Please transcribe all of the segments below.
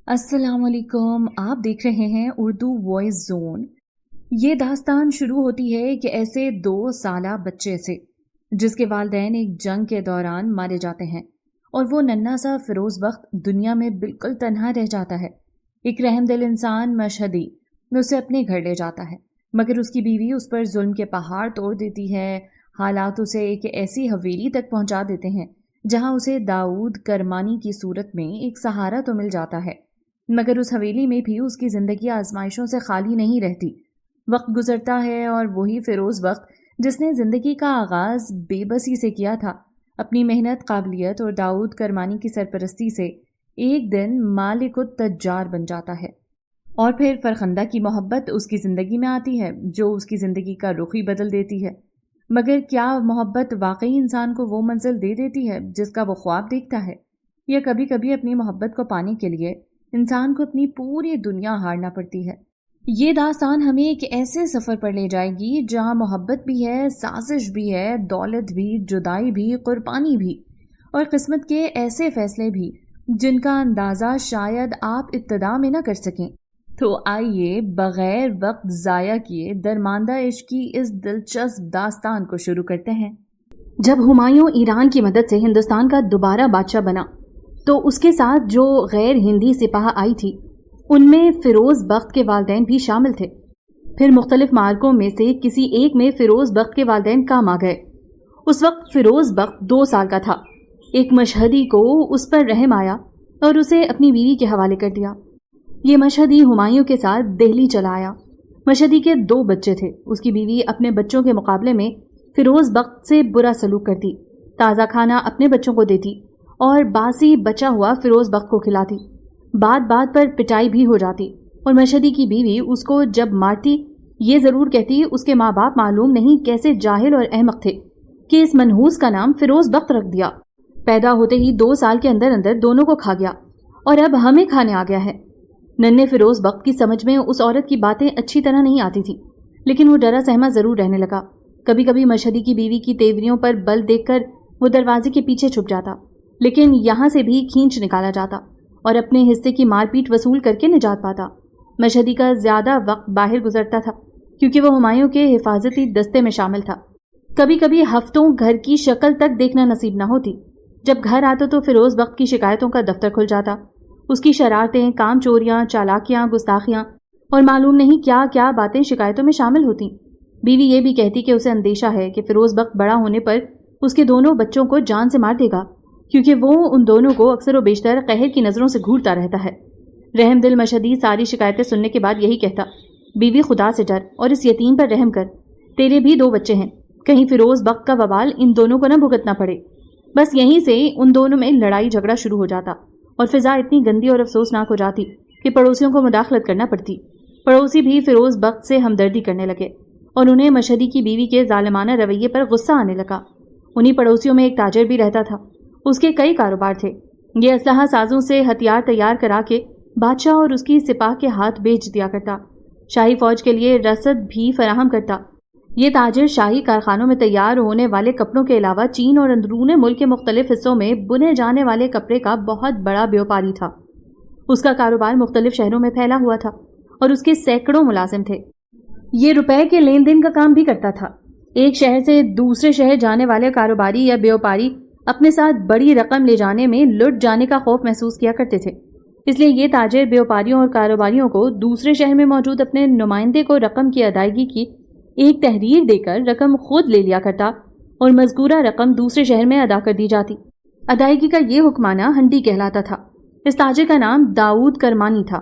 السلام علیکم، آپ دیکھ رہے ہیں اردو وائس زون۔ یہ داستان شروع ہوتی ہے کہ ایسے 2 سالہ بچے سے جس کے والدین ایک جنگ کے دوران مارے جاتے ہیں اور وہ ننھا سا فیروز بخت دنیا میں بالکل تنہا رہ جاتا ہے۔ ایک رحم دل انسان مشہدی اسے اپنے گھر لے جاتا ہے، مگر اس کی بیوی اس پر ظلم کے پہاڑ توڑ دیتی ہے۔ حالات اسے ایک ایسی حویلی تک پہنچا دیتے ہیں جہاں اسے داؤد کرمانی کی صورت میں ایک سہارا تو مل جاتا ہے، مگر اس حویلی میں بھی اس کی زندگی آزمائشوں سے خالی نہیں رہتی۔ وقت گزرتا ہے اور وہی فیروز بخت جس نے زندگی کا آغاز بے بسی سے کیا تھا، اپنی محنت، قابلیت اور داؤد کرمانی کی سرپرستی سے ایک دن مالک التجار بن جاتا ہے۔ اور پھر فرخندہ کی محبت اس کی زندگی میں آتی ہے جو اس کی زندگی کا رخ ہی بدل دیتی ہے۔ مگر کیا محبت واقعی انسان کو وہ منزل دے دیتی ہے جس کا وہ خواب دیکھتا ہے، یا کبھی کبھی اپنی محبت کو پانے کے لیے انسان کو اپنی پوری دنیا ہارنا پڑتی ہے؟ یہ داستان ہمیں ایک ایسے سفر پر لے جائے گی جہاں محبت بھی ہے، سازش بھی ہے، دولت بھی، جدائی بھی، قربانی بھی، اور قسمت کے ایسے فیصلے بھی جن کا اندازہ شاید آپ ابتدا میں نہ کر سکیں۔ تو آئیے بغیر وقت ضائع کیے درماندہ عشق کی اس دلچسپ داستان کو شروع کرتے ہیں۔ جب ہمایوں ایران کی مدد سے ہندوستان کا دوبارہ بادشاہ بنا تو اس کے ساتھ جو غیر ہندی سپاہ آئی تھی ان میں فیروز بخت کے والدین بھی شامل تھے۔ پھر مختلف معرکوں میں سے کسی ایک میں فیروز بخت کے والدین کام آ گئے۔ اس وقت فیروز بخت 2 سال کا تھا۔ ایک مشہدی کو اس پر رحم آیا اور اسے اپنی بیوی کے حوالے کر دیا۔ یہ مشہدی ہمایوں کے ساتھ دہلی چلا آیا۔ مشہدی کے 2 بچے تھے۔ اس کی بیوی اپنے بچوں کے مقابلے میں فیروز بخت سے برا سلوک کرتی، تازہ کھانا اپنے بچوں کو دیتی اور باسی بچا ہوا فیروز بخت کو کھلاتی۔ بات بات پر پٹائی بھی ہو جاتی اور مشہدی کی بیوی اس کو جب مارتی یہ ضرور کہتی اس کے ماں باپ معلوم نہیں کیسے جاہل اور احمق تھے کہ اس منحوس کا نام فیروز بخت رکھ دیا۔ پیدا ہوتے ہی 2 سال کے اندر اندر دونوں کو کھا گیا اور اب ہمیں کھانے آ گیا ہے۔ ننھے فیروز بخت کی سمجھ میں اس عورت کی باتیں اچھی طرح نہیں آتی تھی، لیکن وہ ڈرا سہما ضرور رہنے لگا۔ کبھی کبھی مشہدی کی بیوی کی تیوریوں پر بل دیکھ کر وہ دروازے کے پیچھے چھپ جاتا، لیکن یہاں سے بھی کھینچ نکالا جاتا اور اپنے حصے کی مار پیٹ وصول کر کے نجات پاتا۔ مشہدی کا زیادہ وقت باہر گزرتا تھا کیونکہ وہ ہمایوں کے حفاظتی دستے میں شامل تھا۔ کبھی کبھی ہفتوں گھر کی شکل تک دیکھنا نصیب نہ ہوتی۔ جب گھر آتا تو فیروز بخت کی شکایتوں کا دفتر کھل جاتا۔ اس کی شرارتیں، کام چوریاں، چالاکیاں، گستاخیاں اور معلوم نہیں کیا کیا باتیں شکایتوں میں شامل ہوتی۔ بیوی یہ بھی کہتی کہ اسے اندیشہ ہے کہ فیروز بخت بڑا ہونے پر اس کے دونوں بچوں کو جان سے مار دے گا، کیونکہ وہ ان دونوں کو اکثر و بیشتر قہر کی نظروں سے گھورتا رہتا ہے۔ رحم دل مشہدی ساری شکایتیں سننے کے بعد یہی کہتا، بیوی خدا سے ڈر اور اس یتیم پر رحم کر، تیرے بھی 2 بچے ہیں، کہیں فیروز بخت کا وبال ان دونوں کو نہ بھگتنا پڑے۔ بس یہیں سے ان دونوں میں لڑائی جھگڑا شروع ہو جاتا اور فضا اتنی گندی اور افسوسناک ہو جاتی کہ پڑوسیوں کو مداخلت کرنا پڑتی۔ پڑوسی بھی فیروز بخت سے ہمدردی کرنے لگے اور انہیں مشہدی کی بیوی کے ظالمانہ رویے پر غصہ آنے لگا۔ انہی پڑوسیوں میں ایک تاجر بھی رہتا تھا۔ اس کے کئی کاروبار تھے۔ یہ اسلحہ سازوں سے ہتھیار تیار کرا کے بادشاہ اور اس کی سپاہ کے ہاتھ بیچ دیا کرتا، شاہی فوج کے لیے رسد بھی فراہم کرتا۔ یہ تاجر شاہی کارخانوں میں تیار ہونے والے کپڑوں کے علاوہ چین اور اندرون ملک کے مختلف حصوں میں بنے جانے والے کپڑے کا بہت بڑا بیوپاری تھا۔ اس کا کاروبار مختلف شہروں میں پھیلا ہوا تھا اور اس کے سینکڑوں ملازم تھے۔ یہ روپے کے لین دین کا کام بھی کرتا تھا۔ ایک شہر سے دوسرے شہر جانے والے کاروباری یا بیوپاری اپنے ساتھ بڑی رقم لے جانے میں لٹ جانے کا خوف محسوس کیا کرتے تھے، اس لیے یہ تاجر بیوپاریوں اور کاروباریوں کو دوسرے شہر میں موجود اپنے نمائندے کو رقم کی ادائیگی کی ایک تحریر دے کر رقم خود لے لیا کرتا اور مذکورہ رقم دوسرے شہر میں ادا کر دی جاتی۔ ادائیگی کا یہ حکمانہ ہنڈی کہلاتا تھا۔ اس تاجر کا نام داؤد کرمانی تھا۔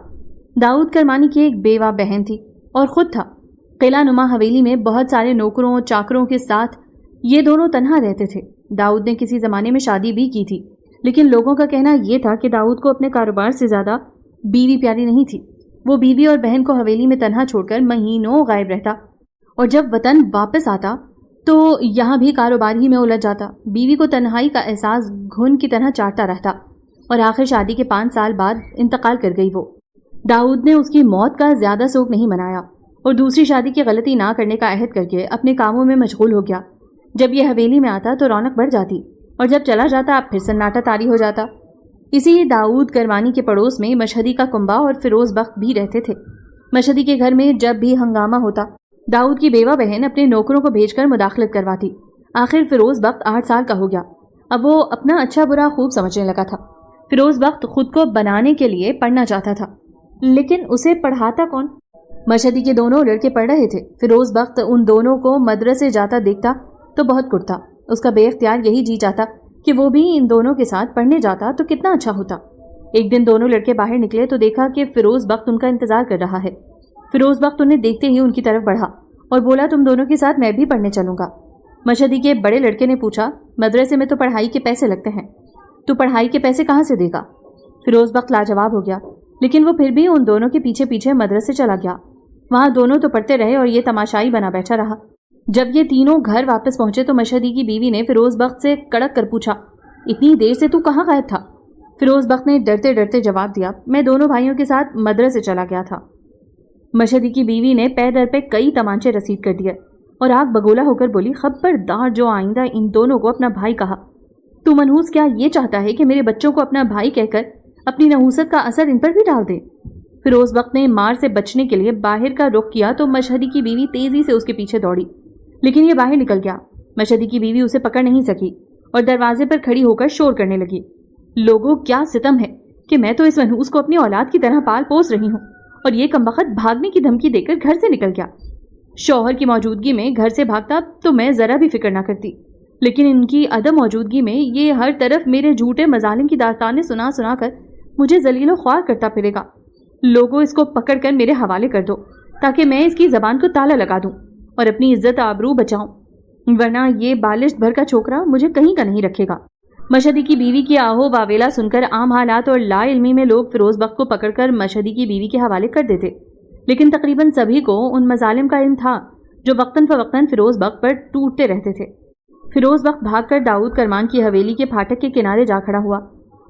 داؤد کرمانی کی ایک بیوہ بہن تھی اور خود تھا۔ قلعہ نما حویلی میں بہت سارے نوکروں چاکروں کے ساتھ یہ دونوں تنہا رہتے تھے۔ داؤد نے کسی زمانے میں شادی بھی کی تھی، لیکن لوگوں کا کہنا یہ تھا کہ داؤد کو اپنے کاروبار سے زیادہ بیوی پیاری نہیں تھی۔ وہ بیوی اور بہن کو حویلی میں تنہا چھوڑ کر مہینوں غائب رہتا اور جب وطن واپس آتا تو یہاں بھی کاروبار ہی میں الجھ جاتا۔ بیوی کو تنہائی کا احساس گھن کی طرح چاٹتا رہتا اور آخر شادی کے 5 سال بعد انتقال کر گئی۔ وہ داؤد نے اس کی موت کا زیادہ سوگ نہیں منایا اور دوسری شادی کی غلطی نہ کرنے کا عہد کر کے اپنے کاموں میں مشغول ہو گیا۔ جب یہ حویلی میں آتا تو رونق بڑھ جاتی اور جب چلا جاتا اب پھر سناٹا طاری ہو جاتا۔ اسی داؤد کرمانی کے پڑوس میں مشہدی کا کنبہ اور فیروز بخت بھی رہتے تھے۔ مشہدی کے گھر میں جب بھی ہنگامہ ہوتا، داؤد کی بیوہ بہن اپنے نوکروں کو بھیج کر مداخلت کرواتی۔ آخر فیروز بخت 8 سال کا ہو گیا۔ اب وہ اپنا اچھا برا خوب سمجھنے لگا تھا۔ فیروز بخت خود کو بنانے کے لیے پڑھنا چاہتا تھا، لیکن اسے پڑھاتا کون؟ مشہدی کے دونوں لڑکے پڑھ رہے تھے۔ فیروز بخت ان دونوں کو مدرسے جاتا دیکھتا تو بہت کٹتا۔ اس کا بے اختیار یہی جی چاہتا کہ وہ بھی ان دونوں کے ساتھ پڑھنے جاتا تو کتنا اچھا ہوتا۔ ایک دن دونوں لڑکے باہر نکلے تو دیکھا کہ فیروز بخت ان کا انتظار کر رہا ہے۔ فیروز بخت انہیں دیکھتے ہی ان کی طرف بڑھا اور بولا، تم دونوں کے ساتھ میں بھی پڑھنے چلوں گا۔ مشہدی کے بڑے لڑکے نے پوچھا، مدرسے میں تو پڑھائی کے پیسے لگتے ہیں، تو پڑھائی کے پیسے کہاں سے دے گا؟ فیروز بخت لاجواب ہو گیا، لیکن وہ پھر بھی ان دونوں کے پیچھے پیچھے مدرسے چلا گیا۔ وہاں دونوں تو پڑھتے رہے اور یہ تماشائی بنا بیٹھا رہا۔ جب یہ تینوں گھر واپس پہنچے تو مشہدی کی بیوی نے فیروز بخت سے کڑک کر پوچھا، اتنی دیر سے تو کہاں غائب تھا؟ فیروز بخت نے ڈرتے ڈرتے جواب دیا، میں دونوں بھائیوں کے ساتھ مدرسے چلا گیا تھا۔ مشہدی کی بیوی نے پے در پہ کئی تمانچے رسید کر دیے اور آگ بگولا ہو کر بولی، خبردار جو آئندہ ان دونوں کو اپنا بھائی کہا تو منحوس کیا یہ چاہتا ہے کہ میرے بچوں کو اپنا بھائی کہہ کر اپنی نحوست کا اثر ان پر بھی ڈال دے؟ فیروز بخت نے مار سے بچنے کے لیے باہر کا رخ کیا تو مشہدی کی بیوی تیزی سے اس کے پیچھے دوڑی، لیکن یہ باہر نکل گیا۔ مشہدی کی بیوی اسے پکڑ نہیں سکی اور دروازے پر کھڑی ہو کر شور کرنے لگی، لوگوں کیا ستم ہے کہ میں تو اس منحوس کو اپنی اولاد کی طرح پال پوس رہی ہوں اور یہ کمبخت بھاگنے کی دھمکی دے کر گھر سے نکل گیا۔ شوہر کی موجودگی میں گھر سے بھاگتا تو میں ذرا بھی فکر نہ کرتی، لیکن ان کی عدم موجودگی میں یہ ہر طرف میرے جھوٹے مظالم کی داستانیں سنا سنا کر مجھے ذلیل و خوار کرتا پھرے گا۔ لوگوں اس کو پکڑ کر میرے حوالے کر دو تاکہ میں اس کی زبان کو تالا لگا دوں اور اپنی عزت آبرو بچاؤں، ورنہ یہ بالشت بھر کا چھوکرا مجھے کہیں کا نہیں رکھے گا۔ مشہدی کی بیوی کی آہو واویلا سن کر عام حالات اور لا علمی میں لوگ فیروز بخت کو پکڑ کر مشہدی کی بیوی کے حوالے کر دیتے، لیکن تقریباً سبھی کو ان مظالم کا علم تھا جو وقتاً فوقتاً فیروز بخت پر ٹوٹتے رہتے تھے۔ فیروز بخت بھاگ کر داؤد کرمان کی حویلی کے پھاٹک کے کنارے جا کھڑا ہوا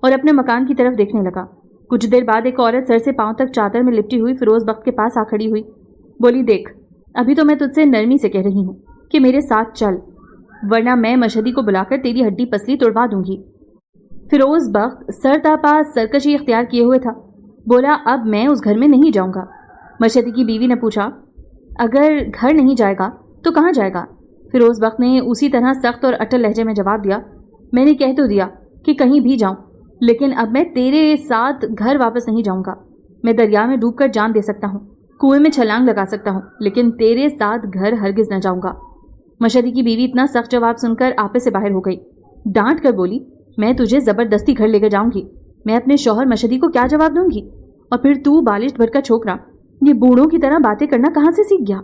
اور اپنے مکان کی طرف دیکھنے لگا۔ کچھ دیر بعد ایک عورت سر سے پاؤں تک چادر میں لپٹی ہوئی فیروز بخت کے پاس آ کھڑی ہوئی، بولی، دیکھ، ابھی تو میں تجھ سے نرمی سے کہہ رہی ہوں کہ میرے ساتھ چل، ورنہ میں مشہدی کو بلا کر تیری ہڈی پسلی توڑوا دوں گی۔ فیروز بخت سر تا پا سرکشی اختیار کیے ہوئے تھا، بولا، اب میں اس گھر میں نہیں جاؤں گا۔ مشہدی کی بیوی نے پوچھا، اگر گھر نہیں جائے گا تو کہاں جائے گا؟ فیروز بخت نے اسی طرح سخت اور اٹل لہجے میں جواب دیا، میں نے کہہ تو دیا کہ کہیں بھی جاؤں، لیکن اب میں تیرے ساتھ گھر واپس نہیں جاؤں گا۔ میں دریا میں ڈوب کر جان دے سکتا ہوں، کنویں میں چھلانگ لگا سکتا ہوں، لیکن تیرے ساتھ گھر ہرگز نہ جاؤں گا۔ مشہدی کی بیوی اتنا سخت جواب سن کر آپے سے باہر ہو گئی، ڈانٹ کر بولی، میں تجھے زبردستی گھر لے کر جاؤں گی، میں اپنے شوہر مشہدی کو کیا جواب دوں گی؟ اور پھر تو بالشت بھر کا چھوکرا یہ بوڑھوں کی طرح باتیں کرنا کہاں سے سیکھ گیا؟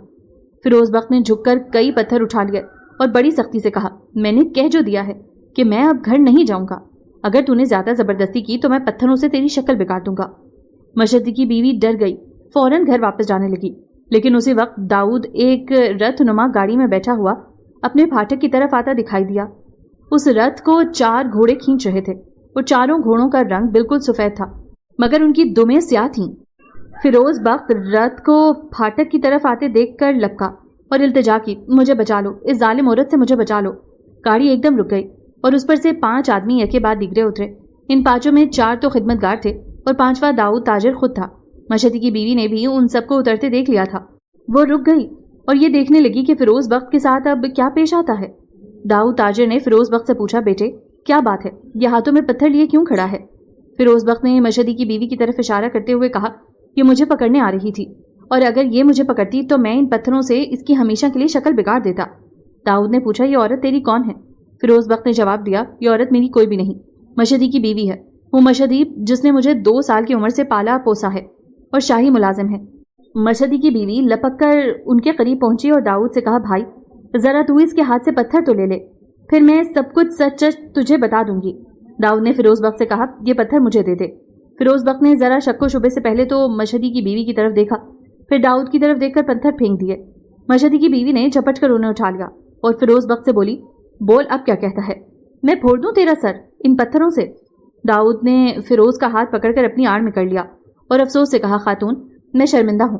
فیروز بخت نے جھک کر کئی پتھر اٹھا لیے اور بڑی سختی سے کہا، میں نے کہہ جو دیا ہے کہ میں اب گھر نہیں جاؤں گا، اگر تو نے زیادہ زبردستی کی تو میں پتھروں سے تیری شکل بگاڑ دوں گا۔ مشہدی کی بیوی ڈر گئی، فوراً گھر واپس جانے لگی، لیکن اسی وقت داؤد ایک رتھ نما گاڑی میں بیٹھا ہوا اپنے پھاٹک کی طرف آتا دکھائی دیا۔ اس رتھ کو 4 گھوڑے کھینچ رہے تھے اور چاروں گھوڑوں کا رنگ بالکل سفید تھا، مگر ان کی دمیں سیاہ تھیں۔ فیروز بخت رتھ کو پھاٹک کی طرف آتے دیکھ کر لپکا اور التجا کی، مجھے بچا لو، اس ظالم عورت سے مجھے بچا لو۔ گاڑی ایک دم رک گئی اور اس پر سے 5 آدمی یکے بعد دیگرے اترے۔ ان 5 میں 4 تو خدمتگار تھے اور 5واں داؤد تاجر خود تھا۔ مشہدی کی بیوی نے بھی ان سب کو اترتے دیکھ لیا تھا۔ وہ رک گئی اور یہ دیکھنے لگی کہ فیروز بخت کے ساتھ اب کیا پیش آتا ہے۔ داؤد تاجر نے فیروز بخت سے پوچھا، بیٹے کیا بات ہے، یہ ہاتھوں میں پتھر لیے کیوں کھڑا ہے؟ فیروز بخت نے مشہدی کی بیوی کی طرف اشارہ کرتے ہوئے کہا، یہ مجھے پکڑنے آ رہی تھی اور اگر یہ مجھے پکڑتی تو میں ان پتھروں سے اس کی ہمیشہ کے لیے شکل بگاڑ دیتا۔ داؤد نے پوچھا، یہ عورت تیری کون ہے؟ فیروز بخت نے جواب دیا، یہ عورت میری کوئی بھی نہیں، مشہدی کی بیوی ہے، وہ مشہدی جس نے مجھے 2 سال کی عمر سے پالا پوسا ہے اور شاہی ملازم ہے۔ مشہدی کی بیوی لپک کر ان کے قریب پہنچی اور داؤد سے کہا، بھائی ذرا تو اس کے ہاتھ سے پتھر تو لے لے، پھر میں سب کچھ سچ تجھے بتا دوں گی۔ داؤد نے فیروز بخت سے کہا، یہ پتھر مجھے دے دے۔ فیروز بخت نے ذرا شک و شبے سے پہلے تو مشہدی کی بیوی کی طرف دیکھا، پھر داؤد کی طرف دیکھ کر پتھر پھینک دیے۔ مشہدی کی بیوی نے جھپٹ کر انہیں اٹھا لیا اور فیروز بخت سے بولی، بول اب کیا کہتا ہے، میں پھوڑ دوں تیرا سر ان پتھروں سے؟ داؤد نے فیروز کا ہاتھ پکڑ کر اپنی آڑ میں کر لیا اور افسوس سے کہا، خاتون میں شرمندہ ہوں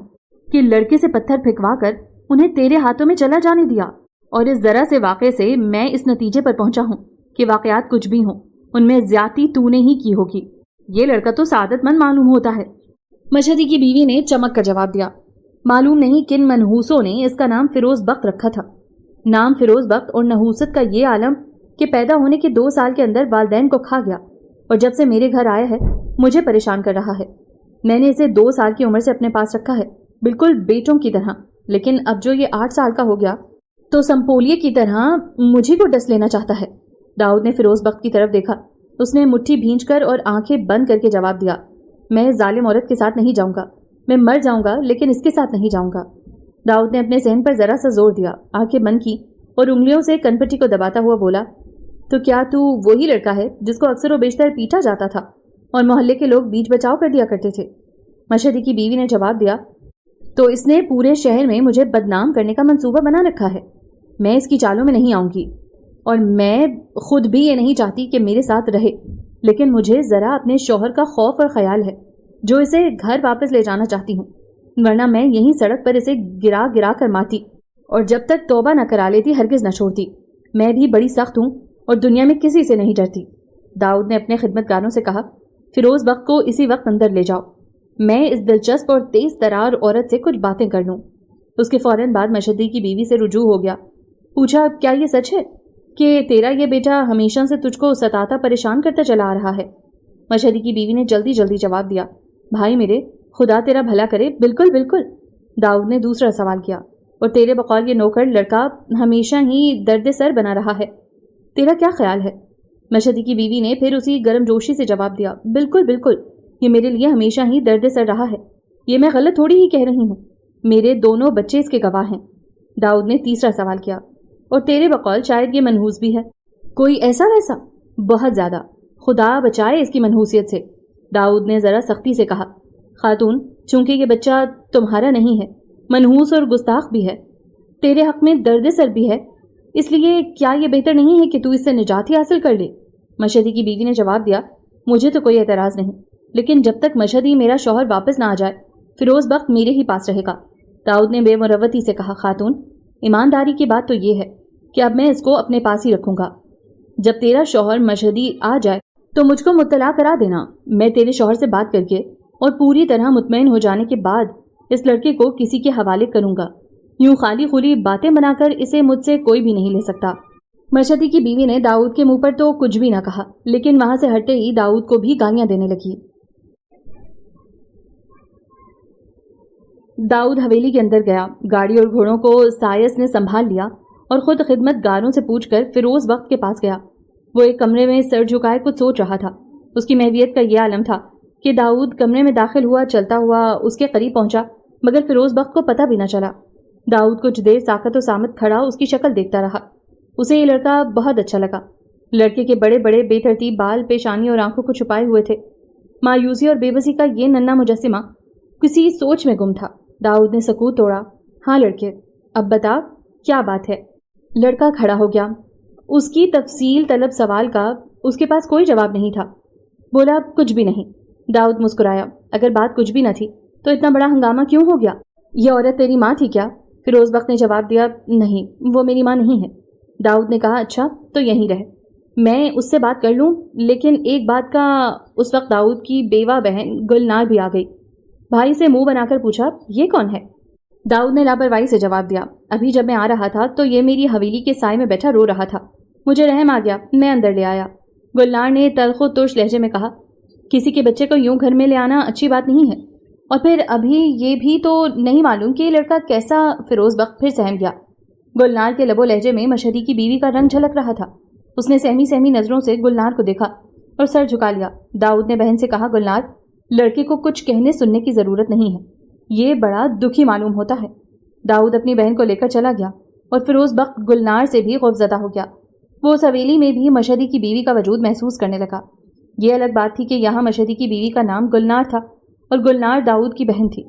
کہ لڑکے سے پتھر پھینکوا کر انہیں تیرے ہاتھوں میں چلا جانے دیا، اور اس ذرا سے واقعے سے میں اس نتیجے پر پہنچا ہوں کہ واقعات کچھ بھی ہوں ان میں زیادتی تو نے ہی کی ہوگی۔ یہ لڑکا تو سعادت مند معلوم ہوتا ہے۔ مشہدی کی بیوی نے چمک کر جواب دیا، معلوم نہیں کن منحوسوں نے اس کا نام فیروز بخت رکھا تھا۔ نام فیروز بخت اور نحوست کا یہ عالم کہ پیدا ہونے کے 2 سال کے اندر والدین کو کھا گیا، اور جب سے میرے گھر آیا ہے مجھے پریشان کر رہا ہے۔ میں نے اسے 2 سال کی عمر سے اپنے پاس رکھا ہے، بالکل بیٹوں کی طرح، لیکن اب جو یہ 8 سال کا ہو گیا تو سمپولیے کی طرح مجھے کو ڈس لینا چاہتا ہے۔ داؤد نے فیروز بخت کی طرف دیکھا۔ اس نے مٹھی بھینچ کر اور آنکھیں بند کر کے جواب دیا، میں اس ظالم عورت کے ساتھ نہیں جاؤں گا، میں مر جاؤں گا لیکن اس کے ساتھ نہیں جاؤں گا۔ داؤد نے اپنے ذہن پر ذرا سا زور دیا، آنکھیں بند کی اور انگلیوں سے کنپٹی کو دباتا ہوا بولا، تو کیا تو وہی لڑکا ہے جس کو اکثر و بیشتر پیٹا جاتا تھا اور محلے کے لوگ بیچ بچاؤ کر دیا کرتے تھے؟ مشہدی کی بیوی نے جواب دیا، تو اس نے پورے شہر میں مجھے بدنام کرنے کا منصوبہ بنا رکھا ہے۔ میں اس کی چالوں میں نہیں آؤں گی، اور میں خود بھی یہ نہیں چاہتی کہ میرے ساتھ رہے، لیکن مجھے ذرا اپنے شوہر کا خوف اور خیال ہے جو اسے گھر واپس لے جانا چاہتی ہوں، ورنہ میں یہیں سڑک پر اسے گرا گرا کر مارتی، اور جب تک توبہ نہ کرا لیتی ہرگز نہ چھوڑتی۔ میں بھی بڑی سخت ہوں اور دنیا میں کسی سے نہیں ڈرتی۔ داؤد نے اپنے خدمتگاروں سے کہا، فیروز بخت کو اسی وقت اندر لے جاؤ، میں اس دلچسپ اور تیز ترار عورت سے کچھ باتیں کر لوں۔ اس کے فوراً بعد مشہدی کی بیوی سے رجوع ہو گیا، پوچھا، کیا یہ سچ ہے کہ تیرا یہ بیٹا ہمیشہ سے تجھ کو ستاتا پریشان کرتا چلا آ رہا ہے؟ مشہدی کی بیوی نے جلدی جلدی جواب دیا، بھائی میرے، خدا تیرا بھلا کرے، بالکل بالکل۔ داؤد نے دوسرا سوال کیا، اور تیرے بقول یہ نوکر لڑکا ہمیشہ ہی درد سر بنا رہا ہے، تیرا کیا خیال ہے؟ مشہدی کی بیوی نے پھر اسی گرم جوشی سے جواب دیا، بالکل بالکل، یہ میرے لیے ہمیشہ ہی درد سر رہا ہے، یہ میں غلط تھوڑی ہی کہہ رہی ہوں، میرے دونوں بچے اس کے گواہ ہیں۔ داؤد نے تیسرا سوال کیا، اور تیرے بقول شاید یہ منحوس بھی ہے، کوئی ایسا ویسا؟ بہت زیادہ، خدا بچائے اس کی منحوسیت سے۔ داؤد نے ذرا سختی سے کہا، خاتون، چونکہ یہ بچہ تمہارا نہیں ہے، منحوس اور گستاخ بھی ہے، تیرے حق میں درد سر بھی ہے، اس لیے کیا یہ بہتر نہیں ہے کہ تو اس سے نجات ہی حاصل کر لے؟ مشہدی کی بیوی نے جواب دیا، مجھے تو کوئی اعتراض نہیں، لیکن جب تک مشہدی میرا شوہر واپس نہ آ جائے فیروز بخت میرے ہی پاس رہے گا۔ داؤد نے بے مروتی سے کہا، خاتون، ایمانداری کی بات تو یہ ہے کہ اب میں اس کو اپنے پاس ہی رکھوں گا، جب تیرا شوہر مشہدی آ جائے تو مجھ کو مطلع کرا دینا، میں تیرے شوہر سے بات کر کے اور پوری طرح مطمئن ہو جانے کے بعد اس لڑکے کو کسی کے حوالے کروں گا، یوں خالی خولی باتیں بنا کر اسے مجھ سے کوئی بھی نہیں لے سکتا۔ مشہدی کی بیوی نے داؤد کے منہ پر تو کچھ بھی نہ کہا، لیکن وہاں سے ہٹتے ہی داؤد کو بھی گالیاں دینے لگی۔ داؤد حویلی کے اندر گیا، گاڑی اور گھوڑوں کو سائس نے سنبھال لیا اور خود خدمت گاروں سے پوچھ کر فیروز بخت کے پاس گیا۔ وہ ایک کمرے میں سر جھکائے کچھ سوچ رہا تھا۔ اس کی محویت کا یہ عالم تھا کہ داؤد کمرے میں داخل ہوا، چلتا ہوا اس کے قریب پہنچا، مگر فیروز بخت کو پتہ بھی نہ چلا۔ داؤد کچھ دیر ساکت و سامت کھڑا اس کی شکل دیکھتا رہا۔ اسے یہ لڑکا بہت اچھا لگا۔ لڑکے کے بڑے بڑے بے ترتیب بال پیشانی اور آنکھوں کو چھپائے ہوئے تھے۔ مایوسی اور بے بسی کا یہ ننھا مجسمہ کسی سوچ میں گم تھا۔ داؤد نے سکوت توڑا، ہاں لڑکے، اب بتا کیا بات ہے؟ لڑکا کھڑا ہو گیا۔ اس کی تفصیل طلب سوال کا اس کے پاس کوئی جواب نہیں تھا۔ بولا، کچھ بھی نہیں۔ داؤد مسکرایا، اگر بات کچھ بھی نہ تھی تو اتنا بڑا ہنگامہ کیوں ہو گیا؟ یہ عورت تیری ماں تھی کیا؟ فیروز بخت نے جواب دیا، نہیں، وہ میری ماں نہیں ہے۔ داؤد نے کہا، اچھا تو یہیں رہ، میں اس سے بات کر لوں، لیکن ایک بات کا۔ اس وقت داؤد کی بیوہ بہن گلنار بھی آ گئی۔ بھائی سے منہ بنا کر پوچھا، یہ کون ہے؟ داؤد نے لاپرواہی سے جواب دیا، ابھی جب میں آ رہا تھا تو یہ میری حویلی کے سائے میں بیٹھا رو رہا تھا، مجھے رحم آ گیا، میں اندر لے آیا۔ گلنار نے تلخ و ترش لہجے میں کہا، کسی کے بچے کو یوں گھر میں لے آنا اچھی بات نہیں ہے، اور پھر ابھی یہ بھی تو نہیں معلوم کہ یہ لڑکا کیسا۔ فیروز بخت پھر سہم گیا۔ گلنار کے لب و لہجے میں مشہدی کی بیوی کا رنگ جھلک رہا تھا۔ اس نے سہمی سہمی نظروں سے گلنار کو دیکھا اور سر جھکا لیا۔ داؤد نے بہن سے کہا، گلنار، لڑکے کو کچھ کہنے سننے کی ضرورت نہیں ہے، یہ بڑا دکھی معلوم ہوتا ہے۔ داؤد اپنی بہن کو لے کر چلا گیا اور فیروز بخت گلنار سے بھی خوفزدہ ہو گیا۔ وہ اس حویلی میں بھی مشہدی کی بیوی کا وجود محسوس کرنے لگا۔ یہ الگ بات تھی کہ یہاں مشہدی کی بیوی کا نام گلنار تھا اور گلنار داؤد کی بہن تھی۔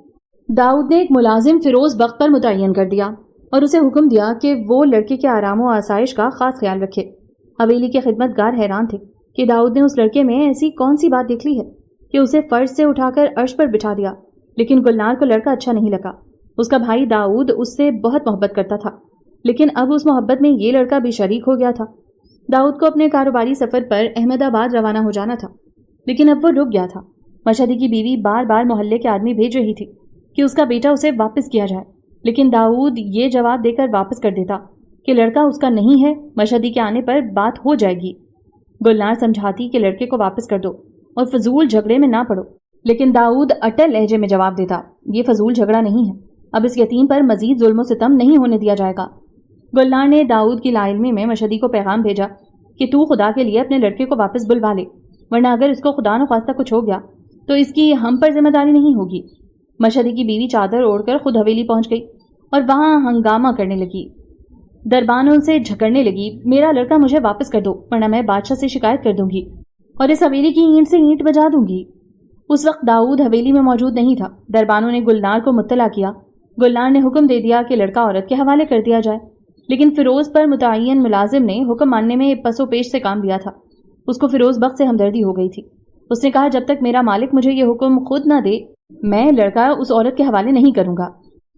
داؤد نے ایک ملازم فیروز بخت پر متعین کر دیا اور اسے حکم دیا کہ وہ لڑکے کے آرام و آسائش کا خاص خیال رکھے۔ حویلی کے خدمت گار حیران تھے کہ داؤد نے اس لڑکے میں ایسی کون سی بات دیکھ لی ہے کہ اسے فرش سے اٹھا کر عرش پر بٹھا دیا، لیکن گلنار کو لڑکا اچھا نہیں لگا۔ اس کا بھائی داؤد اس سے بہت محبت کرتا تھا، لیکن اب اس محبت میں یہ لڑکا بھی شریک ہو گیا تھا۔ داؤد کو اپنے کاروباری سفر پر احمد آباد روانہ ہو جانا تھا۔ لیکن اب وہ رک گیا تھا۔ مشہدی کی بیوی بار بار محلے کے آدمی بھیج رہی تھی کہ اس کا بیٹا اسے واپس کیا جائے، لیکن داؤد یہ جواب دے کر واپس کر دیتا کہ لڑکا اس کا نہیں ہے، مشہدی کے آنے پر بات ہو جائے گی۔ گلنار سمجھاتی کہ لڑکے کو واپس کر دو اور فضول جھگڑے میں نہ پڑو، لیکن داؤد اٹل لہجے میں جواب دیتا، یہ فضول جھگڑا نہیں ہے، اب اس یتیم پر مزید ظلم و ستم نہیں ہونے دیا جائے گا۔ گلنار نے داؤد کی لا علمی میں مشہدی کو پیغام بھیجا کہ تو خدا کے لیے اپنے لڑکے کو واپس بلوا لے، ورنہ اگر اس کو خدا نخواستہ کچھ ہو گیا تو اس کی ہم پر ذمہ داری نہیں ہوگی۔ مشہدی کی بیوی چادر اوڑھ کر خود حویلی پہنچ گئی اور وہاں ہنگامہ کرنے لگی، دربانوں سے جھگڑنے لگی، میرا لڑکا مجھے واپس کر دو ورنہ میں بادشاہ سے شکایت کر دوں گی اور اس حویلی کی اینٹ سے اینٹ بجا دوں گی۔ اس وقت داؤد حویلی میں موجود نہیں تھا۔ دربانوں نے گلنار کو مطلع کیا۔ گلنار نے حکم دے دیا کہ لڑکا عورت کے حوالے کر دیا جائے، لیکن فیروز پر متعین ملازم نے حکم ماننے میں پس و پیش سے کام لیا تھا۔ اس کو فیروز بخت سے ہمدردی ہو گئی تھی۔ اس نے کہا جب تک میرا مالک مجھے یہ حکم خود نہ دے میں لڑکا اس عورت کے حوالے نہیں کروں گا۔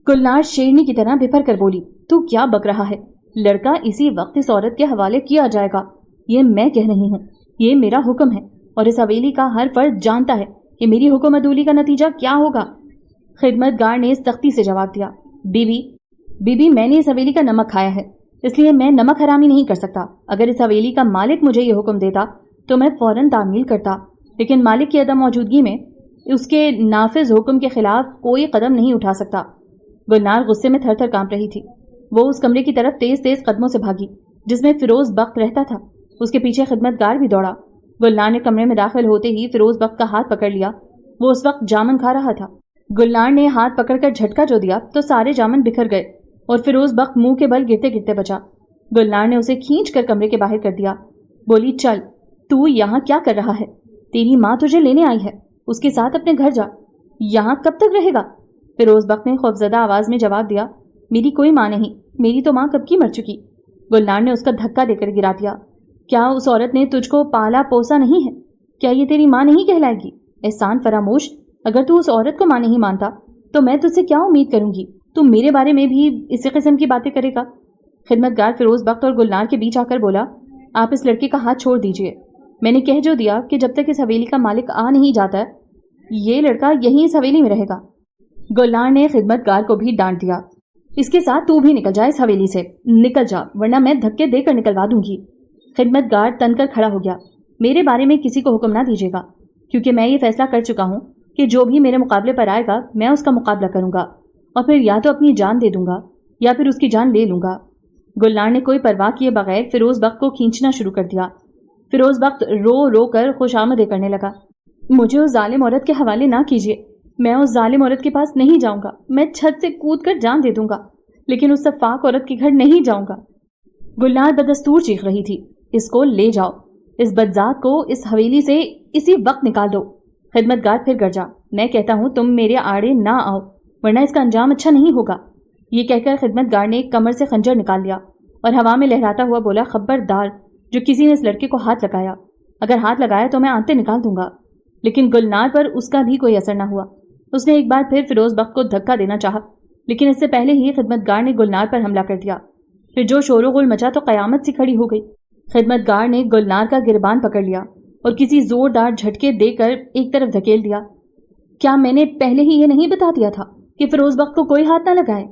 گلنار شیرنی کی طرح بھپر کر بولی، تو کیا بک رہا ہے؟ لڑکا اسی وقت اس عورت کے حوالے کیا جائے گا، یہ میں کہہ رہی ہوں، یہ میرا حکم ہے اور اس حویلی کا ہر فرد جانتا ہے کہ میری حکم عدولی کا نتیجہ کیا ہوگا۔ خدمت گار نے سختی سے جواب دیا، بی میں نے اس حویلی کا نمک کھایا ہے، اس لیے میں نمک حرامی نہیں کر سکتا۔ اگر اس حویلی کا مالک مجھے یہ حکم دیتا تو میں فوراً تعمیل کرتا، لیکن مالک کی عدم موجودگی میں اس کے نافذ حکم کے خلاف کوئی قدم نہیں اٹھا سکتا۔ گلنار غصے میں تھر تھر کانپ رہی تھی۔ وہ اس کمرے کی طرف تیز تیز قدموں سے بھاگی جس میں فیروز بخت رہتا تھا۔ اس کے پیچھے خدمت گار بھی دوڑا۔ گلنار نے کمرے میں داخل ہوتے ہی فیروز بخت کا ہاتھ پکڑ لیا۔ وہ اس وقت جامن کھا رہا تھا۔ گلنار نے ہاتھ پکڑ کر جھٹکا جو دیا تو سارے جامن بکھر گئے اور فیروز بخت منہ کے بل گرتے گرتے بچا۔ گلنار نے اسے کھینچ کر کمرے کے باہر کر دیا۔ بولی، چل، تو یہاں کیا کر رہا ہے؟ تیری ماں تجھے لینے آئی ہے، اس کے ساتھ اپنے گھر جا، یہاں کب تک رہے گا؟ فیروز بخت نے خوفزدہ آواز میں جواب دیا، میری کوئی ماں نہیں، میری تو ماں کب کی مر چکی۔ گلنار نے اس کا دھکا دے کر گرا دیا۔ کیا اس عورت نے تجھ کو پالا پوسا نہیں ہے؟ کیا یہ تیری ماں نہیں کہلائے گی؟ احسان فراموش، اگر تو اس عورت کو ماں نہیں مانتا تو میں تجھ سے کیا امید کروں گی؟ تو میرے بارے میں بھی اسی قسم کی باتیں کرے گا؟ خدمت گار فیروز بخت اور گلنار کے بیچ آ کر بولا، آپ اس لڑکے کا ہاتھ چھوڑ دیجئے، میں نے کہہ جو دیا کہ جب تک اس حویلی کا مالک آ نہیں جاتا یہ لڑکا یہیں اس حویلی میں رہے گا۔ گلنار نے خدمت گار کو بھی ڈانٹ دیا، اس کے ساتھ تو بھی نکل جا اس حویلی سے، نکل جا ورنہ میں دھکے دے کر نکلوا دوں گی۔ خدمت گار تن کر کھڑا ہو گیا، میرے بارے میں کسی کو حکم نہ دیجیے گا، کیونکہ میں یہ فیصلہ کر چکا ہوں کہ جو بھی میرے مقابلے پر آئے گا میں اس کا مقابلہ کروں گا اور پھر یا تو اپنی جان دے دوں گا یا پھر اس کی جان لے لوں گا۔ گلنار نے کوئی پرواہ کیے بغیر فیروز بخت کو کھینچنا شروع کر دیا۔ فیروز بخت رو رو کر خوش آمدیں کرنے لگا، مجھے اس ظالم عورت کے حوالے نہ کیجیے، میں اس ظالم عورت کے پاس نہیں جاؤں گا، میں چھت سے کود کر جان دے دوں گا لیکن اس سفاک عورت کے گھر نہیں جاؤں گا۔ گلنار بدستور چیخ رہی تھی، اس کو لے جاؤ، اس بدذات کو اس حویلی سے اسی وقت نکال دو۔ خدمت گار پھر گرجا، میں کہتا ہوں تم میرے آڑے نہ آؤ ورنہ اس کا انجام اچھا نہیں ہوگا۔ یہ کہہ کر خدمت گار نے کمر سے خنجر نکال لیا اور ہوا میں لہراتا ہوا بولا، خبردار جو کسی نے اس لڑکے کو ہاتھ لگایا، اگر ہاتھ لگایا تو میں آنتیں نکال دوں گا۔ لیکن گلنار پر اس کا بھی کوئی اثر نہ ہوا۔ اس نے ایک بار پھر فیروز بخت کو دھکا دینا چاہا لیکن اس سے پہلے ہی خدمت گار نے گلنار پر حملہ کر دیا۔ پھر جو شور و غل مچا تو قیامت سی کھڑی ہو گئی۔ خدمت گار نے گلنار کا گربان پکڑ لیا اور کسی زوردار جھٹکے دے کر ایک طرف دھکیل دیا۔ کیا میں نے پہلے ہی یہ نہیں بتا دیا تھا کہ فیروز بخت کو کوئی ہاتھ نہ لگائے؟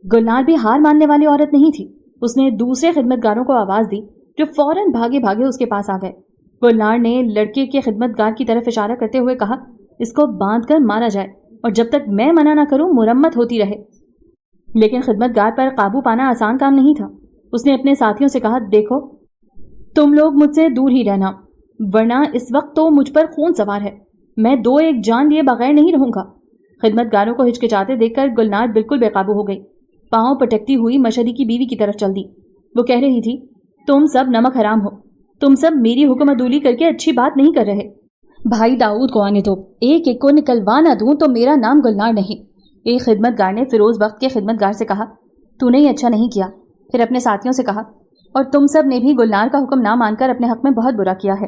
گلنار بھی ہار ماننے والی عورت نہیں تھی۔ اس نے دوسرے خدمت گاروں کو آواز دی جو فوراً بھاگے بھاگے اس کے پاس آ گئے۔ گلنار نے لڑکے کے خدمت گار کی طرف اشارہ کرتے ہوئے کہا، اس کو باندھ کر مارا جائے اور جب تک میں منع نہ کروں مرمت ہوتی رہے۔ لیکن خدمت گار پر قابو پانا آسان کام نہیں تھا۔ اس نے اپنے ساتھیوں سے کہا، دیکھو تم لوگ مجھ سے دور ہی رہنا ورنہ اس وقت تو مجھ پر خون سوار ہے، میں دو ایک جان لیے بغیر نہیں رہوں گا۔ خدمت گاروں کو ہچکچاتے دیکھ کر گلنار بالکل بے قابو ہو گئی، پاؤں پٹکتی ہوئی مشہدی کی بیوی کی طرف چل دی۔ وہ کہہ رہی تھی، تم سب نمک حرام ہو، تم سب میری حکم عدولی کر کے اچھی بات نہیں کر رہے۔ بھائی داؤد کو آنے دو، ایک ایک کو نکلوا نہ دوں تو میرا نام گلنار نہیں۔ ایک خدمت گار نے فیروز بخت کے خدمت گار سے کہا، تو نے یہ اچھا نہیں کیا۔ پھر اپنے ساتھیوں سے کہا، اور تم سب نے بھی گلنار کا حکم نہ مان کر اپنے حق میں بہت برا کیا ہے۔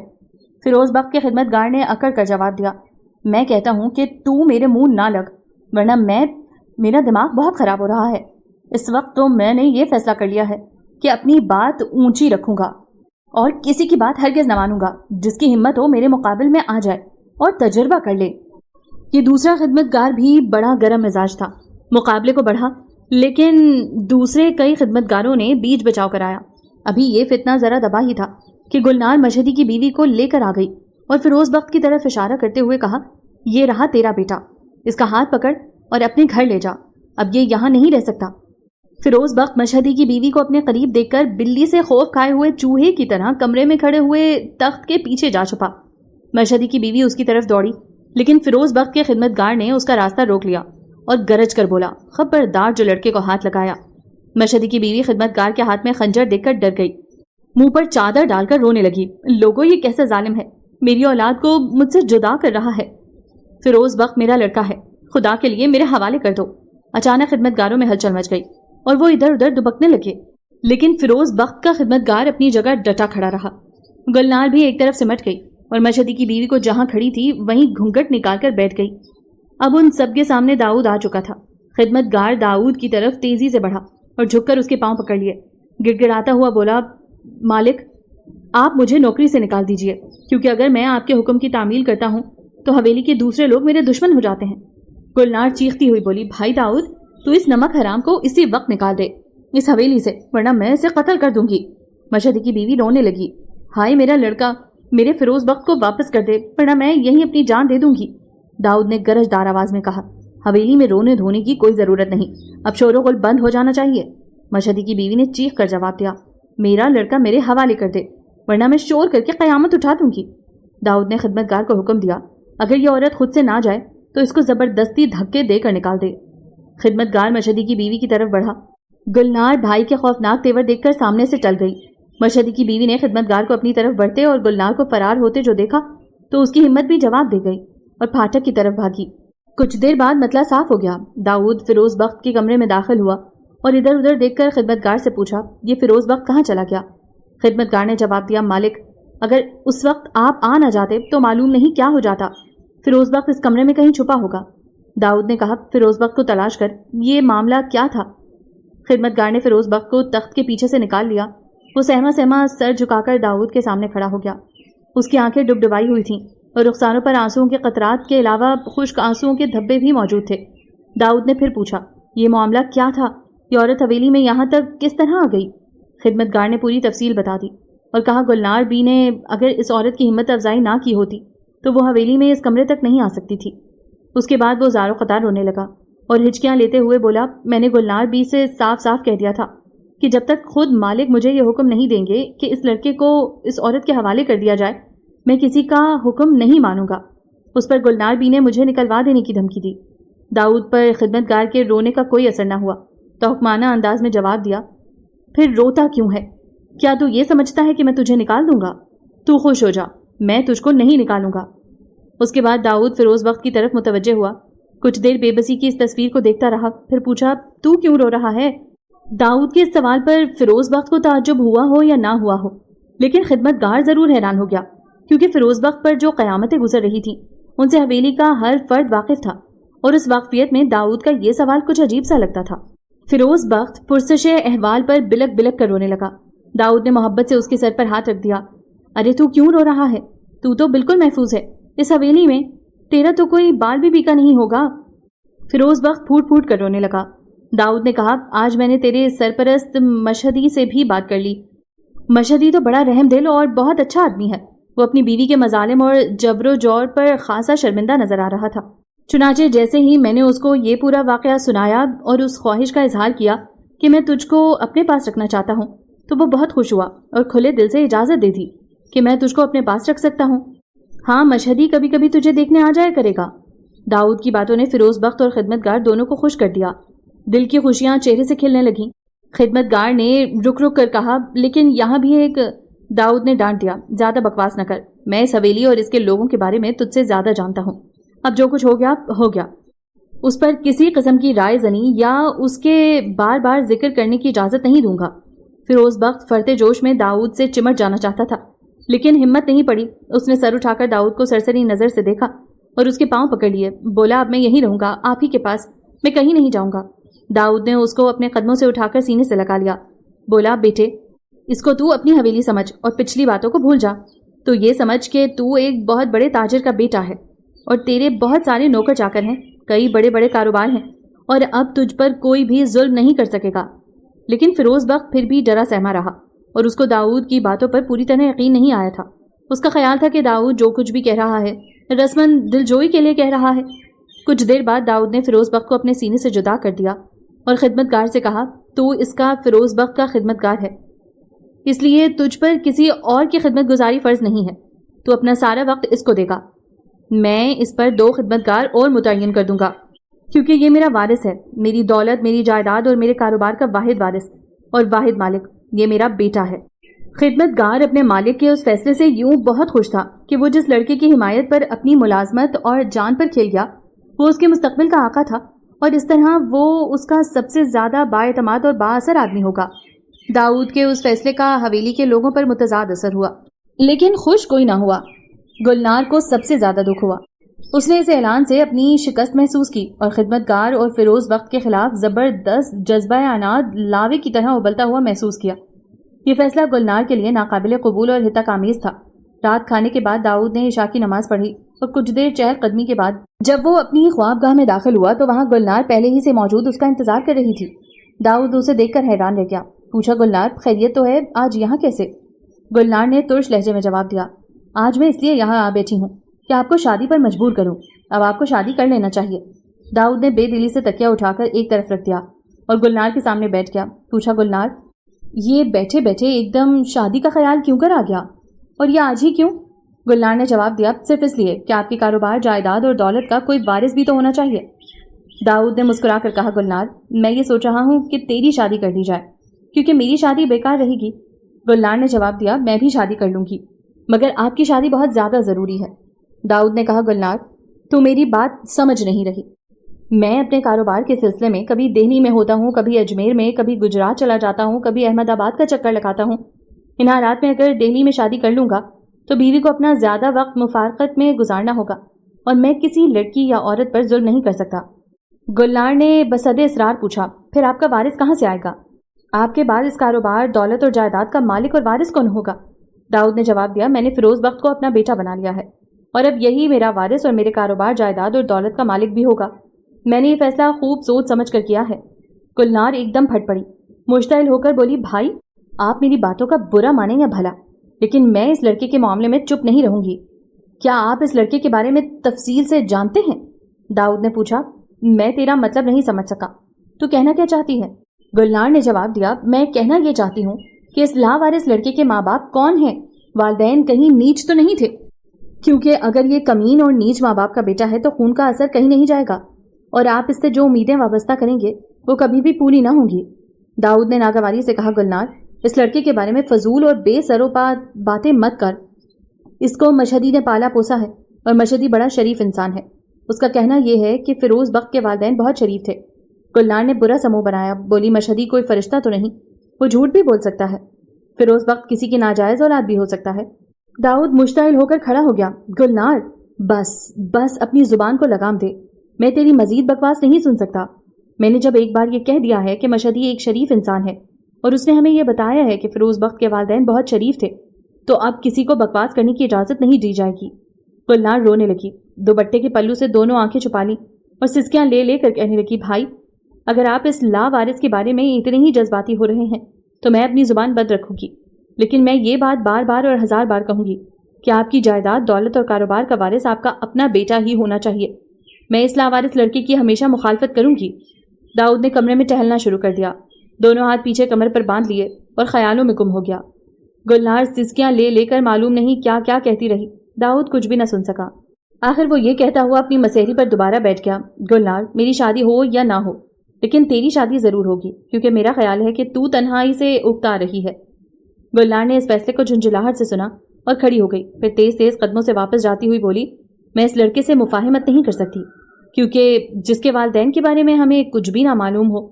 فیروز بخت کے خدمت گار نے اکڑ کر جواب دیا، میں کہتا ہوں کہ تو میرے منہ نہ لگ ورنہ میرا دماغ بہت خراب ہو رہا ہے۔ اس وقت تو میں نے یہ فیصلہ کر لیا ہے کہ اپنی بات اونچی رکھوں گا۔ اور کسی کی بات ہرگز نہ مانوں گا. جس کی ہمت ہو میرے مقابل میں آ جائے اور تجربہ کر لے. یہ دوسرا خدمتگار بھی بڑا گرم مزاج تھا. مقابلے کو بڑھا، لیکن دوسرے کئی خدمتگاروں نے بیچ بچاؤ کرایا. ابھی یہ فتنہ ذرا دبا ہی تھا کہ گلنار مشہدی کی بیوی کو لے کر آ گئی اور فیروز بخت کی طرف اشارہ کرتے ہوئے کہا، یہ رہا تیرا بیٹا، اس کا ہاتھ پکڑ اور اپنے گھر لے جا، اب یہ یہاں نہیں رہ سکتا. فیروز بخت مشہدی کی بیوی کو اپنے قریب دیکھ کر بلی سے خوف کھائے ہوئے چوہے کی طرح کمرے میں کھڑے ہوئے تخت کے پیچھے جا چھپا. مشہدی کی بیوی اس کی طرف دوڑی، لیکن فیروز بخت کے خدمتگار نے اس کا راستہ روک لیا اور گرج کر بولا، خبردار جو لڑکے کو ہاتھ لگایا. مشہدی کی بیوی خدمتگار کے ہاتھ میں خنجر دیکھ کر ڈر گئی، منہ پر چادر ڈال کر رونے لگی. لوگوں، یہ کیسا ظالم ہے، میری اولاد کو مجھ سے جدا کر رہا ہے. فیروز بخت میرا لڑکا ہے، خدا کے لیے میرے حوالے کر دو. اچانک خدمتگاروں میں ہلچل مچ گئی اور وہ ادھر ادھر دبکنے لگے، لیکن فیروز بخت کا خدمتگار اپنی جگہ ڈٹا کھڑا رہا. گلنار بھی ایک طرف سمٹ گئی اور مشہدی کی بیوی کو جہاں کھڑی تھی وہیں گھونگھٹ نکال کر بیٹھ گئی. اب ان سب کے سامنے داؤد آ چکا تھا. خدمتگار داؤد کی طرف تیزی سے بڑھا اور جھک کر اس کے پاؤں پکڑ لیے. گڑ گڑاتا ہوا بولا، مالک، آپ مجھے نوکری سے نکال دیجئے، کیونکہ اگر میں آپ کے حکم کی تعمیل کرتا ہوں تو حویلی کے دوسرے لوگ میرے دشمن ہو جاتے ہیں. گلنار چیختی ہوئی بولی، بھائی داؤد، تو اس نمک حرام کو اسی وقت نکال دے اس حویلی سے، ورنہ میں اسے قتل کر دوں گی. مشہدی کی بیوی رونے لگی، ہائے میرا لڑکا، میرے فیروز بخت کو واپس کر دے ورنہ میں یہیں اپنی جان دے دوں گی. داؤد نے گرج دار آواز میں کہا، حویلی میں رونے دھونے کی کوئی ضرورت نہیں، اب شور و غل بند ہو جانا چاہیے. مشہدی کی بیوی نے چیخ کر جواب دیا، میرا لڑکا میرے حوالے کر دے ورنہ میں شور کر کے قیامت اٹھا دوں گی. داؤد نے خدمتگار کو حکم دیا، اگر یہ عورت خود سے نہ جائے تو اس کو زبردستی دھکے دے کر نکال دے. خدمتگار مشہدی کی بیوی کی طرف بڑھا. گلنار بھائی کے خوفناک تیور دیکھ کر سامنے سے ٹل گئی. مشہدی کی بیوی نے خدمتگار کو اپنی طرف بڑھتے اور گلنار کو فرار ہوتے جو دیکھا تو اس کی ہمت بھی جواب دے گئی اور پھاٹک کی طرف بھاگی. کچھ دیر بعد مسئلہ صاف ہو گیا. داؤد فیروز بخت کے کمرے میں داخل ہوا اور ادھر ادھر دیکھ کر خدمتگار سے پوچھا، یہ فیروز بخت کہاں چلا گیا؟ خدمتگار نے جواب دیا، مالک، اگر اس وقت آپ آ نہ جاتے تو معلوم نہیں کیا ہو جاتا. فیروز بخت اس کمرے میں کہیں چھپا ہوگا. داؤد نے کہا، فیروز بخت کو تلاش کر. یہ معاملہ کیا تھا؟ خدمتگار نے فیروز بخت کو تخت کے پیچھے سے نکال لیا. وہ سہما سہما سر جھکا کر داؤد کے سامنے کھڑا ہو گیا. اس کی آنکھیں ڈب ڈبائی ہوئی تھیں اور رخساروں پر آنسوؤں کے قطرات کے علاوہ خشک آنسوؤں کے دھبے بھی موجود تھے. داؤد نے پھر پوچھا، یہ معاملہ کیا تھا؟ یہ عورت حویلی میں یہاں تک کس طرح آ گئی؟ خدمتگار نے پوری تفصیل بتا دی اور کہا، گلنار بی نے اگر اس عورت کی ہمت افزائی نہ کی ہوتی تو وہ حویلی میں اس کمرے تک نہیں آ سکتی تھی. اس کے بعد وہ زار و قطار رونے لگا اور ہچکیاں لیتے ہوئے بولا، میں نے گلنار بی سے صاف صاف کہہ دیا تھا کہ جب تک خود مالک مجھے یہ حکم نہیں دیں گے کہ اس لڑکے کو اس عورت کے حوالے کر دیا جائے، میں کسی کا حکم نہیں مانوں گا. اس پر گلنار بی نے مجھے نکلوا دینے کی دھمکی دی. داؤد پر خدمتگار کے رونے کا کوئی اثر نہ ہوا تو حکمانہ انداز میں جواب دیا، پھر روتا کیوں ہے؟ کیا تو یہ سمجھتا ہے کہ میں تجھے نکال دوں گا؟ تو خوش ہو جا، میں تجھ کو نہیں نکالوں گا. اس کے بعد داؤد فیروز بخت کی طرف متوجہ ہوا. کچھ دیر بے بسی کی اس تصویر کو دیکھتا رہا، پھر پوچھا، تو کیوں رو رہا ہے؟ داؤد کے اس سوال پر فیروز بخت کو تعجب ہوا ہو یا نہ ہوا ہو، لیکن خدمتگار ضرور حیران ہو گیا، کیونکہ فیروز بخت پر جو قیامتیں گزر رہی تھیں ان سے حویلی کا ہر فرد واقف تھا، اور اس واقفیت میں داؤد کا یہ سوال کچھ عجیب سا لگتا تھا. فیروز بخت پرسش احوال پر بلک بلک کر رونے لگا. داؤد نے محبت سے اس کے سر پر ہاتھ رکھ دیا. ارے تو کیوں رو رہا ہے؟ تو بالکل محفوظ ہے اس حویلی میں، تیرا تو کوئی بال بھی بیکا نہیں ہوگا. فیروز بخت پھوٹ پھوٹ کر رونے لگا. داؤد نے کہا، آج میں نے تیرے سرپرست مشہدی سے بھی بات کر لی. مشہدی تو بڑا رحم دل اور بہت اچھا آدمی ہے. وہ اپنی بیوی کے مظالم اور جبر و جور پر خاصا شرمندہ نظر آ رہا تھا. چنانچہ جیسے ہی میں نے اس کو یہ پورا واقعہ سنایا اور اس خواہش کا اظہار کیا کہ میں تجھ کو اپنے پاس رکھنا چاہتا ہوں تو وہ بہت خوش ہوا اور کھلے دل سے اجازت دے دی کہ میں تجھ کو اپنے پاس رکھ سکتا ہوں. ہاں، مشہدی کبھی کبھی تجھے دیکھنے آ جایا کرے گا. داؤد کی باتوں نے فیروز بخت اور خدمتگار دونوں کو خوش کر دیا. دل کی خوشیاں چہرے سے کھلنے لگیں. خدمتگار نے رک رک کر کہا، لیکن یہاں بھی ایک. داؤد نے ڈانٹ دیا، زیادہ بکواس نہ کر، میں اس حویلی اور اس کے لوگوں کے بارے میں تجھ سے زیادہ جانتا ہوں. اب جو کچھ ہو گیا ہو گیا، اس پر کسی قسم کی رائے زنی یا اس کے بار بار ذکر کرنے کی اجازت نہیں دوں گا. فیروز بخت فرتے جوش میں داؤد سے چمٹ جانا چاہتا تھا، لیکن ہمت نہیں پڑی. اس نے سر اٹھا کر داؤد کو سرسری نظر سے دیکھا اور اس کے پاؤں پکڑ لیے. بولا، اب میں یہیں رہوں گا، آپ ہی کے پاس، میں کہیں نہیں جاؤں گا. داؤد نے اس کو اپنے قدموں سے اٹھا کر سینے سے لگا لیا. بولا، بیٹے، اس کو تو اپنی حویلی سمجھ اور پچھلی باتوں کو بھول جا. تو یہ سمجھ کہ تو ایک بہت بڑے تاجر کا بیٹا ہے اور تیرے بہت سارے نوکر چاکر ہیں, کئی بڑے بڑے کاروبار ہیں, اور اب تجھ پر کوئی بھی ظلم نہیں کر سکے گا. لیکن فیروز بخت پھر بھی ڈرا سہما رہا اور اس کو داؤد کی باتوں پر پوری طرح یقین نہیں آیا تھا. اس کا خیال تھا کہ داؤد جو کچھ بھی کہہ رہا ہے رسماً دلجوئی کے لیے کہہ رہا ہے. کچھ دیر بعد داؤد نے فیروز بخت کو اپنے سینے سے جدا کر دیا اور خدمتگار سے کہا, تو اس کا فیروز بخت کا خدمتگار ہے, اس لیے تجھ پر کسی اور کی خدمت گزاری فرض نہیں ہے. تو اپنا سارا وقت اس کو دے گا. میں اس پر 2 خدمتگار اور متعین کر دوں گا, کیونکہ یہ میرا وارث ہے. میری دولت, میری جائیداد اور میرے کاروبار کا واحد وارث اور واحد مالک یہ میرا بیٹا ہے. خدمتگار اپنے مالک کے اس فیصلے سے یوں بہت خوش تھا کہ وہ جس لڑکے کی حمایت پر اپنی ملازمت اور جان پر کھیل گیا وہ اس کے مستقبل کا آقا تھا, اور اس طرح وہ اس کا سب سے زیادہ بااعتماد اور با اثر آدمی ہوگا. داؤد کے اس فیصلے کا حویلی کے لوگوں پر متضاد اثر ہوا, لیکن خوش کوئی نہ ہوا. گلنار کو سب سے زیادہ دکھ ہوا. اس نے اس اعلان سے اپنی شکست محسوس کی اور خدمتگار اور فیروز بخت کے خلاف زبردست جذبہ عناد لاوے کی طرح ابلتا ہوا محسوس کیا. یہ فیصلہ گلنار کے لیے ناقابل قبول اور ہتک آمیز تھا. رات کھانے کے بعد داؤد نے عشاء کی نماز پڑھی اور کچھ دیر چہل قدمی کے بعد جب وہ اپنی خوابگاہ میں داخل ہوا تو وہاں گلنار پہلے ہی سے موجود اس کا انتظار کر رہی تھی. داؤد اسے دیکھ کر حیران رہ گیا. پوچھا, گلنار خیریت تو ہے, آج یہاں کیسے؟ گلنار نے ترش لہجے میں جواب دیا, آج میں اس لیے یہاں آ بیٹھی ہوں کہ آپ کو شادی پر مجبور کروں. اب آپ کو شادی کر لینا چاہیے. داؤد نے بے دلی سے تکیا اٹھا کر ایک طرف رکھ دیا اور گلنار کے سامنے بیٹھ گیا. پوچھا, گلنار یہ بیٹھے بیٹھے ایک دم شادی کا خیال کیوں کر آ گیا, اور یہ آج ہی کیوں؟ گلنار نے جواب دیا, صرف اس لیے کہ آپ کے کاروبار, جائیداد اور دولت کا کوئی وارث بھی تو ہونا چاہیے. داؤد نے مسکرا کر کہا, گلنار میں یہ سوچ رہا ہوں کہ تیری شادی کر دی جائے کیونکہ میری شادی بیکار رہے گی. گلنار نے جواب دیا, میں بھی شادی کر لوں گی مگر آپ کی شادی بہت زیادہ ضروری ہے. داؤد نے کہا, گلنار تو میری بات سمجھ نہیں رہی. میں اپنے کاروبار کے سلسلے میں کبھی دہلی میں ہوتا ہوں, کبھی اجمیر میں, کبھی گجرات چلا جاتا ہوں, کبھی احمد آباد کا چکر لگاتا ہوں. ان حالات میں اگر دہلی میں شادی کر لوں گا تو بیوی کو اپنا زیادہ وقت مفارقت میں گزارنا ہوگا اور میں کسی لڑکی یا عورت پر ظلم نہیں کر سکتا. گلنار نے بصد اصرار پوچھا, پھر آپ کا وارث کہاں سے آئے گا؟ آپ کے بعد اس کاروبار, دولت اور جائیداد کا مالک اور وارث کون ہوگا؟ داؤد نے جواب دیا, میں نے فیروز بخت کو اپنا بیٹا بنا لیا ہے اور اب یہی میرا وارث اور میرے کاروبار, جائیداد اور دولت کا مالک بھی ہوگا. میں نے یہ فیصلہ خوب سوچ سمجھ کر کیا ہے. گلنار ایک دم پھٹ پڑی, مشتعل ہو کر بولی, بھائی آپ میری باتوں کا برا مانیں یا بھلا, لیکن میں اس لڑکے کے معاملے میں چپ نہیں رہوں گی. کیا آپ اس لڑکے کے بارے میں تفصیل سے جانتے ہیں؟ داؤد نے پوچھا. میں تیرا مطلب نہیں سمجھ سکا, تو کہنا کیا چاہتی ہے؟ گلنار نے جواب دیا, میں کہنا یہ چاہتی ہوں کہ اس لاوارث لڑکے کے ماں باپ کون ہیں؟ والدین کہیں نیچ تو نہیں تھے؟ کیونکہ اگر یہ کمین اور نیچ ماں باپ کا بیٹا ہے تو خون کا اثر کہیں نہیں جائے گا اور آپ اس سے جو امیدیں وابستہ کریں گے وہ کبھی بھی پوری نہ ہوں گی. داؤد نے ناگواری سے کہا, گلنار اس لڑکے کے بارے میں فضول اور بے سر و پا باتیں مت کر. اس کو مشہدی نے پالا پوسا ہے اور مشہدی بڑا شریف انسان ہے. اس کا کہنا یہ ہے کہ فیروز بخت کے والدین بہت شریف تھے. گلنار نے برا سمو بنایا, بولی, مشہدی کوئی فرشتہ تو نہیں, وہ جھوٹ بھی بول سکتا ہے. فیروز بخت کسی کی ناجائز اولاد بھی ہو سکتا ہے. داؤد مشتعل ہو کر کھڑا ہو گیا. گلنار بس اپنی زبان کو لگام دے, میں تیری مزید بکواس نہیں سن سکتا. میں نے جب ایک بار یہ کہہ دیا ہے کہ مشہدی ایک شریف انسان ہے اور اس نے ہمیں یہ بتایا ہے کہ فیروز بخت کے والدین بہت شریف تھے, تو اب کسی کو بکواس کرنے کی اجازت نہیں دی جائے گی. گلنار رونے لگی, دوپٹے کے پلو سے دونوں آنکھیں چھپا لی اور سسکیاں لے لے کر کہنے لگی, بھائی اگر آپ اس لاوارث کے بارے میں اتنے ہی جذباتی ہو رہے ہیں تو میں اپنی زبان بند رکھوں گی, لیکن میں یہ بات بار بار اور 1000 بار کہوں گی کہ آپ کی جائیداد, دولت اور کاروبار کا وارث آپ کا اپنا بیٹا ہی ہونا چاہیے. میں اس لاوارث لڑکے کی ہمیشہ مخالفت کروں گی. داؤد نے کمرے میں ٹہلنا شروع کر دیا, دونوں ہاتھ پیچھے کمر پر باندھ لیے اور خیالوں میں گم ہو گیا. گلنار سسکیاں لے لے کر معلوم نہیں کیا کیا کہتی رہی. داؤد کچھ بھی نہ سن سکا. آخر وہ یہ کہتا ہوا اپنی مسیری پر دوبارہ بیٹھ گیا, گلنار میری شادی ہو یا نہ ہو لیکن تیری شادی ضرور ہوگی, کیونکہ میرا خیال ہے کہ تو تنہائی سے اکتا رہی ہے. گلنار نے اس فیصلے کو جھنجھلاہٹ سے سنا اور کھڑی ہو گئی. پھر تیز تیز قدموں سے واپس جاتی ہوئی بولی, میں اس لڑکے سے مفاہمت نہیں کر سکتی, کیونکہ جس کے والدین کے بارے میں ہمیں کچھ بھی نہ معلوم ہو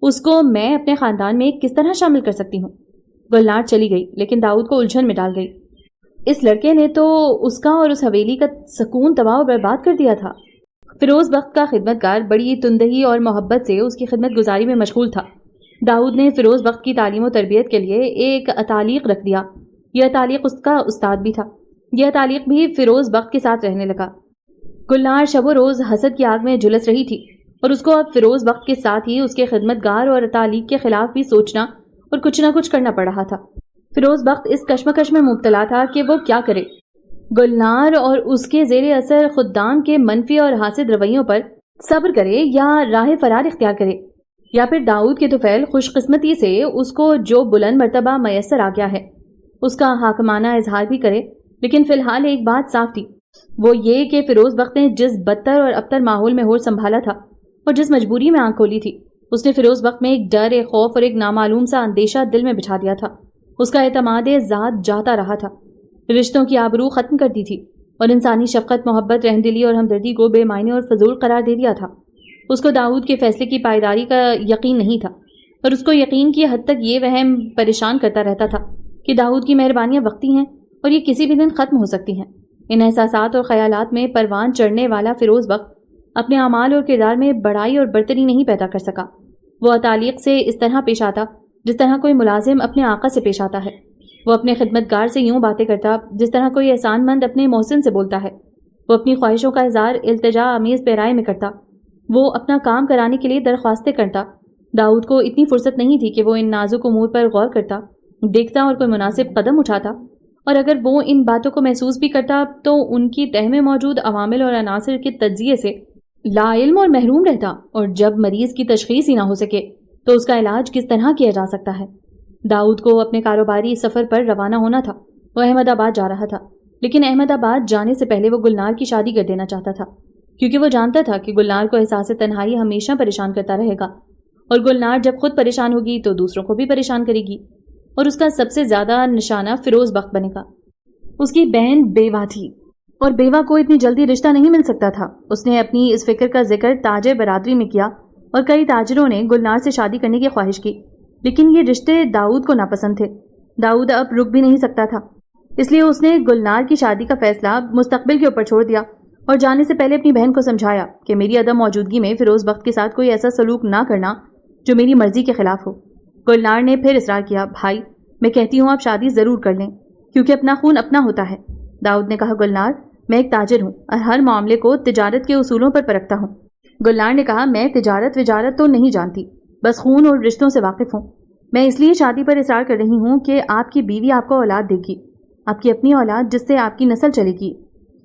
اس کو میں اپنے خاندان میں کس طرح شامل کر سکتی ہوں. گلنار چلی گئی لیکن داؤد کو الجھن میں ڈال گئی. اس لڑکے نے تو اس کا اور اس حویلی کا سکون تباہ و برباد کر دیا تھا. فیروز بخت کا خدمتگار بڑی تندہی اور محبت سے اس کی خدمت گزاری میں مشغول تھا. داؤد نے فیروز بخت کی تعلیم و تربیت کے لیے ایک اتالیق رکھ دیا۔ یہ اتالیق اس کا استاد بھی تھا۔ یہ اتالیق بھی فیروز بخت کے ساتھ رہنے لگا۔ گلنار شب و روز حسد کی آگ میں جھلس رہی تھی اور اس کو اب فیروز بخت کے ساتھ ہی اس کے خدمتگار اور اتالیق کے خلاف بھی سوچنا اور کچھ نہ کچھ کرنا پڑ رہا تھا۔ فیروز بخت اس کشمکش میں مبتلا تھا کہ وہ کیا کرے۔ گلنار اور اس کے زیر اثر خدام کے منفی اور حاسد رویوں پر صبر کرے یا راہ فرار اختیار کرے، یا پھر داؤد کے طفیل خوش قسمتی سے اس کو جو بلند مرتبہ میسر آ گیا ہے اس کا حاکمانہ اظہار بھی کرے۔ لیکن فی الحال ایک بات صاف تھی، وہ یہ کہ فیروز بخت نے جس بدتر اور ابتر ماحول میں ہوش سنبھالا تھا اور جس مجبوری میں آنکھ کھولی تھی، اس نے فیروز بخت میں ایک ڈر، ایک خوف اور ایک نامعلوم سا اندیشہ دل میں بچھا دیا تھا۔ اس کا اعتماد ذات جاتا رہا تھا، رشتوں کی آبرو ختم کر دی تھی اور انسانی شفقت، محبت، رحمدلی اور ہمدردی کو بے معنی اور فضول قرار دے دیا تھا۔ اس کو داؤد کے فیصلے کی پائیداری کا یقین نہیں تھا، اور اس کو یقین کی حد تک یہ وہم پریشان کرتا رہتا تھا کہ داؤد کی مہربانیاں وقتی ہیں اور یہ کسی بھی دن ختم ہو سکتی ہیں۔ ان احساسات اور خیالات میں پروان چڑھنے والا فیروز بخت اپنے اعمال اور کردار میں بڑائی اور برتری نہیں پیدا کر سکا۔ وہ اتالیق سے اس طرح پیش آتا جس طرح کوئی ملازم اپنے آقا سے پیش آتا ہے۔ وہ اپنے خدمتگار سے یوں باتیں کرتا جس طرح کوئی احسان مند اپنے محسن سے بولتا ہے۔ وہ اپنی خواہشوں کا اظہار التجا آمیز پیرائے میں کرتا۔ وہ اپنا کام کرانے کے لیے درخواستیں کرتا۔ داؤد کو اتنی فرصت نہیں تھی کہ وہ ان نازک امور پر غور کرتا، دیکھتا اور کوئی مناسب قدم اٹھاتا، اور اگر وہ ان باتوں کو محسوس بھی کرتا تو ان کی تہ میں موجود عوامل اور عناصر کے تجزیے سے لا علم اور محروم رہتا، اور جب مریض کی تشخیص ہی نہ ہو سکے تو اس کا علاج کس طرح کیا جا سکتا ہے۔ داؤد کو اپنے کاروباری سفر پر روانہ ہونا تھا۔ وہ احمد آباد جا رہا تھا، لیکن احمد آباد جانے سے پہلے وہ گلنار کی شادی کر دینا چاہتا تھا، کیونکہ وہ جانتا تھا کہ گلنار کو احساس تنہائی ہمیشہ پریشان کرتا رہے گا، اور گلنار جب خود پریشان ہوگی تو دوسروں کو بھی پریشان کرے گی، اور اس کا سب سے زیادہ نشانہ فیروز بخت بنے گا۔ اس کی بہن بیوہ تھی، اور بیوہ کو اتنی جلدی رشتہ نہیں مل سکتا تھا۔ اس نے اپنی اس فکر کا ذکر تاجر برادری میں کیا، اور کئی تاجروں نے گلنار سے شادی کرنے کی خواہش کی، لیکن یہ رشتے داؤد کو ناپسند تھے۔ داؤد اب رک بھی نہیں سکتا تھا، اس لیے اس نے گلنار کی شادی کا فیصلہ مستقبل کے اوپر چھوڑ دیا، اور جانے سے پہلے اپنی بہن کو سمجھایا کہ میری عدم موجودگی میں فیروز بخت کے ساتھ کوئی ایسا سلوک نہ کرنا جو میری مرضی کے خلاف ہو۔ گلنار نے پھر اصرار کیا، بھائی میں کہتی ہوں آپ شادی ضرور کر لیں، کیونکہ اپنا خون اپنا ہوتا ہے۔ داؤد نے کہا، گلنار میں ایک تاجر ہوں اور ہر معاملے کو تجارت کے اصولوں پر پرکھتا ہوں۔ گلنار نے کہا، میں تجارت وجارت تو نہیں جانتی، بس خون اور رشتوں سے واقف ہوں۔ میں اس لیے شادی پر اصرار کر رہی ہوں کہ آپ کی بیوی آپ کو اولاد دے گی، آپ کی اپنی اولاد جس سے آپ کی نسل چلے گی۔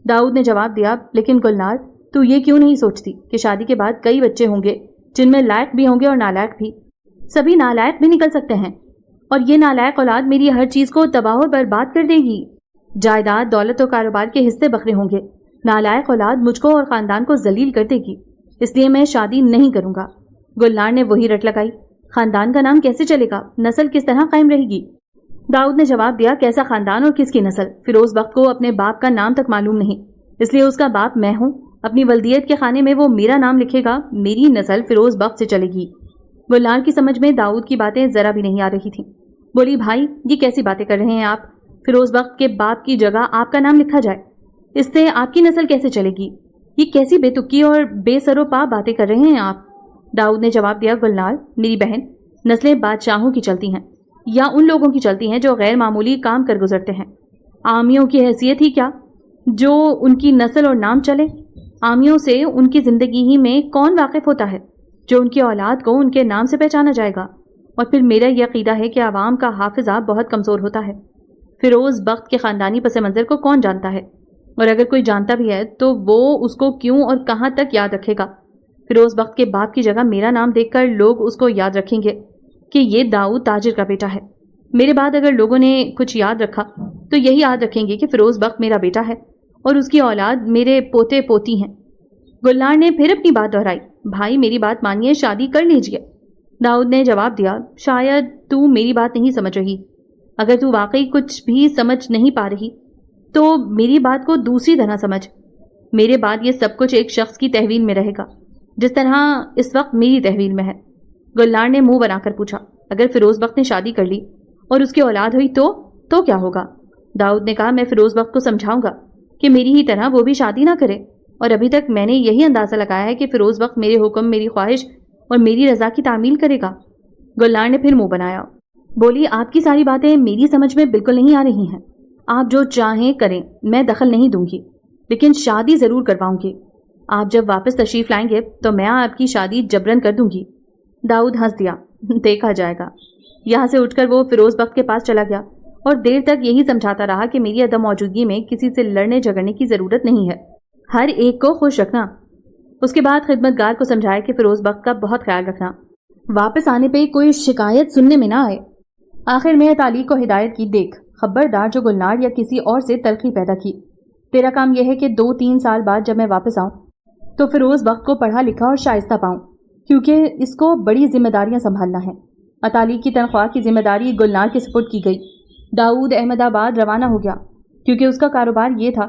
داؤد نے جواب دیا، لیکن گلنار تو یہ کیوں نہیں سوچتی کہ شادی کے بعد کئی بچے ہوں گے جن میں لائق بھی ہوں گے اور نالائق بھی۔ سبھی نالائق بھی نکل سکتے ہیں، اور یہ نالائق اولاد میری ہر چیز کو تباہ و برباد کر دے گی۔ جائیداد، دولت و کاروبار کے حصے بکھرے ہوں گے۔ نالائق اولاد مجھ کو اور خاندان کو ذلیل کر دے گی، اس لیے میں شادی نہیں کروں گا۔ گلنار نے وہی رٹ لگائی، خاندان کا نام کیسے چلے گا، نسل کس طرح قائم رہے گی؟ داؤد نے جواب دیا، کیسا خاندان اور کس کی نسل؟ فیروز بخت کو اپنے باپ کا نام تک معلوم نہیں، اس لیے اس کا باپ میں ہوں۔ اپنی ولدیت کے خانے میں وہ میرا نام لکھے گا، میری نسل فیروز بخت سے چلے گی۔ گلنار کی سمجھ میں داؤد کی باتیں ذرا بھی نہیں آ رہی تھیں۔ بولی، بھائی یہ کیسی باتیں کر رہے ہیں آپ؟ فیروز بخت کے باپ کی جگہ آپ کا نام لکھا جائے، اس سے آپ کی نسل کیسے چلے گی؟ یہ کیسی بے تکی اور بے سر و پا باتیں کر رہے ہیں آپ؟ داؤد نے جواب دیا، گلنار میری بہن، نسلیں بادشاہوں کی چلتی ہیں یا ان لوگوں کی چلتی ہیں جو غیر معمولی کام کر گزرتے ہیں۔ عامیوں کی حیثیت ہی کیا جو ان کی نسل اور نام چلے؟ عامیوں سے ان کی زندگی ہی میں کون واقف ہوتا ہے جو ان کی اولاد کو ان کے نام سے پہچانا جائے گا؟ اور پھر میرا یہ عقیدہ ہے کہ عوام کا حافظہ بہت کمزور ہوتا ہے۔ فیروز بخت کے خاندانی پس منظر کو کون جانتا ہے؟ اور اگر کوئی جانتا بھی ہے تو وہ اس کو کیوں اور کہاں تک یاد رکھے گا؟ فیروز بخت کے باپ کی جگہ میرا نام دیکھ کر لوگ اس کو یاد رکھیں گے کہ یہ داؤد تاجر کا بیٹا ہے۔ میرے بعد اگر لوگوں نے کچھ یاد رکھا تو یہی یاد رکھیں گے کہ فیروز بخت میرا بیٹا ہے اور اس کی اولاد میرے پوتے پوتی ہیں۔ گلنار نے پھر اپنی بات دہرائی، بھائی میری بات مانیے، شادی کر لیجئے۔ داؤد نے جواب دیا، شاید تو میری بات نہیں سمجھ رہی۔ اگر تو واقعی کچھ بھی سمجھ نہیں پا رہی تو میری بات کو دوسری طرح سمجھ۔ میرے بعد یہ سب کچھ ایک شخص کی تحویل میں رہے گا، جس طرح اس وقت میری تحویل میں ہے۔ گلنار نے منہ بنا کر پوچھا، اگر فیروز بخت نے شادی کر لی اور اس کی اولاد ہوئی تو کیا ہوگا؟ داؤد نے کہا، میں فیروز بخت کو سمجھاؤں گا کہ میری ہی طرح وہ بھی شادی نہ کرے، اور ابھی تک میں نے یہی اندازہ لگایا ہے کہ فیروز بخت میرے حکم، میری خواہش اور میری رضا کی تعمیل کرے گا۔ گلنار نے پھر منہ بنایا. بولی آپ کی ساری باتیں میری سمجھ میں بالکل نہیں آ رہی ہیں. آپ جو چاہیں کریں، میں دخل نہیں دوں گی، لیکن شادی ضرور کرواؤں گی. آپ جب واپس تشریف لائیں گے تو میں آپ کی شادی جبرن کر دوں گی. داؤد ہنس دیا. دیکھا جائے گا. یہاں سے اٹھ کر وہ فیروز بخت کے پاس چلا گیا اور دیر تک یہی سمجھاتا رہا کہ میری عدم موجودگی میں کسی سے لڑنے جھگڑنے کی ضرورت نہیں ہے، ہر ایک کو خوش رکھنا. اس کے بعد خدمتگار کو سمجھایا کہ فیروز بخت کا بہت خیال رکھنا، واپس آنے پہ کوئی شکایت سننے میں نہ آئے. آخر میں تعلیق کو ہدایت کی، دیکھ خبردار جو گلنار یا کسی اور سے تلخی پیدا کی. تیرا کام یہ ہے کہ 2-3 سال بعد جب میں واپس آؤں تو فیروز بخت کو پڑھا لکھا اور شائستہ پاؤں، کیونکہ اس کو بڑی ذمہ داریاں سنبھالنا ہے. تعلیق کی تنخواہ کی ذمہ داری گلنار کے سپرد کی گئی. داؤد احمد آباد روانہ ہو گیا، کیونکہ اس کا کاروبار یہ تھا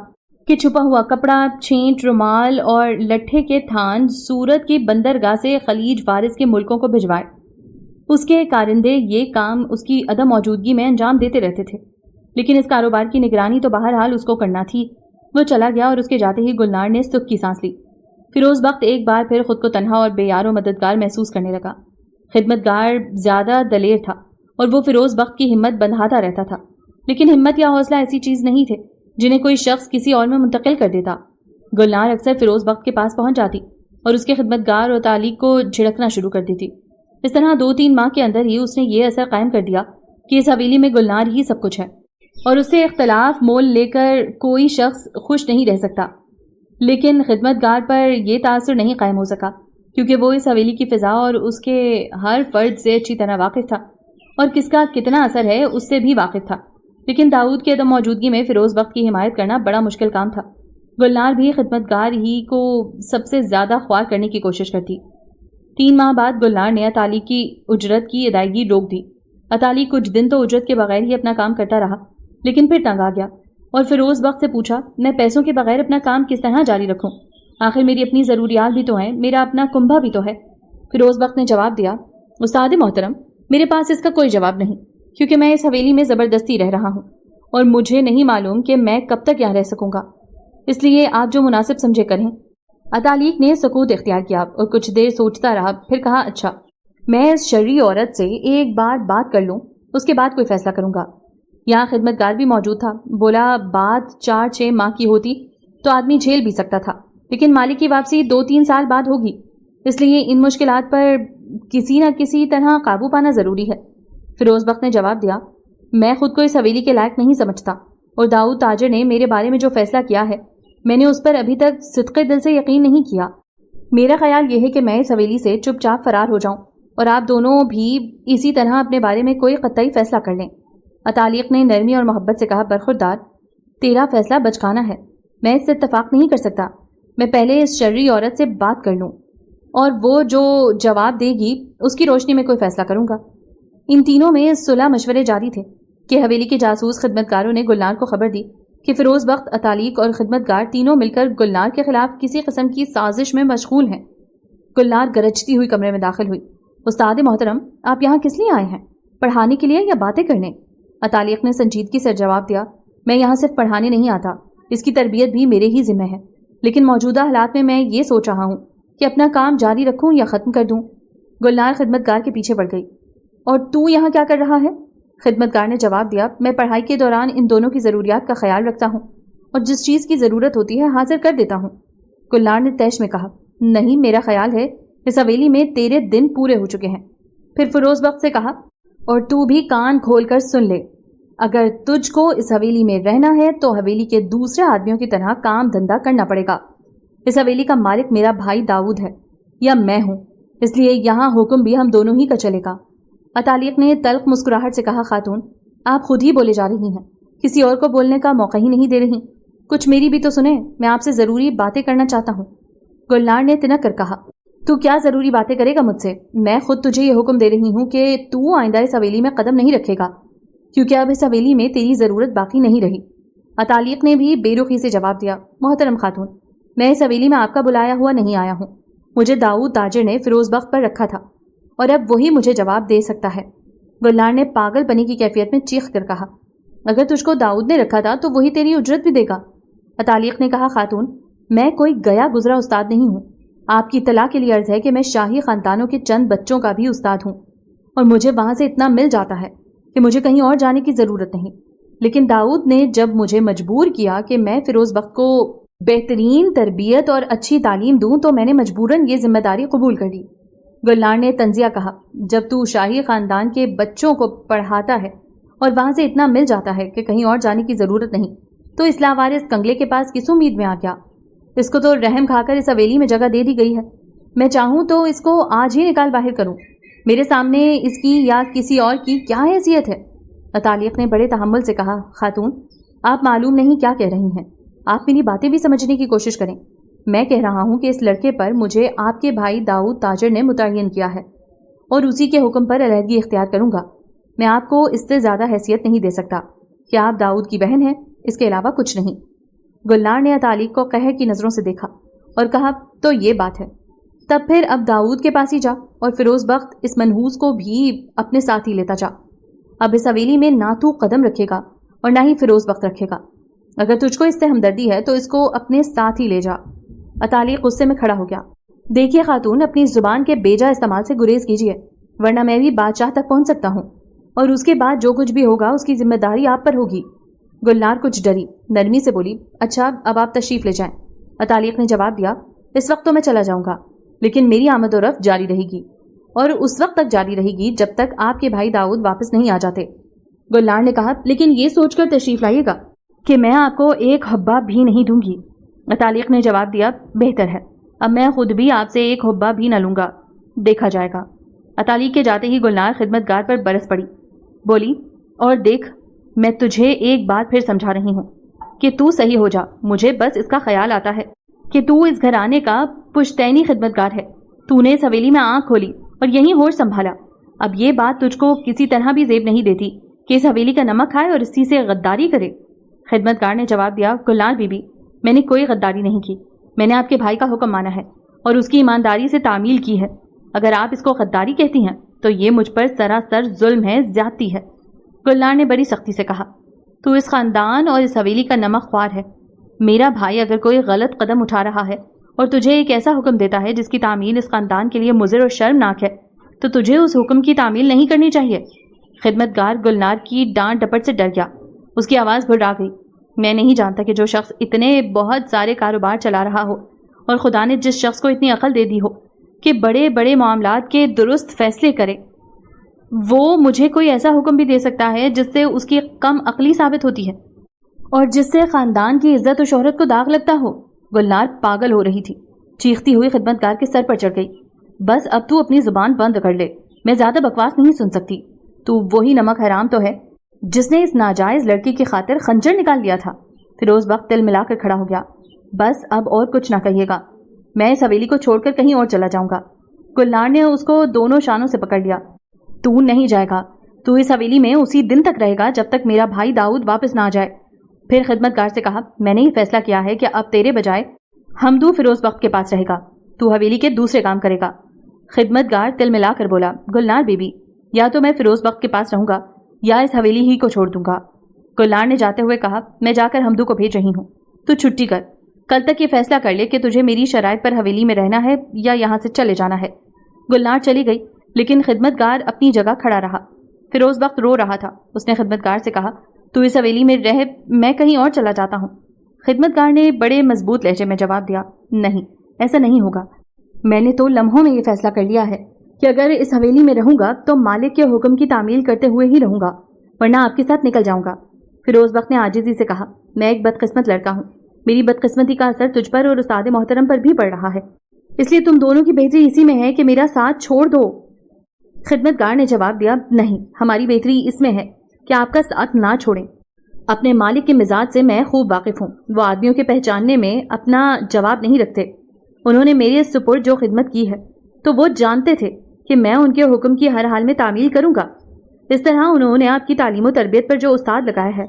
کہ چھپا ہوا کپڑا، چھینٹ، رومال اور لٹھے کے تھان سورت کی بندرگاہ سے خلیج فارس کے ملکوں کو بھجوائے. اس کے کارندے یہ کام اس کی عدم موجودگی میں انجام دیتے رہتے تھے، لیکن اس کاروبار کی نگرانی تو بہرحال اس کو کرنا تھی. وہ چلا گیا اور اس کے جاتے ہی گلنار نے سکھ کی سانس لی. فیروز بخت ایک بار پھر خود کو تنہا اور بے یار و مددگار محسوس کرنے لگا. خدمتگار زیادہ دلیر تھا اور وہ فیروز بخت کی ہمت بندھاتا رہتا تھا، لیکن ہمت یا حوصلہ ایسی چیز نہیں تھے جنہیں کوئی شخص کسی اور میں منتقل کر دیتا. گلنار اکثر فیروز بخت کے پاس پہنچ جاتی اور اس کے خدمتگار اور تعلیق کو جھڑکنا شروع کر دیتی. اس طرح 2-3 ماہ کے اندر ہی اس نے یہ اثر قائم کر دیا کہ اس حویلی میں گلنار ہی سب کچھ ہے اور اس سے اختلاف مول لے کر کوئی شخص خوش نہیں رہ سکتا. لیکن خدمتگار پر یہ تاثر نہیں قائم ہو سکا، کیونکہ وہ اس حویلی کی فضا اور اس کے ہر فرد سے اچھی طرح واقف تھا اور کس کا کتنا اثر ہے اس سے بھی واقف تھا. لیکن داؤد کی عدم موجودگی میں فیروز بخت کی حمایت کرنا بڑا مشکل کام تھا. گلنار بھی خدمتگار ہی کو سب سے زیادہ خوار کرنے کی کوشش کرتی. 3 ماہ بعد گلنار نے تعلیق کی اجرت کی ادائیگی روک دی. تعلیق کچھ دن تو اجرت کے بغیر ہی اپنا کام کرتا رہا، لیکن پھر تنگ آ گیا اور فیروز بخت سے پوچھا، میں پیسوں کے بغیر اپنا کام کس طرح جاری رکھوں؟ آخر میری اپنی ضروریات بھی تو ہیں، میرا اپنا کنبہ بھی تو ہے. فیروز بخت نے جواب دیا، استاد محترم، میرے پاس اس کا کوئی جواب نہیں، کیونکہ میں اس حویلی میں زبردستی رہ رہا ہوں اور مجھے نہیں معلوم کہ میں کب تک یہاں رہ سکوں گا، اس لیے آپ جو مناسب سمجھے کریں. تعلیق نے سکوت اختیار کیا اور کچھ دیر سوچتا رہا، پھر کہا، اچھا میں اس شرعی عورت سے ایک بار بات کر لوں، اس کے بعد کوئی فیصلہ کروں گا. یہاں خدمتگار بھی موجود تھا. بولا، بات 4-6 ماہ کی ہوتی تو آدمی جھیل بھی سکتا تھا، لیکن مالک کی واپسی 2-3 سال بعد ہوگی، اس لیے ان مشکلات پر کسی نہ کسی طرح قابو پانا ضروری ہے. فیروز بخت نے جواب دیا، میں خود کو اس حویلی کے لائق نہیں سمجھتا اور داؤد تاجر نے میرے بارے میں جو فیصلہ کیا ہے میں نے اس پر ابھی تک صدقے دل سے یقین نہیں کیا. میرا خیال یہ ہے کہ میں اس حویلی سے چپ چاپ فرار ہو جاؤں اور آپ دونوں بھی اسی طرح اپنے بارے میں کوئی قطعی فیصلہ کر لیں. تعلیق نے نرمی اور محبت سے کہا، برخوردار، تیرا فیصلہ بچکانا ہے، میں اس سے اتفاق نہیں کر سکتا. میں پہلے اس شرعی عورت سے بات کر لوں اور وہ جو جواب دے گی اس کی روشنی میں کوئی فیصلہ کروں گا. ان تینوں میں صلح مشورے جاری تھے کہ حویلی کے جاسوس خدمتگاروں نے گلنار کو خبر دی کہ فیروز بخت، تعلیق اور خدمتگار تینوں مل کر گلنار کے خلاف کسی قسم کی سازش میں مشغول ہیں. گلنار گرجتی ہوئی کمرے میں داخل ہوئی. استاد محترم، آپ یہاں کس لیے آئے ہیں؟ پڑھانے کے لیے یا باتیں کرنے؟ تعلیق نے سنجیدگی سے جواب دیا، میں یہاں صرف پڑھانے نہیں آتا، اس کی تربیت بھی میرے ہی ذمہ ہے، لیکن موجودہ حالات میں یہ سوچ رہا ہوں کہ اپنا کام جاری رکھوں یا ختم کر دوں. گلنار خدمتگار کے پیچھے پڑ گئی. اور تو یہاں کیا کر رہا ہے؟ خدمتگار نے جواب دیا، میں پڑھائی کے دوران ان دونوں کی ضروریات کا خیال رکھتا ہوں اور جس چیز کی ضرورت ہوتی ہے حاضر کر دیتا ہوں. گلنار نے تیش میں کہا، نہیں، میرا خیال ہے اس حویلی میں تیرے دن پورے ہو چکے ہیں. پھر فیروز بخت سے کہا، اور تو بھی کان کھول کر سن لے، اگر تجھ کو اس حویلی میں رہنا ہے تو حویلی کے دوسرے آدمیوں کی طرح کام دھندا کرنا پڑے گا. اس حویلی کا مالک میرا بھائی داؤد ہے یا میں ہوں، اس لیے یہاں حکم بھی ہم دونوں ہی کا چلے گا. تعلیق نے تلخ مسکراہٹ سے کہا، خاتون، آپ خود ہی بولے جا رہی ہیں، کسی اور کو بولنے کا موقع ہی نہیں دے رہی. کچھ میری بھی تو سنیں، میں آپ سے ضروری باتیں کرنا چاہتا ہوں. گلنار نے تنک کر کہا، تو کیا ضروری باتیں کرے گا مجھ سے؟ میں خود تجھے یہ حکم دے رہی ہوں کہ تو آئندہ اس حویلی میں قدم نہیں رکھے گا، کیونکہ اب اس حویلی میں تیری ضرورت باقی نہیں رہی. تعلیق نے بھی بے رخی سے جواب دیا، محترم خاتون، میں اس حویلی میں آپ کا بلایا ہوا نہیں آیا ہوں. مجھے داؤد تاجر نے فیروز بخت پر رکھا تھا اور اب وہی مجھے جواب دے سکتا ہے. گلنار نے پاگل پنی کی کیفیت میں چیخ کر کہا، اگر تجھ کو داؤد نے رکھا تھا تو وہی تیری اجرت بھی دے گا. تعلیق نے کہا، خاتون، میں کوئی گیا گزرا استاد نہیں ہوں. آپ کی اطلاع کے لیے عرض ہے کہ میں شاہی خاندانوں کے چند بچوں کا بھی استاد ہوں. اور مجھے وہاں سے اتنا مل جاتا ہے کہ مجھے کہیں اور جانے کی ضرورت نہیں. لیکن داؤد نے جب مجھے مجبور کیا کہ میں فیروز بخت کو بہترین تربیت اور اچھی تعلیم دوں تو میں نے مجبوراً یہ ذمہ داری قبول کر لی. گلنار نے طنزیہ کہا, جب تو شاہی خاندان کے بچوں کو پڑھاتا ہے اور وہاں سے اتنا مل جاتا ہے کہ کہیں اور جانے کی ضرورت نہیں, تو اس لاوارث کنگلے کے پاس کس امید میں آ گیا؟ اس کو تو رحم کھا کر اس حویلی میں جگہ دے دی گئی ہے. میں چاہوں تو اس کو آج ہی نکال باہر کروں. میرے سامنے اس کی یا کسی اور کی کیا حیثیت ہے؟ عطالیق نے بڑے تحمل سے کہا, خاتون, آپ معلوم نہیں کیا کہہ رہی ہیں. آپ میری باتیں بھی سمجھنے کی کوشش کریں. میں کہہ رہا ہوں کہ اس لڑکے پر مجھے آپ کے بھائی داؤد تاجر نے متعین کیا ہے اور اسی کے حکم پر علیحدگی اختیار کروں گا. میں آپ کو اس سے زیادہ حیثیت نہیں دے سکتا کہ آپ داؤد کی بہن ہیں, اس کے علاوہ کچھ نہیں. گلنار نے عطالیق کو قہر کی نظروں سے دیکھا اور کہا, تو یہ بات ہے. تب پھر اب داؤد کے پاس ہی جا اور فیروز بخت اس منحوس کو بھی اپنے ساتھ ہی لیتا جا. اب اس حویلی میں نہ تو قدم رکھے گا اور نہ ہی فیروز بخت رکھے گا. اگر تجھ کو اس سے ہمدردی ہے تو اس کو اپنے ساتھ ہی لے جا. عطالیق غصے میں کھڑا ہو گیا. دیکھیے خاتون, اپنی زبان کے بیجا استعمال سے گریز کیجیے, ورنہ میں بھی بادشاہ تک پہنچ سکتا ہوں اور اس کے بعد جو کچھ بھی ہوگا اس کی ذمہ داری آپ پر ہوگی. گلنار کچھ ڈری, نرمی سے بولی, اچھا اب آپ تشریف لے جائیں. عطالیق نے جواب دیا, اس وقت تو میں چلا جاؤں گا, لیکن میری آمد و رفت جاری رہے گی اور اس وقت تک جاری رہے گی جب تک آپ کے بھائی داؤد واپس نہیں آ جاتے. گلنار نے کہا, لیکن یہ سوچ کر تشریف لائیے گا کہ میں آپ کو ایک حبہ بھی نہیں دوں گی. عطالیق نے جواب دیا, بہتر ہے, اب میں خود بھی آپ سے ایک حبہ بھی نہ لوں گا, دیکھا جائے گا. عطالیق کے جاتے ہی گلنار خدمتگار پر برس پڑی. بولی, اور دیکھ, میں تجھے ایک بات پھر سمجھا رہی ہوں کہ تو صحیح ہو جا. مجھے بس اس کا خیال آتا ہے کہ تو اس گھرانے کا پشتینی خدمتگار ہے. تو نے اس حویلی میں آنکھ کھولی اور یہیں ہوش سنبھالا. اب یہ بات تجھ کو کسی طرح بھی زیب نہیں دیتی کہ اس حویلی کا نمک کھائے اور اسی سے غداری کرے. خدمتگار نے جواب دیا, گلنار بی بی, میں نے کوئی غداری نہیں کی. میں نے آپ کے بھائی کا حکم مانا ہے اور اس کی ایمانداری سے تعمیل کی ہے. اگر آپ اس کو غداری کہتی ہیں تو یہ مجھ پر سراسر ظلم ہے, زیادتی ہے. گلنار نے بڑی سختی سے کہا, تو اس خاندان اور اس حویلی کا نمک خوار ہے. میرا بھائی اگر کوئی غلط قدم اٹھا رہا ہے اور تجھے ایک ایسا حکم دیتا ہے جس کی تعمیل اس خاندان کے لیے مضر اور شرمناک ہے, تو تجھے اس حکم کی تعمیل نہیں کرنی چاہیے. خدمتگار گلنار کی ڈانٹ ڈپٹ سے ڈر گیا. اس کی آواز گھبرا گئی. میں نہیں جانتا کہ جو شخص اتنے بہت سارے کاروبار چلا رہا ہو اور خدا نے جس شخص کو اتنی عقل دے دی ہو کہ بڑے بڑے معاملات کے درست فیصلے کرے, وہ مجھے کوئی ایسا حکم بھی دے سکتا ہے جس سے اس کی کم عقلی ثابت ہوتی ہے اور جس سے خاندان کی عزت و شہرت کو داغ لگتا ہو. گلنار پاگل ہو رہی تھی. چیختی ہوئی خدمتگار کے سر پر چڑھ گئی. بس اب تو اپنی زبان بند کر لے, میں زیادہ بکواس نہیں سن سکتی. تو وہی نمک حرام تو ہے جس نے اس ناجائز لڑکی کی خاطر خنجر نکال لیا تھا. فیروز بخت تل ملا کر کھڑا ہو گیا. بس اب اور کچھ نہ کہیے گا, میں اس حویلی کو چھوڑ کر کہیں اور چلا جاؤں گا. گلنار نے اس کو دونوں شانوں سے پکڑ لیا. تو نہیں جائے گا, تو اس حویلی میں اسی دن تک رہے گا جب تک میرا بھائی داؤد واپس نہ آ جائے. پھر خدمتگار سے کہا, میں نے یہ فیصلہ کیا ہے کہ اب تیرے بجائے حمدو فیروز بخت کے پاس رہے گا, تو حویلی کے دوسرے کام کرے گا. خدمتگار تل ملا کر بولا, گلنار بی بی, یا تو میں فیروز بخت کے پاس رہوں گا یا اس حویلی ہی کو چھوڑ دوں گا. گلنار نے جاتے ہوئے کہا, میں جا کر حمدو کو بھیج رہی ہوں, تو چھٹی کر. کل تک یہ فیصلہ کر لے کہ تجھے میری شرائط پر حویلی میں رہنا ہے یا یہاں سے چلے جانا ہے. گلنار چلی گئی لیکن خدمتگار اپنی جگہ کھڑا رہا. فیروز بخت رو رہا تھا. اس نے خدمتگار سے کہا, تو اس حویلی میں رہ, میں کہیں اور چلا جاتا ہوں. خدمتگار نے بڑے مضبوط لہجے میں جواب دیا, نہیں, ایسا نہیں ہوگا. میں نے تو لمحوں میں یہ فیصلہ کر لیا ہے کہ اگر اس حویلی میں رہوں گا تو مالک کے حکم کی تعمیل کرتے ہوئے ہی رہوں گا, ورنہ آپ کے ساتھ نکل جاؤں گا. فیروز بخت نے عاجزی سے کہا, میں ایک بدقسمت لڑکا ہوں. میری بدقسمتی کا اثر تجھ پر اور استاد محترم پر بھی پڑ رہا ہے, اس لیے تم دونوں کی بہتری اسی میں ہے کہ میرا ساتھ چھوڑ دو. خدمتگار نے جواب دیا, نہیں, ہماری بہتری اس میں ہے کہ آپ کا ساتھ نہ چھوڑیں. اپنے مالک کے مزاج سے میں خوب واقف ہوں. وہ آدمیوں کے پہچاننے میں اپنا جواب نہیں رکھتے. انہوں نے میرے سپرد جو خدمت کی ہے تو وہ جانتے تھے کہ میں ان کے حکم کی ہر حال میں تعمیل کروں گا. اس طرح انہوں نے آپ کی تعلیم و تربیت پر جو استاد لگایا ہے,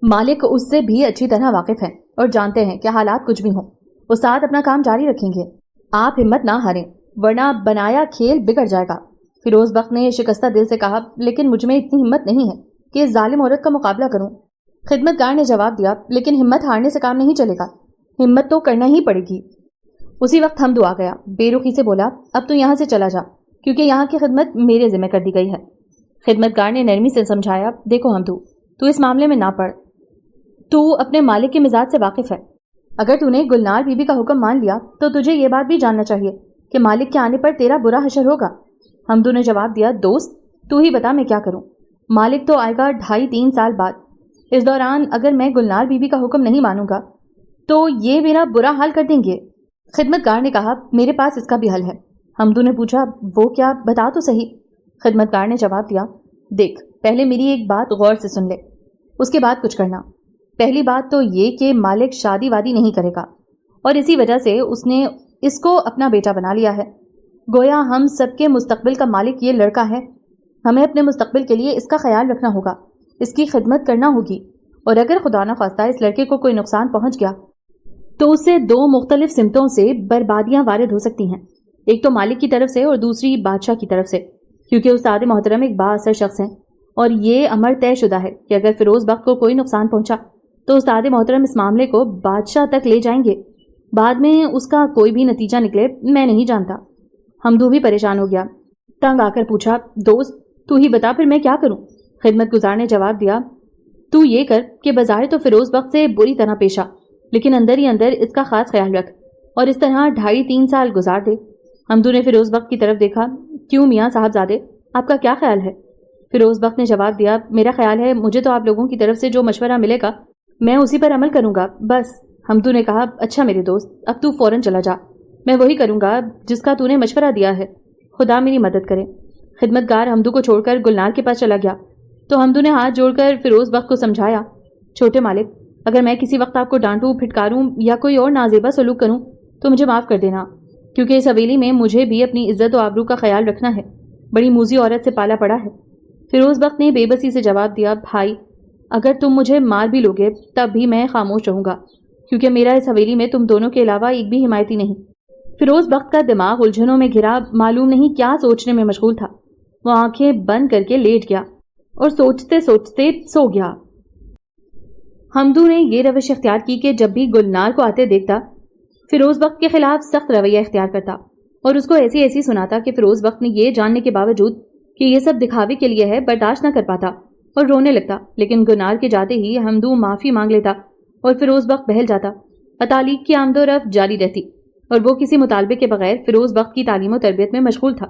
مالک اس سے بھی اچھی طرح واقف ہیں اور جانتے ہیں کہ حالات کچھ بھی ہوں, استاد اپنا کام جاری رکھیں گے. آپ ہمت نہ ہاریں ورنہ بنایا کھیل بگڑ جائے گا. فیروز بخت نے شکستہ دل سے کہا, لیکن مجھ میں اتنی ہمت نہیں ہے کہ اس ظالم عورت کا مقابلہ کروں. خدمتگار نے جواب دیا, لیکن ہمت ہارنے سے کام نہیں چلے گا, ہمت تو کرنا ہی پڑے گی. اسی وقت حمدو آ گیا. بے رخی سے بولا, اب تو یہاں سے چلا جا کیونکہ یہاں کی خدمت میرے ذمہ کر دی گئی ہے۔ خدمتگار نے نرمی سے سمجھایا، دیکھو ہمدو، تو اس معاملے میں نہ پڑ، تو اپنے مالک کے مزاج سے واقف ہے۔ اگر تو نے گلنار بی بی کا حکم مان لیا تو تجھے یہ بات بھی جاننا چاہیے کہ مالک کے آنے پر تیرا برا حشر ہوگا۔ ہمدو نے جواب دیا، دوست تو ہی بتا میں کیا کروں، مالک تو آئے گا 2.5-3 سال بعد، اس دوران اگر میں گلنار بی بی کا حکم نہیں مانوں گا تو یہ میرا برا حال کر دیں گے۔ خدمتگار نے کہا، میرے پاس اس کا بھی حل ہے۔ ہمدو نے پوچھا، وہ کیا، بتا تو صحیح۔ خدمتگار نے جواب دیا، دیکھ پہلے میری ایک بات غور سے سن لے، اس کے بعد کچھ کرنا۔ پہلی بات تو یہ کہ مالک شادی وادی نہیں کرے گا، اور اسی وجہ سے اس نے اس کو اپنا بیٹا بنا لیا ہے۔ گویا ہم سب کے مستقبل کا مالک یہ لڑکا ہے۔ ہمیں اپنے مستقبل کے لیے اس کا خیال رکھنا ہوگا، اس کی خدمت کرنا ہوگی، اور اگر خدا نہ خواستہ اس لڑکے کو کوئی نقصان پہنچ گیا تو اس سے 2 مختلف سمتوں سے بربادیاں وارد ہو سکتی ہیں، ایک تو مالک کی طرف سے اور دوسری بادشاہ کی طرف سے، کیونکہ استاد محترم ایک با اثر شخص ہیں، اور یہ امر طے شدہ ہے کہ اگر فیروز بخت کو کوئی نقصان پہنچا تو استاد محترم اس معاملے کو بادشاہ تک لے جائیں گے، بعد میں اس کا کوئی بھی نتیجہ نکلے میں نہیں جانتا۔ ہمدو بھی پریشان ہو گیا، تنگ آ کر پوچھا، دوست تو ہی بتا پھر میں کیا کروں؟ خدمت گزار نے جواب دیا، تو یہ کر کہ بظاہر تو فیروز بخت سے بری طرح پیش آ، لیکن اندر ہی اندر اس کا خاص خیال رکھ، اور اس طرح 2.5-3 سال گزار دے۔ ہمدو نے فیروز بخت کی طرف دیکھا، کیوں میاں صاحبزادے، آپ کا کیا خیال ہے؟ فیروز بخت نے جواب دیا، میرا خیال ہے مجھے تو آپ لوگوں کی طرف سے جو مشورہ ملے گا میں اسی پر عمل کروں گا، بس۔ ہمدو نے کہا، اچھا میرے دوست، اب تو فوراً چلا جا، میں وہی کروں گا جس کا تو نے مشورہ دیا ہے، خدا میری مدد کرے۔ خدمتگار ہمدو کو چھوڑ کر گلنار کے پاس چلا گیا تو ہمدو نے ہاتھ جوڑ کر فیروز بخت کو سمجھایا، چھوٹے مالک، اگر میں کسی وقت آپ کو ڈانٹوں، پھٹکاروں یا کوئی اور نازیبا سلوک کروں تو مجھے معاف کر دینا، کیونکہ اس حویلی میں مجھے بھی اپنی عزت و آبرو کا خیال رکھنا ہے، بڑی موذی عورت سے پالا پڑا ہے۔ فیروز بخت نے بے بسی سے جواب دیا، بھائی اگر تم مجھے مار بھی لوگے تب بھی میں خاموش رہوں گا، کیونکہ میرا اس حویلی میں تم دونوں کے علاوہ ایک بھی حمایتی نہیں۔ فیروز بخت کا دماغ الجھنوں میں گھرا، معلوم نہیں کیا سوچنے میں مشغول تھا، وہ آنکھیں بند کر کے لیٹ گیا اور سوچتے سوچتے سو گیا۔ ہمدو نے یہ روش اختیار کی کہ جب بھی گلنار کو آتے دیکھتا فیروز بخت کے خلاف سخت رویہ اختیار کرتا اور اس کو ایسی ایسی سناتا کہ فیروز بخت نے یہ جاننے کے باوجود کہ یہ سب دکھاوے کے لیے ہے برداشت نہ کر پاتا اور رونے لگتا، لیکن گلنار کے جاتے ہی ہمدو معافی مانگ لیتا اور فیروز بخت بہل جاتا۔ تعلیق کی آمد و رفت جاری رہتی اور وہ کسی مطالبے کے بغیر فیروز بخت کی تعلیم و تربیت میں مشغول تھا۔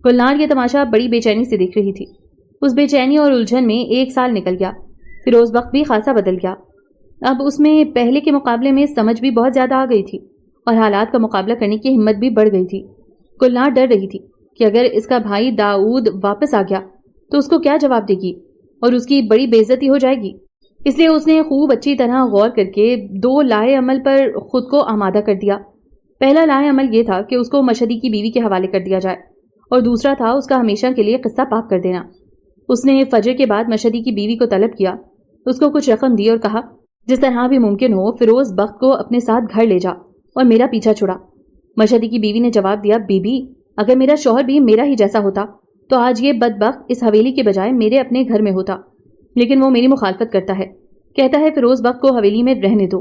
گلنار یہ تماشا بڑی بے چینی سے دیکھ رہی تھی۔ اس بے چینی اور الجھن میں 1 سال نکل گیا۔ فیروز بخت بھی خاصا بدل گیا، اب اس میں پہلے کے مقابلے میں سمجھ بھی بہت زیادہ آ گئی تھی اور حالات کا مقابلہ کرنے کی ہمت بھی بڑھ گئی تھی۔ گلنار ڈر رہی تھی کہ اگر اس کا بھائی داؤد واپس آ گیا تو اس کو کیا جواب دے گی اور اس کی بڑی بے عزتی ہو جائے گی، اس لیے اس نے خوب اچھی طرح غور کر کے 2 لائے عمل پر خود کو آمادہ کر دیا۔ پہلا لائے عمل یہ تھا کہ اس کو مشہدی کی بیوی کے حوالے کر دیا جائے، اور دوسرا تھا اس کا ہمیشہ کے لیے قصہ پاک کر دینا۔ اس نے فجر کے بعد مشہدی کی بیوی کو طلب کیا، اس کو کچھ رقم دی اور کہا، جس طرح بھی ممکن ہو فیروز بخت کو اپنے ساتھ گھر لے جا اور میرا پیچھا چھڑا۔ مشہدی کی بیوی نے جواب دیا، بی بی اگر میرا شوہر بھی میرا ہی جیسا ہوتا تو آج یہ بدبخت اس حویلی کے بجائے میرے اپنے گھر میں ہوتا، لیکن وہ میری مخالفت کرتا ہے، کہتا ہے فیروز بخت کو حویلی میں رہنے دو۔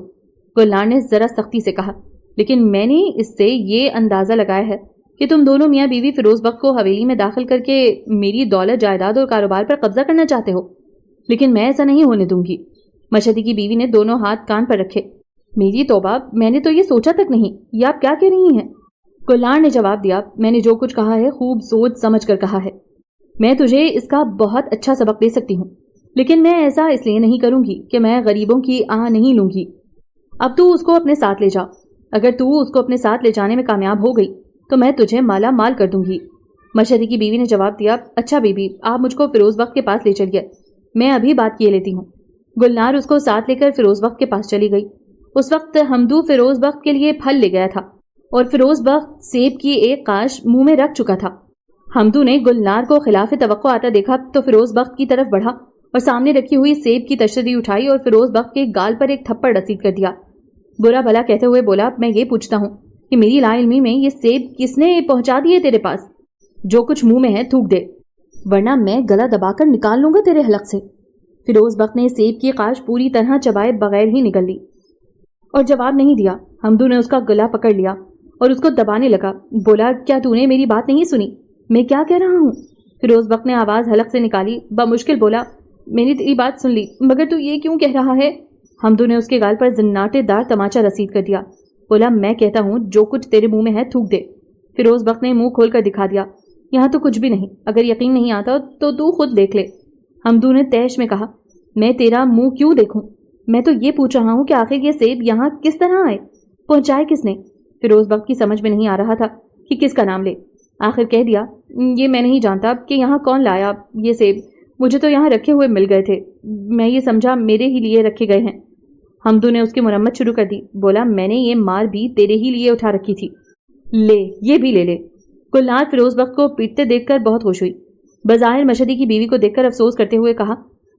گلنار نے ذرا سختی سے کہا، لیکن میں نے اس سے یہ اندازہ لگایا ہے کہ تم دونوں میاں بیوی فیروز بخت کو حویلی میں داخل کر کے میری دولت جائیداد اور کاروبار پر قبضہ کرنا چاہتے ہو، لیکن میں ایسا نہیں ہونے دوں گی۔ مشہدی کی بیوی نے دونوں ہاتھ کان پر رکھے، میری توبہ، میں نے تو یہ سوچا تک نہیں، یہ آپ کیا کہہ رہی ہیں؟ گلنار نے جواب دیا، میں نے جو کچھ کہا ہے خوب سوچ سمجھ کر کہا ہے، میں تجھے اس کا بہت اچھا سبق دے سکتی ہوں، لیکن میں ایسا اس لیے نہیں کروں گی کہ میں غریبوں کی آہ نہیں لوں گی۔ اب تو اس کو اپنے ساتھ لے جا، اگر تو اس کو اپنے ساتھ لے جانے میں کامیاب ہو گئی تو میں تجھے مالا مال کر دوں گی۔ مشہدی کی بیوی نے جواب دیا، اچھا بی بی آپ مجھ کو فیروز بخت کے پاس لے چلیے، میں ابھی بات کیے لیتی ہوں۔ گلنار اس کو ساتھ لے کر فیروز بخت کے پاس چلی گئی۔ اس وقت ہمدو فیروز بخت کے لیے پھل لے گیا تھا اور فیروز بخت سیب کی ایک قاش منہ میں رکھ چکا تھا۔ ہمدو نے گلنار کو خلاف توقع آتا دیکھا تو فیروز بخت کی طرف بڑھا اور سامنے رکھی ہوئی سیب کی تشتری اٹھائی اور فیروز بخت کے گال پر ایک تھپڑ رسید کر دیا۔ برا بھلا کہتے ہوئے بولا، میں یہ پوچھتا ہوں کہ میری لا علمی میں یہ سیب کس نے پہنچا دیے تیرے پاس؟ جو کچھ منہ میں ہے تھوک دے، ورنہ میں گلا دبا کر نکال لوں گا تیرے حلق سے۔ فیروز بخت نے سیب کی قاش پوری طرح چبائے بغیر ہی نگل لی اور جواب نہیں دیا۔ ہمدو نے اس کا گلا پکڑ لیا اور اس کو دبانے لگا، بولا، کیا تو نے میری بات نہیں سنی؟ میں کیا کہہ رہا ہوں؟ فیروز بخت نے آواز حلق سے نکالی، بمشکل بولا، میں نے تیری بات سن لی، مگر تو یہ کیوں کہہ رہا ہے؟ حمدو نے اس کے گال پر زناٹے دار تماچا رسید کر دیا، بولا، میں کہتا ہوں جو کچھ تیرے منہ میں ہے تھوک دے۔ فیروز بخت نے منہ کھول کر دکھا دیا، یہاں تو کچھ بھی نہیں، اگر یقین نہیں آتا تو خود دیکھ لے۔ حمدو نے تیش میں کہا، میں تیرا منہ کیوں دیکھوں؟ میں تو یہ پوچھ رہا ہوں کہ آخر یہ سیب یہاں کس طرح آئے، پہنچائے کس نے؟ فیروز بخت کی سمجھ میں نہیں آ رہا تھا کہ کس کا نام لے، آخر کہہ دیا، یہ میں نہیں جانتا کہ یہاں کون لایا یہ سیب، مجھے تو یہاں رکھے ہوئے مل گئے تھے، میں یہ سمجھا میرے ہی لیے رکھے گئے ہیں۔ حمدو نے اس کی مرمت شروع کر دی، بولا، میں نے یہ مار بھی تیرے ہی لیے اٹھا رکھی تھی، لے یہ بھی لے لے۔ گلنار فیروز بخت کو پیٹتے دیکھ کر بہت خوش ہوئی، بظاہر مشہدی کی بیوی کو دیکھ کر افسوس کرتے ہوئے کہا،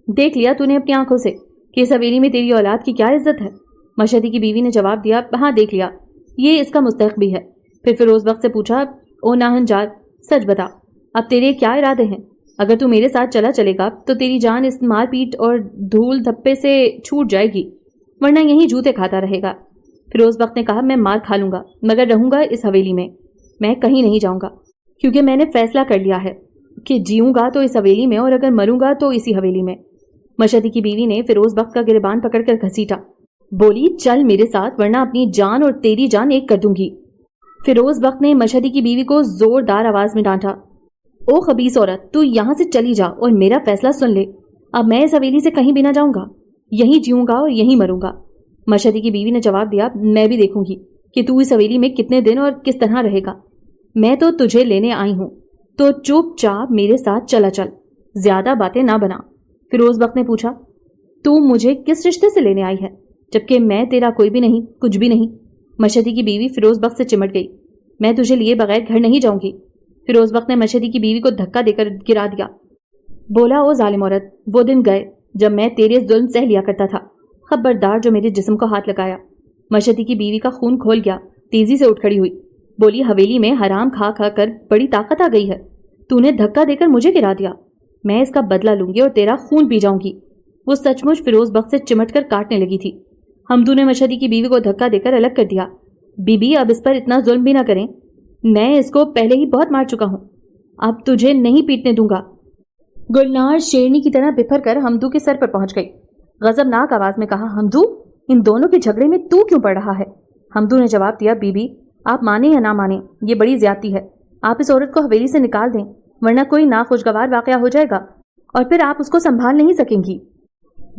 دیکھ لیا تو نے اپنی آنکھوں سے کہ اس حویلی میں تیری اولاد کی کیا عزت ہے؟ مشہدی کی بیوی نے جواب دیا، ہاں دیکھ لیا، یہ اس کا مستحق بھی ہے۔ پھر فیروز بخت سے پوچھا، او ناہنجار، سچ بتا، اب تیرے کیا ارادے ہیں؟ اگر تو میرے ساتھ چلے گا تو تیری جان اس مار پیٹ اور دھول دھپے سے چھوٹ جائے گی، ورنہ یہیں جوتے کھاتا رہے گا۔ فیروز بخت نے کہا، میں مار کھا لوں گا مگر رہوں گا اس حویلی میں کہیں نہیں جاؤں گا، کیونکہ میں نے فیصلہ کر لیا ہے کہ جیوں گا تو اس حویلی میں اور اگر مروں گا تو اسی حویلی میں۔ مشہدی کی بیوی نے فیروز بخت کا گریبان پکڑ کر گھسیٹا، بولی، چل میرے ساتھ ورنہ اپنی جان اور تیری جان ایک کر دوں گی۔ فیروز بخت نے مشہدی کی بیوی کو زوردار آواز میں ڈانٹا، او خبیث عورت، تو یہاں سے چلی جا اور میرا فیصلہ سن لے، اب میں اس حویلی سے کہیں بھی نہ جاؤں گا، یہیں جیوں گا اور یہیں مروں گا۔ مشہدی کی بیوی نے جواب دیا، میں بھی دیکھوں گی کہ تو اس حویلی میں کتنے دن اور کس طرح رہے گا، میں تو تجھے لینے آئی ہوں، تو چپ چاپ میرے ساتھ چل، زیادہ باتیں نہ بنا۔ فیروز بخت نے پوچھا، تو مجھے کس رشتے سے لینے آئی ہے جبکہ میں تیرا کوئی بھی نہیں، کچھ بھی نہیں؟ مشہدی کی بیوی فیروز بخت سے چمٹ گئی، میں تجھے لیے بغیر گھر نہیں جاؤں گی۔ فیروز بخت نے مشہدی کی بیوی کو دھکا دے کر گرا دیا، بولا، او ظالم عورت، وہ دن گئے جب میں تیرے ظلم سہ لیا کرتا تھا، خبردار جو میرے جسم کو ہاتھ لگایا۔ مشہدی کی بیوی کا خون کھول گیا، تیزی سے اٹھ کھڑی ہوئی، بولی، حویلی میں حرام کھا کھا کر بڑی طاقت آ گئی ہے، تو نے دھکا دے کر مجھے گرا دیا، میں اس کا بدلہ لوں گی اور تیرا خون پی جاؤں گی۔ وہ سچ مچ فیروز بخت سے چمٹ کر کاٹنے لگی تھی۔ حمدو نے مشہدی کی بیوی کو دھکا دے کر الگ کر دیا، بی بی اب اس پر اتنا ظلم بھی نہ کریں، میں اس کو پہلے ہی بہت مار چکا ہوں، اب تجھے نہیں پیٹنے دوں گا۔ گلنار شیرنی کی طرح بپھر کر حمدو کے سر پر پہنچ گئی، غضبناک آواز میں کہا، حمدو، ان دونوں کے جھگڑے میں تو کیوں پڑ رہا ہے؟ حمدو نے جواب دیا، بی بی آپ مانیں یا نہ مانیں یہ بڑی زیادتی ہے، آپ اس عورت کو حویلی سے نکال دیں ورنہ کوئی ناخوشگوار واقعہ ہو جائے گا اور پھر آپ اس کو سنبھال نہیں سکیں گی۔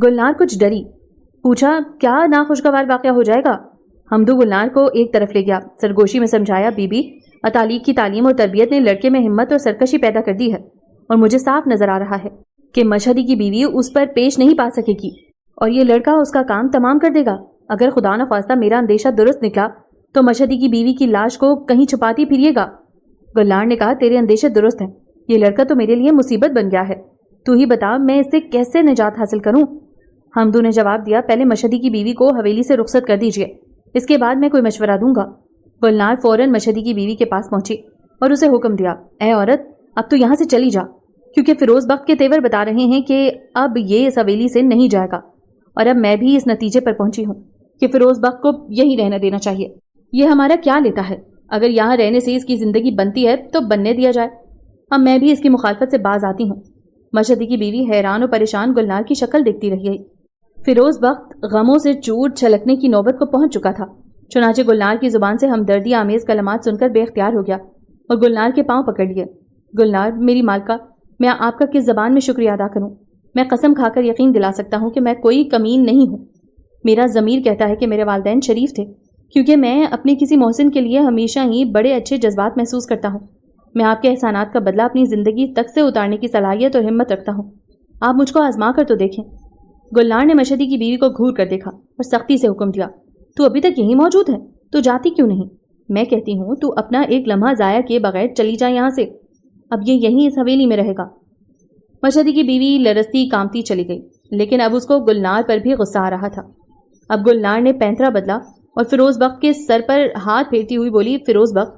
گلنار کچھ ڈری، پوچھا، کیا ناخوشگوار واقعہ ہو جائے گا؟ حمدو گلنار کو ایک طرف لے گیا، سرگوشی میں سمجھایا، بی بی اطالیق کی تعلیم اور تربیت نے لڑکے میں ہمت اور سرکشی پیدا کر دی ہے، اور مجھے صاف نظر آ رہا ہے کہ مشہدی کی بیوی اس پر پیش نہیں پا سکے گی اور یہ لڑکا اس کا کام تمام کر دے گا۔ اگر خدا نہ خواستہ میرا اندیشہ درست نکلا تو مشہدی کی بیوی کی لاش کو کہیں چھپاتی پھریے گا۔ گلنار نے کہا، تیرے اندیشے درست ہیں، یہ لڑکا تو میرے لیے مصیبت بن گیا ہے، تو ہی بتا میں اس سے کیسے نجات حاصل کروں؟ حمدو نے جواب دیا، پہلے مشہدی کی بیوی کو حویلی سے رخصت کر دیجئے، اس کے بعد میں کوئی مشورہ دوں گا۔ گلنار فوراً مشہدی کی بیوی کے پاس پہنچی اور اسے حکم دیا، اے عورت، اب تو یہاں سے چلی جا، کیونکہ فیروز بخت کے تیور بتا رہے ہیں کہ اب یہ اس حویلی سے نہیں جائے گا، اور اب میں بھی اس نتیجے پر پہنچی ہوں کہ فیروز بخت کو یہیں رہنے دینا چاہیے۔ یہ ہمارا کیا لیتا ہے، اگر یہاں رہنے سے اس کی زندگی بنتی ہے تو بننے دیا جائے، اب میں بھی اس کی مخالفت سے باز آتی ہوں۔ مشہدی کی بیوی حیران اور پریشان گلنار کی شکل دیکھتی رہ گئی۔ فیروز بخت غموں سے چور چھلکنے کی نوبت کو پہنچ چکا تھا، چنانچہ گلنار کی زبان سے ہمدردی آمیز کلمات سن کر بے اختیار ہو گیا اور گلنار کے پاؤں پکڑ لیے۔ گلنار، میری مالکہ، میں آپ کا کس زبان میں شکریہ ادا کروں؟ میں قسم کھا کر یقین دلا سکتا ہوں کہ میں کوئی کمین نہیں ہوں، میرا ضمیر کہتا ہے کہ میرے والدین شریف تھے، کیونکہ میں اپنے کسی محسن کے لیے ہمیشہ ہی بڑے اچھے جذبات محسوس کرتا ہوں۔ میں آپ کے احسانات کا بدلہ اپنی زندگی تک سے اتارنے کی صلاحیت اور ہمت رکھتا ہوں، آپ مجھ کو آزما کر تو دیکھیں۔ گلنار نے مشہدی کی بیوی کو گھور کر دیکھا اور سختی سے حکم دیا، تو ابھی تک یہیں موجود ہے، تو جاتی کیوں نہیں؟ میں کہتی ہوں تو اپنا ایک لمحہ ضائع کیے بغیر چلی جا یہاں سے، اب یہ یہیں اس حویلی میں رہے گا۔ مشہدی کی بیوی لرزتی کامتی چلی گئی، لیکن اب اس کو گلنار پر بھی غصہ آ رہا تھا۔ اب گلنار نے پینترا بدلا اور فیروز بخت کے سر پر ہاتھ پھیرتی ہوئی بولی، فیروز بخت،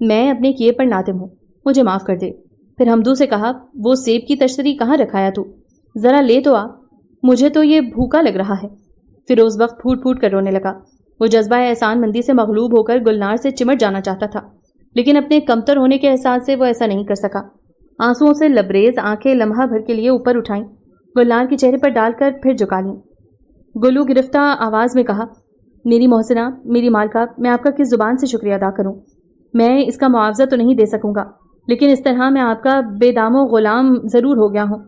میں اپنے کیے پر نادم ہوں، مجھے معاف کر دے۔ پھر حمدو سے کہا، وہ سیب کی تشتری کہاں رکھایا تو؟ ذرا لے تو آ، مجھے تو یہ بھوکا لگ رہا ہے۔ فیروز بخت پھوٹ پھوٹ کر رونے لگا، وہ جذبہ احسان مندی سے مغلوب ہو کر گلنار سے چمٹ جانا چاہتا تھا، لیکن اپنے کمتر ہونے کے احساس سے وہ ایسا نہیں کر سکا۔ آنسوؤں سے لبریز آنکھیں لمحہ بھر کے لیے اوپر اٹھائیں، گلنار کے چہرے پر ڈال کر پھر جھکا لیں۔ گلو گرفتہ آواز میں کہا، میری محسنہ، میری مالکہ، میں آپ کا کس زبان سے شکریہ ادا کروں؟ میں اس کا معاوضہ تو نہیں دے سکوں گا، لیکن اس طرح میں آپ کا بے دام و غلام ضرور ہو گیا ہوں۔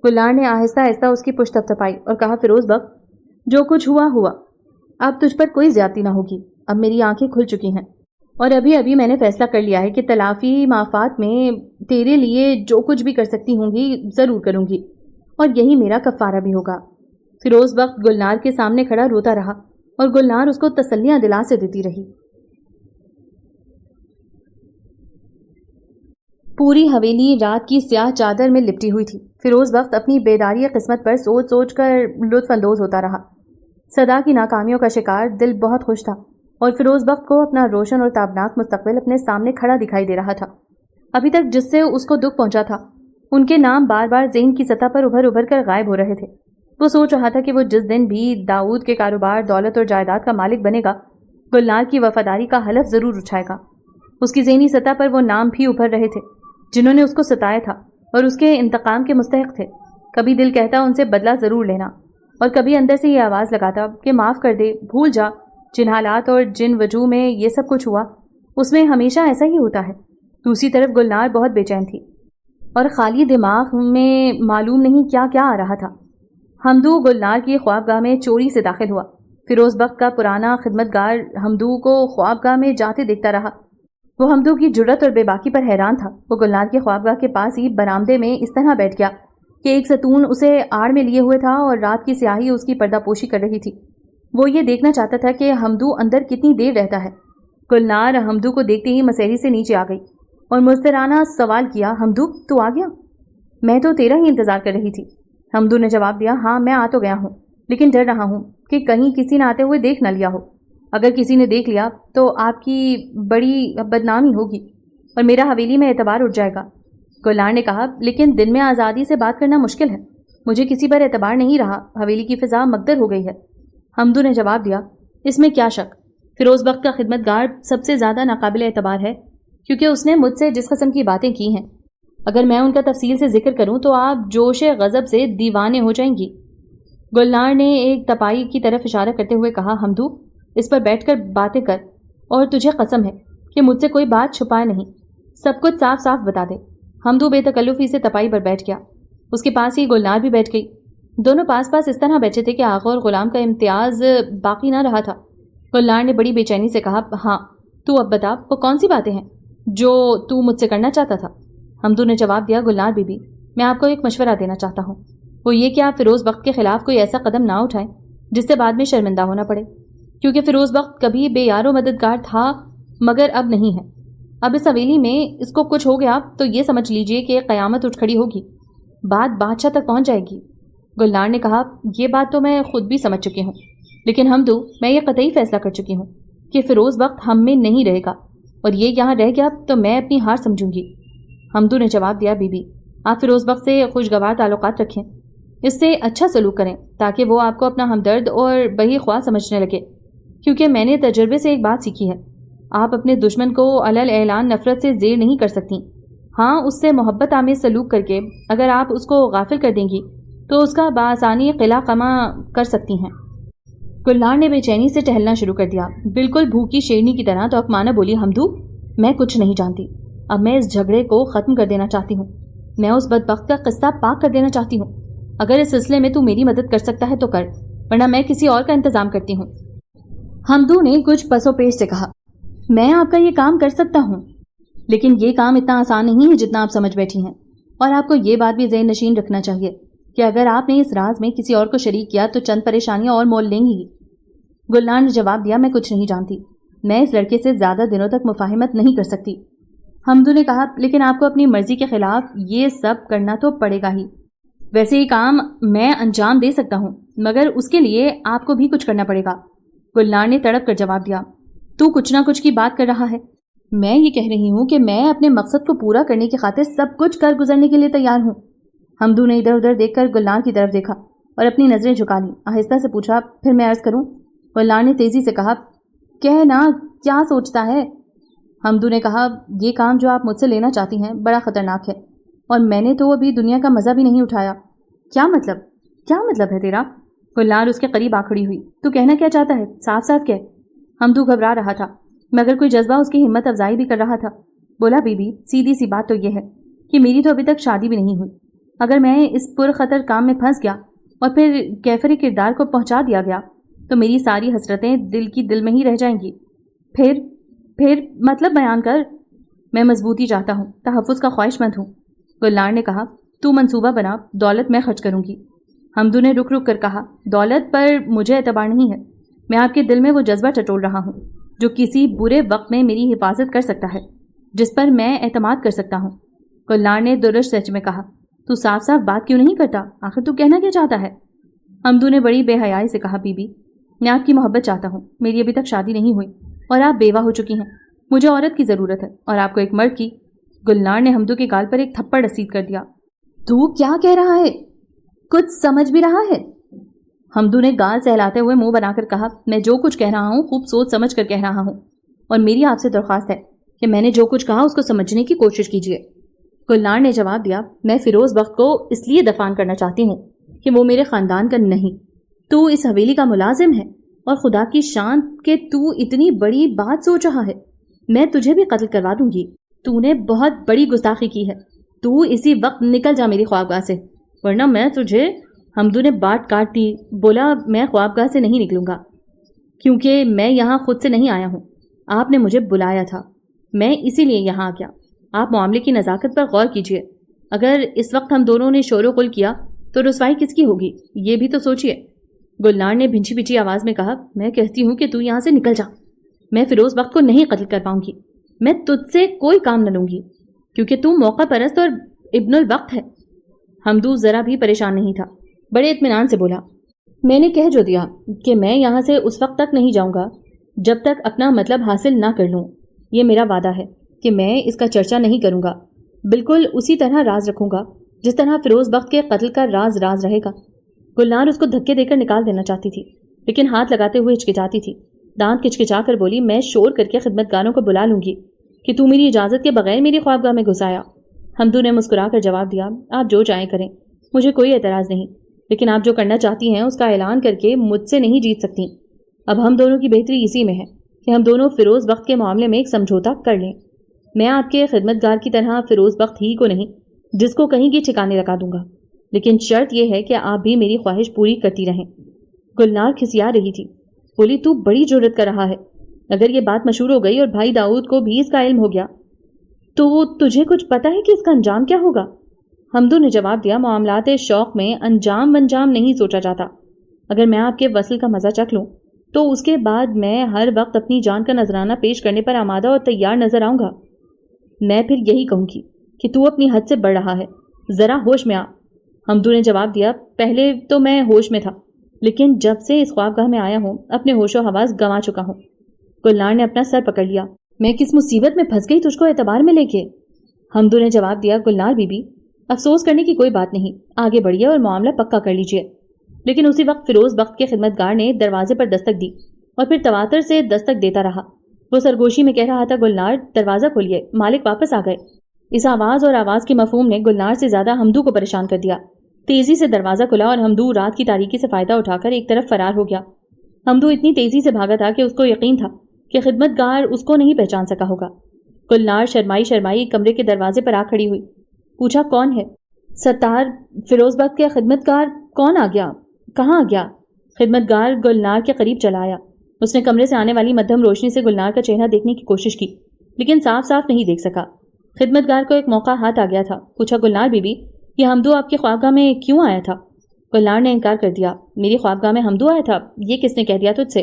گلنار نے آہستہ آہستہ اس کی پشت تھپتھپائی اور کہا، فیروز بخت، جو کچھ ہوا ہوا، اب تجھ پر کوئی زیادتی نہ ہوگی۔ اب میری آنکھیں کھل چکی ہیں اور ابھی میں نے فیصلہ کر لیا ہے کہ تلافی مافات میں تیرے لیے جو کچھ بھی کر سکتی ہوں گی ضرور کروں گی، اور یہی میرا کفارہ بھی ہوگا۔ فیروز بخت گلنار کے سامنے کھڑا روتا رہا اور گلنار اس کو تسلیاں دلا سے دیتی رہی۔ پوری حویلی رات کی سیاہ چادر میں لپٹی ہوئی تھی۔ فیروز بخت اپنی بیداری قسمت پر سوچ سوچ کر لطف اندوز ہوتا رہا۔ صدا کی ناکامیوں کا شکار دل بہت خوش تھا اور فیروز بخت کو اپنا روشن اور تابناک مستقبل اپنے سامنے کھڑا دکھائی دے رہا تھا۔ ابھی تک جس سے اس کو دکھ پہنچا تھا، ان کے نام بار بار ذہن کی سطح پر ابھر کر غائب ہو رہے تھے۔ وہ سوچ رہا تھا کہ وہ جس دن بھی داؤد کے کاروبار، دولت اور جائیداد کا مالک بنے گا، گلنار کی وفاداری کا حلف ضرور اٹھائے گا۔ اس کی ذہنی سطح پر وہ نام بھی ابھر رہے تھے جنہوں نے اس کو ستایا تھا اور اس کے انتقام کے مستحق تھے۔ کبھی دل کہتا ان سے بدلہ ضرور لینا، اور کبھی اندر سے یہ آواز لگاتا کہ معاف کر دے، بھول جا، جن حالات اور جن وجوہ میں یہ سب کچھ ہوا اس میں ہمیشہ ایسا ہی ہوتا ہے۔ دوسری طرف گلنار بہت بے چین تھی اور خالی دماغ میں معلوم نہیں کیا کیا آ رہا تھا۔ حمدو گلنار کی خوابگاہ میں چوری سے داخل ہوا۔ فیروز بخت کا پرانا خدمتگار حمدو کو خوابگاہ میں جاتے دیکھتا رہا۔ وہ حمدو کی جرت اور بے باکی پر حیران تھا۔ وہ گلنار کی خوابگاہ کے پاس ہی برآمدے میں اس طرح بیٹھ گیا کہ ایک ستون اسے آڑ میں لیے ہوئے تھا اور رات کی سیاہی اس کی پردہ پوشی کر رہی تھی۔ وہ یہ دیکھنا چاہتا تھا کہ حمدو اندر کتنی دیر رہتا ہے۔ گلنار حمدو کو دیکھتے ہی مسیری سے نیچے آ گئی اور مضطرانہ سوال کیا، حمدو تو آ گیا؟ میں تو تیرا ہی انتظار کر رہی تھی۔ حمدو نے جواب دیا، ہاں میں آ تو گیا ہوں، لیکن ڈر رہا ہوں کہ کہیں کسی نے آتے ہوئے دیکھ نہ لیا ہو۔ اگر کسی نے دیکھ لیا تو آپ کی بڑی بدنامی ہوگی اور میرا حویلی میں اعتبار اٹھ جائے گا۔ گلنار نے کہا، لیکن دن میں آزادی سے بات کرنا مشکل ہے، مجھے کسی پر اعتبار نہیں رہا، حویلی کی فضا مقدر ہو گئی ہے۔ حمدو نے جواب دیا، اس میں کیا شک، فیروز بخت کا خدمتگار سب سے زیادہ ناقابل اعتبار ہے، کیونکہ اس نے مجھ سے جس قسم کی باتیں کی ہیں، اگر میں ان کا تفصیل سے ذکر کروں تو آپ جوش غضب سے دیوانے ہو جائیں گی۔ گلنار نے ایک تپائی کی طرف اشارہ کرتے ہوئے کہا، حمدو اس پر بیٹھ کر باتیں کر، اور تجھے قسم ہے کہ مجھ سے کوئی بات چھپائے نہیں، سب کچھ صاف صاف بتا دے۔ حمدو بے تکلفی سے تپائی پر بیٹھ گیا۔ اس کے پاس ہی گلنار بھی بیٹھ گئی۔ دونوں پاس پاس اس طرح بیٹھے تھے کہ آقا اور غلام کا امتیاز باقی نہ رہا تھا۔ گلنار نے بڑی بے چینی سے کہا، ہاں تو اب بتا، وہ کون سی باتیں ہیں جو تو مجھ سے کرنا چاہتا تھا؟ حمدو نے جواب دیا، گلنار بی بی، میں آپ کو ایک مشورہ دینا چاہتا ہوں، وہ یہ کہ آپ فیروز بخت کے خلاف کوئی ایسا قدم نہ اٹھائیں جس سے بعد میں شرمندہ ہونا پڑے، کیونکہ فیروز بخت کبھی بے یار و مددگار تھا مگر اب نہیں ہے۔ اب اس حویلی میں اس کو کچھ ہو گیا تو یہ سمجھ لیجئے کہ قیامت اٹھ کھڑی ہوگی، بات بادشاہ تک پہنچ جائے گی۔ گلنار نے کہا، یہ بات تو میں خود بھی سمجھ چکی ہوں، لیکن حمدو میں یہ قطعی فیصلہ کر چکی ہوں کہ فیروز بخت ہم میں نہیں رہے گا، اور یہ یہاں رہ گیا تو میں اپنی ہار سمجھوں گی۔ حمدو نے جواب دیا، بی بی آپ فیروز بخت سے خوشگوار تعلقات رکھیں، اس سے اچھا سلوک کریں تاکہ وہ آپ کو اپنا ہمدرد اور بہی خواہ سمجھنے لگے، کیونکہ میں نے تجربے سے ایک بات سیکھی ہے، آپ اپنے دشمن کو علل اعلان نفرت سے زیر نہیں کر سکتی، ہاں اس سے محبت آمیز سلوک کر کے اگر آپ اس کو غافل کر دیں گی تو اس کا بآسانی قلع قمع کر سکتی ہیں۔ گلنار نے بے چینی سے ٹہلنا شروع کر دیا، بالکل بھوکی شیرنی کی طرح توقمانہ بولی، حمدو میں کچھ نہیں جانتی، اب میں اس جھگڑے کو ختم کر دینا چاہتی ہوں، میں اس بدبخت کا قصہ پاک کر دینا چاہتی ہوں، اگر اس سلسلے میں تو میری مدد کر سکتا ہے تو کر، ورنہ میں کسی اور کا انتظام کرتی ہوں۔ حمدو نے کچھ پسو پیش سے کہا، میں آپ کا یہ کام کر سکتا ہوں، لیکن یہ کام اتنا آسان نہیں ہے جتنا آپ سمجھ بیٹھی ہیں، اور آپ کو یہ بات بھی ذہن نشین رکھنا چاہیے کہ اگر آپ نے اس راز میں کسی اور کو شریک کیا تو چند پریشانیاں اور مول لیں گی۔ گلنار نے جواب دیا، میں کچھ نہیں جانتی، میں اس لڑکے سے زیادہ دنوں تک مفاہمت نہیں کر سکتی۔ حمدو نے کہا، لیکن آپ کو اپنی مرضی کے خلاف یہ سب کرنا تو پڑے گا ہی، ویسے یہ کام میں انجام دے سکتا ہوں مگر اس کے لیے آپ کو بھی کچھ کرنا پڑے گا۔ گلنار نے تڑپ کر جواب دیا، تو کچھ نہ کچھ کی بات کر رہا ہے، میں یہ کہہ رہی ہوں کہ میں اپنے مقصد کو پورا کرنے کی خاطر سب کچھ کر گزرنے کے لیے تیار ہوں۔ حمدو نے ادھر ادھر دیکھ کر گلنار کی طرف دیکھا اور اپنی نظریں جھکا لیں، آہستہ سے پوچھا، پھر میں عرض کروں؟ گلنار نے تیزی سے کہا، کہنا کیا سوچتا ہے؟ حمدو نے کہا یہ کام جو آپ مجھ سے لینا چاہتی ہیں بڑا خطرناک ہے اور میں نے تو ابھی دنیا کا مزہ بھی نہیں اٹھایا۔ کیا مطلب ہے تیرا؟ گلنار اس کے قریب آ کھڑی ہوئی۔ تو کہنا کیا چاہتا ہے؟ صاف صاف کہہ۔ حمدو گھبرا رہا تھا مگر کوئی جذبہ اس کی ہمت افزائی بھی کر رہا تھا۔ بولا بی بی سیدھی سی بات تو یہ ہے کہ میری تو ابھی تک شادی بھی نہیں ہوئی۔ اگر میں اس پرخطر کام میں پھنس گیا اور پھر کیفر کردار کو پہنچا دیا گیا تو میری ساری حسرتیں دل کی دل میں ہی رہ جائیں گی۔ پھر مطلب بیان کر۔ میں مضبوطی چاہتا ہوں، تحفظ کا خواہش مند ہوں۔ گلنار نے کہا تو منصوبہ بنا، دولت میں خرچ کروں گی۔ حمدو نے رک رک کر کہا دولت پر مجھے اعتبار نہیں ہے، میں آپ کے دل میں وہ جذبہ ٹٹول رہا ہوں جو کسی برے وقت میں میری حفاظت کر سکتا ہے، جس پر میں اعتماد کر سکتا ہوں۔ گلنار نے درست سچ میں کہا تو صاف صاف بات کیوں نہیں کرتا؟ آخر تو کہنا کیا چاہتا ہے؟ حمدو نے بڑی بے حیائی سے کہا بی بی میں آپ کی محبت چاہتا ہوں، میری ابھی تک شادی نہیں ہوئی اور آپ بیوہ ہو چکی ہیں، مجھے عورت کی ضرورت ہے اور آپ کو ایک مرد کی۔ گلنار نے حمدو کے گال پر ایک تھپڑ رسید کر دیا۔ تو کیا کہہ رہا ہے؟ کچھ سمجھ بھی رہا ہے؟ حمدو نے گال سہلاتے ہوئے منہ بنا کر کہا میں جو کچھ کہہ رہا ہوں خوب سوچ سمجھ کر کہہ رہا ہوں اور میری آپ سے درخواست ہے کہ میں نے جو کچھ کہا اس کو سمجھنے کی کوشش کیجیے۔ گلنار نے جواب دیا میں فیروز بخت کو اس لیے دفان کرنا چاہتی ہوں کہ وہ میرے خاندان کا نہیں، تو اس حویلی کا ملازم ہے اور خدا کی شان کہ تو اتنی بڑی بات سوچ رہا ہے، میں تجھے بھی قتل کروا دوں گی۔ تو نے بہت بڑی گستاخی کی ہے، تو اسی وقت نکل جا میری خوابگاہ سے ورنہ میں تجھے۔ حمدو نے بات کاٹ دی۔ بولا میں خوابگاہ سے نہیں نکلوں گا کیونکہ میں یہاں خود سے نہیں آیا ہوں، آپ نے مجھے بلایا تھا، میں اسی لیے یہاں آ گیا۔ آپ معاملے کی نزاکت پر غور کیجیے، اگر اس وقت ہم دونوں نے شور و غل کیا تو رسوائی کس کی ہوگی، یہ بھی تو سوچیے۔ گلنار نے بھنچی بھنچی آواز میں کہا میں کہتی ہوں کہ تو یہاں سے نکل جا، میں فیروز بخت کو نہیں قتل کر پاؤں گی، میں تجھ سے کوئی کام نہ لوں گی کیونکہ تو موقع پرست اور ابن الوقت ہے۔ حمدو ذرا بھی پریشان نہیں تھا، بڑے اطمینان سے بولا میں نے کہہ جو دیا کہ میں یہاں سے اس وقت تک نہیں جاؤں گا جب تک اپنا مطلب حاصل نہ کر لوں۔ یہ میرا وعدہ ہے کہ میں اس کا چرچا نہیں کروں گا، بالکل اسی طرح راز رکھوں گا جس طرح فیروز بخت کے قتل کا راز راز رہے گا۔ گلنار اس کو دھکے دے کر نکال دینا چاہتی تھی لیکن ہاتھ لگاتے ہوئے ہچکچاتی تھی، دانت کچکچا کر بولی میں شور کر کے خدمتگاروں کو بلا لوں گی کہ تو میری اجازت کے بغیر میری خوابگاہ میں گھس آیا۔ حمدو نے مسکرا کر جواب دیا آپ جو چاہیں کریں، مجھے کوئی اعتراض نہیں، لیکن آپ جو کرنا چاہتی ہیں اس کا اعلان کر کے مجھ سے نہیں جیت سکتی۔ اب ہم دونوں کی بہتری اسی میں ہے کہ ہم دونوں فیروز بخت کے معاملے میں ایک سمجھوتا کر لیں۔ میں آپ کے خدمتگار کی طرح فیروز بخت ہی کو نہیں جس کو کہیں کی ٹھکانے لگا دوں گا، لیکن شرط یہ ہے کہ آپ بھی میری خواہش پوری کرتی رہیں۔ گلنار کھسیا رہی تھی، بولی تو بڑی جرأت کر رہا ہے، اگر یہ بات مشہور ہو گئی اور بھائی داؤد کو بھی اس کا علم ہو گیا تو تجھے کچھ پتا ہے کہ اس کا انجام کیا ہوگا؟ حمدو نے جواب دیا معاملات شوق میں انجام نہیں سوچا جاتا، اگر میں آپ کے وصل کا مزہ چکھ لوں تو اس کے بعد میں ہر وقت اپنی جان کا نذرانہ پیش کرنے پر آمادہ اور تیار نظر آؤں گا۔ میں پھر یہی کہوں گی کہ تو اپنی حد سے بڑھ رہا ہے، ذرا ہوش میں آ۔ حمدو نے جواب دیا پہلے تو میں ہوش میں تھا لیکن جب سے اس خوابگاہ میں آیا ہوں اپنے ہوش و حواس گنوا چکا ہوں۔ گلنار نے اپنا سر پکڑ لیا، میں کس مصیبت میں پھنس گئی تجھ کو اعتبار میں لے کے؟ حمدو نے جواب دیا گلنار بی بی افسوس کرنے کی کوئی بات نہیں، آگے بڑھیے اور معاملہ پکا کر لیجیے۔ لیکن اسی وقت فیروز بخت کے خدمتگار نے دروازے پر دستک دی اور پھر تواتر سے دستک دیتا رہا۔ وہ سرگوشی میں کہہ رہا تھا گلنار دروازہ کھولیے، مالک واپس آ گئے۔ اس آواز اور آواز کے مفہوم نے گلنار سے زیادہ حمدو کو پریشان کر دیا۔ تیزی سے دروازہ کھلا اور حمدو رات کی تاریکی سے فائدہ اٹھا کر ایک طرف فرار ہو گیا۔ حمدو اتنی تیزی سے بھاگا تھا کہ اس کو یقین تھا کہ خدمتگار اس کو نہیں پہچان سکا ہوگا۔ گلنار شرمائی کمرے کے دروازے پر آ کھڑی ہوئی، پوچھا کون ہے؟ ستار فیروز بخت کے خدمتگار کون آ گیا؟ کہاں آ گیا؟ خدمتگار گلنار کے قریب چلا آیا۔ اس نے کمرے سے آنے والی مدھم روشنی سے گلنار کا چہرہ دیکھنے کی کوشش کی لیکن صاف نہیں دیکھ سکا۔ خدمتگار کو ایک موقع ہاتھ آ گیا تھا، پوچھا گلنار بی بی یہ حمدو آپ کی خوابگاہ میں کیوں آیا تھا؟ گلنار نے انکار کر دیا، میری خوابگاہ میں حمدو آیا تھا؟ یہ کس نے کہہ دیا تجھ سے؟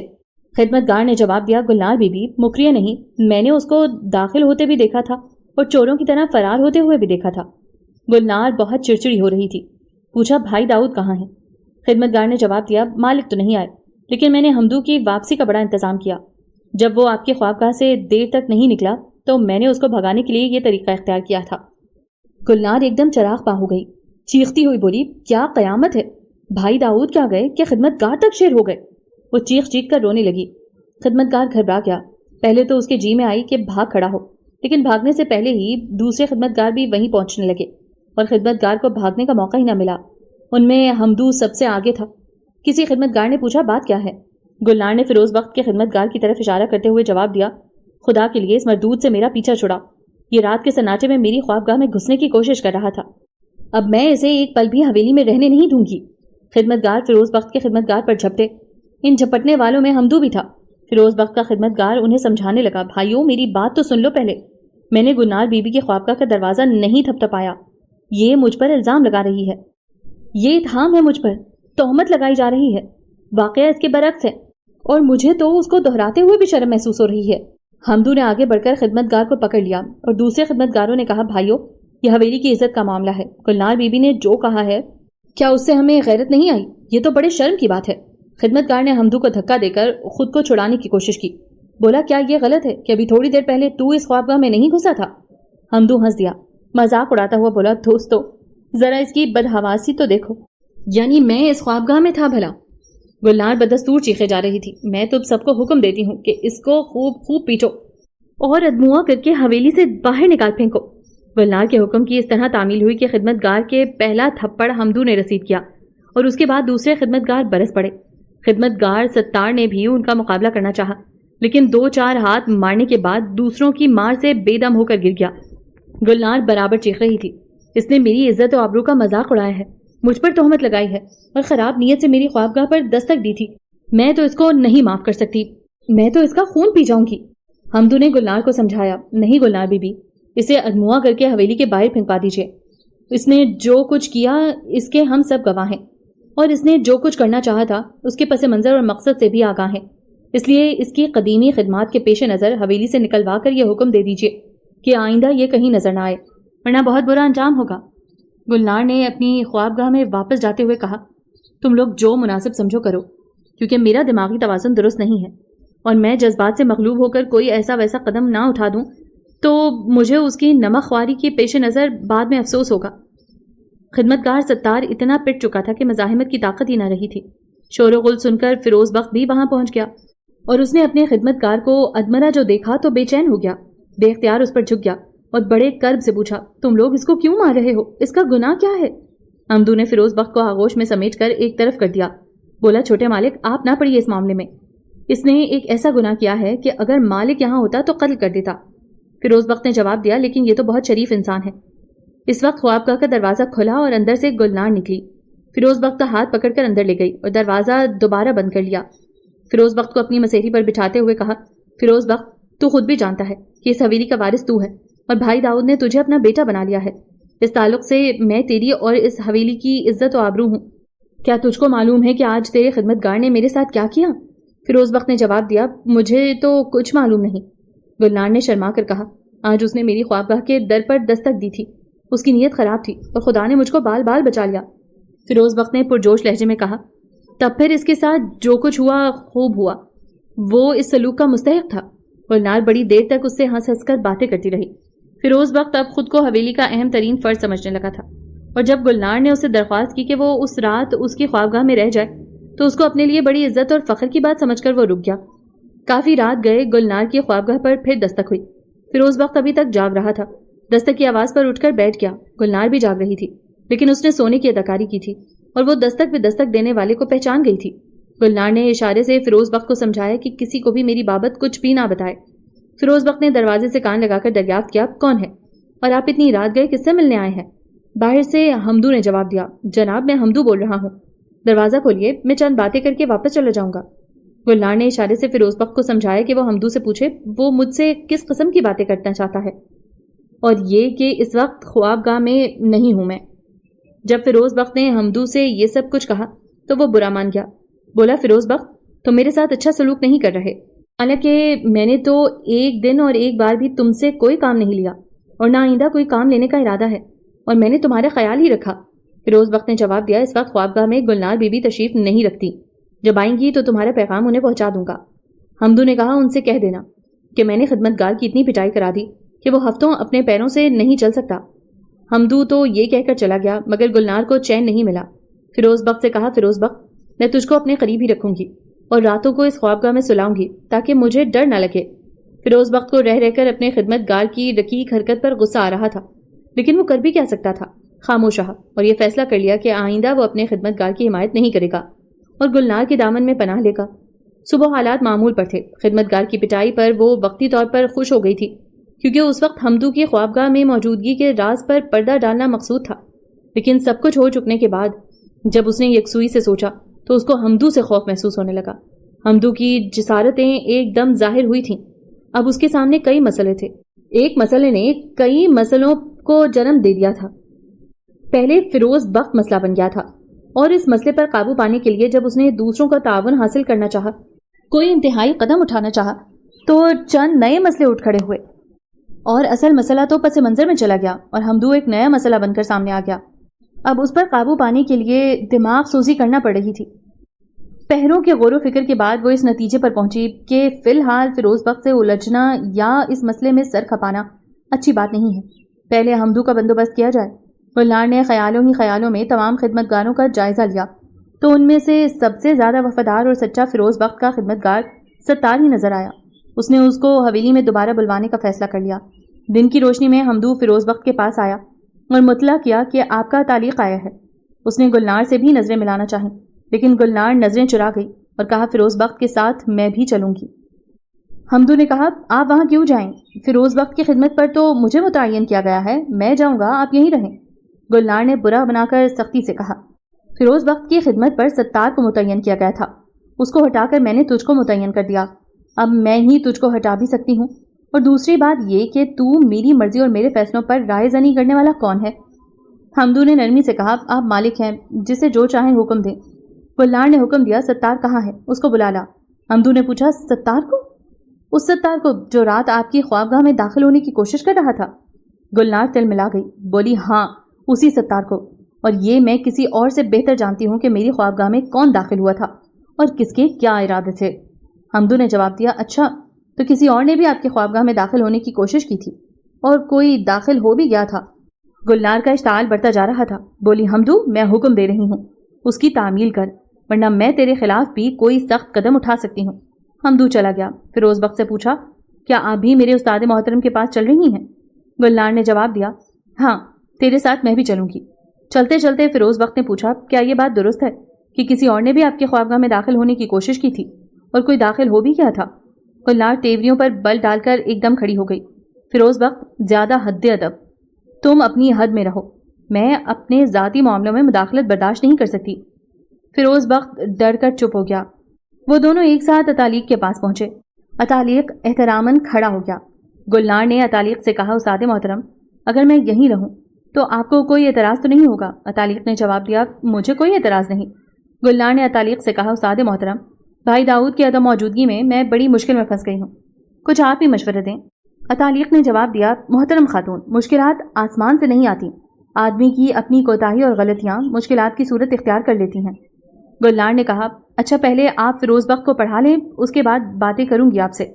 خدمتگار نے جواب دیا گلنار بی بی مکریہ نہیں، میں نے اس کو داخل ہوتے بھی دیکھا تھا اور چوروں کی طرح فرار ہوتے ہوئے بھی دیکھا تھا۔ گلنار بہت چڑچڑی ہو رہی تھی، پوچھا بھائی داؤد کہاں ہے؟ خدمتگار نے جواب دیا مالک تو نہیں آئے لیکن میں نے حمدو کی واپسی کا بڑا انتظام کیا، جب وہ آپ کی خوابگاہ سے دیر تک نہیں نکلا تو میں نے اس کو بھگانے کے لیے یہ طریقہ اختیار کیا تھا۔ گلنار ایک دم چراغ پا ہو گئی، چیختی ہوئی بولی کیا قیامت ہے، بھائی داؤد کیا گئے کہ خدمتگار تک شیر ہو گئے؟ وہ چیخ کر رونے لگی۔ خدمتگار گھبرا گیا، پہلے تو اس کے جی میں آئی کہ بھاگ کھڑا ہو، لیکن بھاگنے سے پہلے ہی دوسرے خدمتگار بھی وہیں پہنچنے لگے اور خدمتگار کو بھاگنے کا موقع ہی نہ ملا۔ ان میں حمدو سب سے آگے تھا۔ کسی خدمتگار نے پوچھا بات کیا ہے؟ گلنار نے فیروز بخت کے خدمتگار کی طرف اشارہ کرتے ہوئے جواب دیا، خدا کے لیے اس مردود سے میرا پیچھا چھڑا، یہ رات کے سناٹے میں میری خوابگاہ میں گھسنے کی کوشش کر رہا تھا، اب میں اسے ایک پل بھی حویلی میں رہنے نہیں دوں گی۔ خدمتگار فیروز بخت کے خدمتگار پر جھپٹے، ان جھپٹنے والوں میں حمدو بھی تھا۔ فیروز بخت کا خدمتگار انہیں سمجھانے لگا، بھائیوں میری بات تو سن لو پہلے، میں نے گلنار بی بی کی خوابگاہ کا دروازہ نہیں تھپتھپایا، یہ مجھ پر الزام لگا رہی ہے، یہ اتہام ہے مجھ پر، تہمت لگائی جا رہی ہے، واقعہ اس کے برعکس ہے اور مجھے تو اس کو دہراتے ہوئے بھی شرم محسوس ہو رہی ہے۔ حمدو نے آگے بڑھ کر خدمتگار کو پکڑ لیا اور دوسرے خدمتگاروں نے کہا، بھائیوں یہ حویلی کی عزت کا معاملہ ہے، گلنار بی بی نے جو کہا ہے کیا اس سے ہمیں غیرت نہیں آئی؟ یہ تو بڑے شرم کی بات ہے۔ خدمتگار نے حمدو کو دھکا دے کر خود کو چھڑانے کی کوشش کی، بولا، کیا یہ غلط ہے کہ ابھی تھوڑی دیر پہلے تو اس خوابگاہ میں نہیں گھسا تھا؟ حمدو ہنس دیا، مذاق اڑاتا ہوا بولا، دوستو ذرا اس کی بدحواسی تو دیکھو، یعنی میں اس خوابگاہ میں تھا بھلا؟ گلنار بدستور چیخے جا رہی تھی، میں تم سب کو حکم دیتی ہوں کہ اس کو خوب پیٹو اور ادموا کر کے حویلی سے باہر نکال پھینکو۔ گلنار کے حکم کی اس طرح تعمیل ہوئی کہ خدمتگار کے پہلا تھپڑ حمدو نے رسید کیا اور اس کے بعد دوسرے خدمتگار برس پڑے۔ خدمتگار ستار نے بھی ان کا مقابلہ کرنا چاہا، لیکن 2-4 ہاتھ مارنے کے بعد دوسروں کی مار سے بے دم ہو کر گر گیا۔ گلنار برابر چیخ رہی تھی، اس نے میری عزت و آبرو کا مذاق اڑایا ہے، مجھ پر تہمت لگائی ہے اور خراب نیت سے میری خوابگاہ پر دستک دی تھی، میں تو اس کو نہیں معاف کر سکتی، میں تو اس کا خون پی جاؤں گی۔ حمدو نے گلنار کو سمجھایا، نہیں گلنار بی بی، اسے ادموا کر کے حویلی کے باہر پھینکوا دیجیے، اس نے جو کچھ کیا اس کے ہم سب گواہ ہیں اور اس نے جو کچھ کرنا چاہا تھا اس کے پس منظر اور مقصد سے بھی آگاہ ہیں، اس لیے اس کی قدیمی خدمات کے پیش نظر حویلی سے نکلوا کر یہ حکم دے دیجیے کہ آئندہ یہ کہیں نظر نہ آئے، ورنہ بہت برا انجام ہوگا۔ گلنار نے اپنی خوابگاہ میں واپس جاتے ہوئے کہا، تم لوگ جو مناسب سمجھو کرو، کیونکہ میرا دماغی توازن درست نہیں ہے اور میں جذبات سے مغلوب ہو کر کوئی ایسا ویسا قدم نہ اٹھا دوں تو مجھے اس کی نمک خواری کے پیش نظر بعد میں افسوس ہوگا۔ خدمتگار ستار اتنا پٹ چکا تھا کہ مزاحمت کی طاقت ہی نہ رہی تھی۔ شور و غل سن کر فیروز بخت بھی وہاں پہنچ گیا اور اس نے اپنے خدمتگار کو ادمرہ جو دیکھا تو بے چین ہو گیا، بے اختیار اس پر جھک گیا اور بڑے کرب سے پوچھا، تم لوگ اس کو کیوں مار رہے ہو؟ اس کا گناہ کیا ہے؟ حمدو نے فیروز بخت کو آغوش میں سمیٹ کر ایک طرف کر دیا، بولا، چھوٹے مالک آپ نہ پڑیے اس معاملے میں، اس نے ایک ایسا گناہ کیا ہے کہ اگر مالک یہاں ہوتا تو قتل کر دیتا۔ فیروز بخت نے جواب دیا، لیکن یہ تو بہت شریف انسان ہے۔ اس وقت خوابگاہ کا دروازہ کھلا اور اندر سے گلنار نکلی، فیروز بخت کا ہاتھ پکڑ کر اندر لے گئی اور دروازہ دوبارہ بند کر لیا۔ فیروز بخت کو اپنی مسیری پر بٹھاتے ہوئے کہا، فیروز بخت تو خود بھی جانتا ہے کہ اس حویلی کا وارث تو ہے اور بھائی داؤد نے تجھے اپنا بیٹا بنا لیا ہے، اس تعلق سے میں تیری اور اس حویلی کی عزت و آبرو ہوں، کیا تجھ کو معلوم ہے کہ آج تیرے خدمتگار نے میرے ساتھ کیا کیا؟ فیروز بخت نے جواب دیا، مجھے تو کچھ معلوم نہیں۔ گلنار نے شرما کر کہا، آج اس نے میری خوابگاہ کے در پر دستک دی تھی، اس کی نیت خراب تھی اور خدا نے مجھ کو بال بال بچا لیا۔ فیروز بخت نے پرجوش لہجے میں کہا، تب پھر اس کے ساتھ جو کچھ ہوا خوب ہوا، وہ اس سلوک کا مستحق تھا۔ گلنار بڑی دیر تک اس سے ہنس ہنس کر باتیں کرتی رہی۔ فیروز بخت اب خود کو حویلی کا اہم ترین فرد سمجھنے لگا تھا اور جب گلنار نے اسے درخواست کی کہ وہ اس رات اس کی خوابگاہ میں رہ جائے تو اس کو اپنے لیے بڑی عزت اور فخر کی بات سمجھ کر وہ رک گیا۔ کافی رات گئے، گلنار کی خوابگاہ پر پھر دستک ہوئی۔ فیروز بخت ابھی تک جاگ رہا تھا، دستک کی آواز پر اٹھ کر بیٹھ گیا۔ گلنار بھی جاگ رہی تھی، لیکن اس نے سونے کی اداکاری کی تھی اور وہ دستک پہ دستک دینے والے کو پہچان گئی تھی۔ گلنار نے اشارے سے فیروز بخت کو سمجھایا کہ کسی کو بھی میری بابت کچھ بھی نہ بتائے۔ فیروز بخت نے دروازے سے کان لگا کر دریافت کیا، کون ہے اور آپ اتنی رات گئے کس سے ملنے آئے ہیں؟ باہر سے حمدو نے جواب دیا، جناب میں حمدو بول رہا ہوں، دروازہ کھولیے، میں چند باتیں کر کے واپس چلا جاؤں گا۔ گلنار نے اشارے سے فیروز بخت کو سمجھایا کہ وہ حمدو سے پوچھے وہ مجھ سے کس قسم کی باتیں کرنا چاہتا ہے، اور یہ کہ اس وقت خوابگاہ میں نہیں ہوں میں۔ جب فیروز بخت نے حمدو سے یہ سب کچھ کہا تو وہ برا مان گیا، بولا، فیروز بخت تم میرے ساتھ اچھا سلوک نہیں کر رہے، حالانکہ میں نے تو ایک دن اور ایک بار بھی تم سے کوئی کام نہیں لیا اور نہ آئندہ کوئی کام لینے کا ارادہ ہے، اور میں نے تمہارا خیال ہی رکھا۔ فیروز بخت نے جواب دیا، اس وقت خوابگاہ میں گلنار بی بی تشریف نہیں رکھتی، جب آئیں گی تو تمہارا پیغام انہیں پہنچا دوں گا۔ حمدو نے کہا، ان سے کہہ دینا کہ میں نے خدمتگار کی اتنی پٹائی کرا دی کہ وہ ہفتوں اپنے پیروں سے نہیں چل سکتا۔ حمدو تو یہ کہہ کر چلا گیا، مگر گلنار کو چین نہیں ملا۔ فیروز بخت سے کہا، فیروز بخت میں تجھ کو اپنے قریب ہی رکھوں گی اور راتوں کو اس خوابگاہ میں سلاؤں گی تاکہ مجھے ڈر نہ لگے۔ فیروز بخت کو رہ رہ کر اپنے خدمت گار کی رقیق حرکت پر غصہ آ رہا تھا، لیکن وہ کر بھی کیا سکتا تھا؟ خاموش رہا اور یہ فیصلہ کر لیا کہ آئندہ وہ اپنے خدمت گار کی حمایت نہیں کرے گا اور گلنار کے دامن میں پناہ لے گا۔ صبح حالات معمول پر تھے۔ خدمت گار کی پٹائی پر وہ وقتی طور پر خوش ہو گئی تھی، کیونکہ اس وقت حمدو کی خوابگاہ میں موجودگی کے راز پر پردہ ڈالنا مقصود تھا۔ لیکن سب کچھ ہو چکنے کے بعد جب اس نے یکسوئی سے سوچا تو اس کو حمدو سے خوف محسوس ہونے لگا۔ حمدو کی جسارتیں ایک دم ظاہر ہوئی تھیں۔ اب اس کے سامنے کئی مسئلے تھے۔ ایک مسئلے نے کئی مسئلوں کو جنم دے دیا تھا۔ پہلے فیروز بخت مسئلہ بن گیا تھا، اور اس مسئلے پر قابو پانے کے لیے جب اس نے دوسروں کا تعاون حاصل کرنا چاہا، کوئی انتہائی قدم اٹھانا چاہا، تو چند نئے مسئلے اٹھ کھڑے ہوئے اور اصل مسئلہ تو پس منظر میں چلا گیا اور حمدو ایک نیا مسئلہ بن کر سامنے آ گیا۔ اب اس پر قابو پانے کے لیے دماغ سوزی کرنا پڑ رہی تھی۔ پہروں کے غور و فکر کے بعد وہ اس نتیجے پر پہنچی کہ فی الحال فیروز بخت سے الجھنا یا اس مسئلے میں سر کھپانا اچھی بات نہیں ہے۔ پہلے حمدو کا بندوبست کیا جائے۔ گلنار نے خیالوں ہی خیالوں میں تمام خدمت گاروں کا جائزہ لیا تو ان میں سے سب سے زیادہ وفادار اور سچا فیروز بخت کا خدمت گار ستار ہی نظر آیا۔ اس نے اس کو حویلی میں دوبارہ بلوانے کا فیصلہ کر لیا۔ دن کی روشنی میں حمدو فیروز بخت کے پاس آیا اور مطلع کیا کہ آپ کا تعلیق آیا ہے۔ اس نے گلنار سے بھی نظریں ملانا چاہیں، لیکن گلنار نظریں چرا گئی اور کہا فیروز بخت کے ساتھ میں بھی چلوں گی۔ حمدو نے کہا آپ وہاں کیوں جائیں؟ فیروز بخت کی خدمت پر تو مجھے متعین کیا گیا ہے، میں جاؤں گا، آپ یہیں رہیں۔ گلنار نے برا بنا کر سختی سے کہا فیروز بخت کی خدمت پر ستار کو متعین کیا گیا تھا، اس کو ہٹا کر میں نے تجھ کو متعین کر دیا، اب میں ہی تجھ کو ہٹا بھی سکتی ہوں، اور دوسری بات یہ کہ تو میری مرضی اور میرے فیصلوں پر رائے زنی کرنے والا کون ہے؟ حمدو نے نرمی سے کہا آپ مالک ہیں، جسے جو چاہیں حکم دیں۔ گلنار نے حکم دیا ستار کہاں ہے؟ اس کو بلا لا۔ حمدو نے پوچھا ستار کو؟ اس ستار کو جو رات آپ کی خوابگاہ میں داخل ہونے کی کوشش کر رہا تھا؟ گلنار تل ملا گئی، بولی ہاں اسی ستار کو، اور یہ میں کسی اور سے بہتر جانتی ہوں کہ میری خوابگاہ میں کون داخل ہوا تھا اور کس کے کیا ارادے تھے۔ حمدو نے جواب دیا اچھا، تو کسی اور نے بھی آپ کی خوابگاہ میں داخل ہونے کی کوشش کی تھی اور کوئی داخل ہو بھی گیا تھا؟ گلنار کا اشتعال بڑھتا جا رہا تھا۔ بولی حمدو میں حکم دے رہی ہوں، اس کی تعمیل کر، ورنہ میں تیرے خلاف بھی کوئی سخت قدم اٹھا سکتی ہوں۔ حمدو چلا گیا۔ فیروز بخت سے پوچھا کیا آپ بھی میرے استاد محترم کے پاس چل رہی ہیں؟ گلنار نے جواب دیا ہاں تیرے ساتھ میں بھی چلوں گی۔ چلتے چلتے فیروز بخت نے پوچھا کیا یہ بات درست ہے کہ کسی اور نے بھی آپ کی خوابگاہ میں داخل ہونے کی کوشش کی تھی اور کوئی داخل ہو بھی گیا تھا؟ گلنار تیوریوں پر بل ڈال کر ایک دم کھڑی ہو گئی۔ فیروز بخت زیادہ حد ادب، تم اپنی حد میں رہو، میں اپنے ذاتی معاملوں میں مداخلت برداشت نہیں کر سکتی۔ فیروز بخت ڈر کر چپ ہو گیا۔ وہ دونوں ایک ساتھ اتالیق کے پاس پہنچے۔ اتالیق احتراماً کھڑا ہو گیا۔ گلنار نے اتالیق سے کہا استاد محترم اگر میں یہیں رہوں تو آپ کو کوئی اعتراض تو نہیں ہوگا؟ اتالیق نے جواب دیا مجھے کوئی اعتراض نہیں۔ گلنار نے اتالیق سے کہا استاد محترم بھائی داؤد کی عدم موجودگی میں بڑی مشکل میں پھنس گئی ہوں، کچھ آپ ہی مشورے دیں۔ اتالیق نے جواب دیا محترم خاتون مشکلات آسمان سے نہیں آتی، آدمی کی اپنی کوتاہی اور غلطیاں مشکلات کی صورت اختیار کر لیتی ہیں۔ گلنار نے کہا اچھا پہلے آپ فیروز بخت کو پڑھا لیں، اس کے بعد باتیں کروں گی آپ سے۔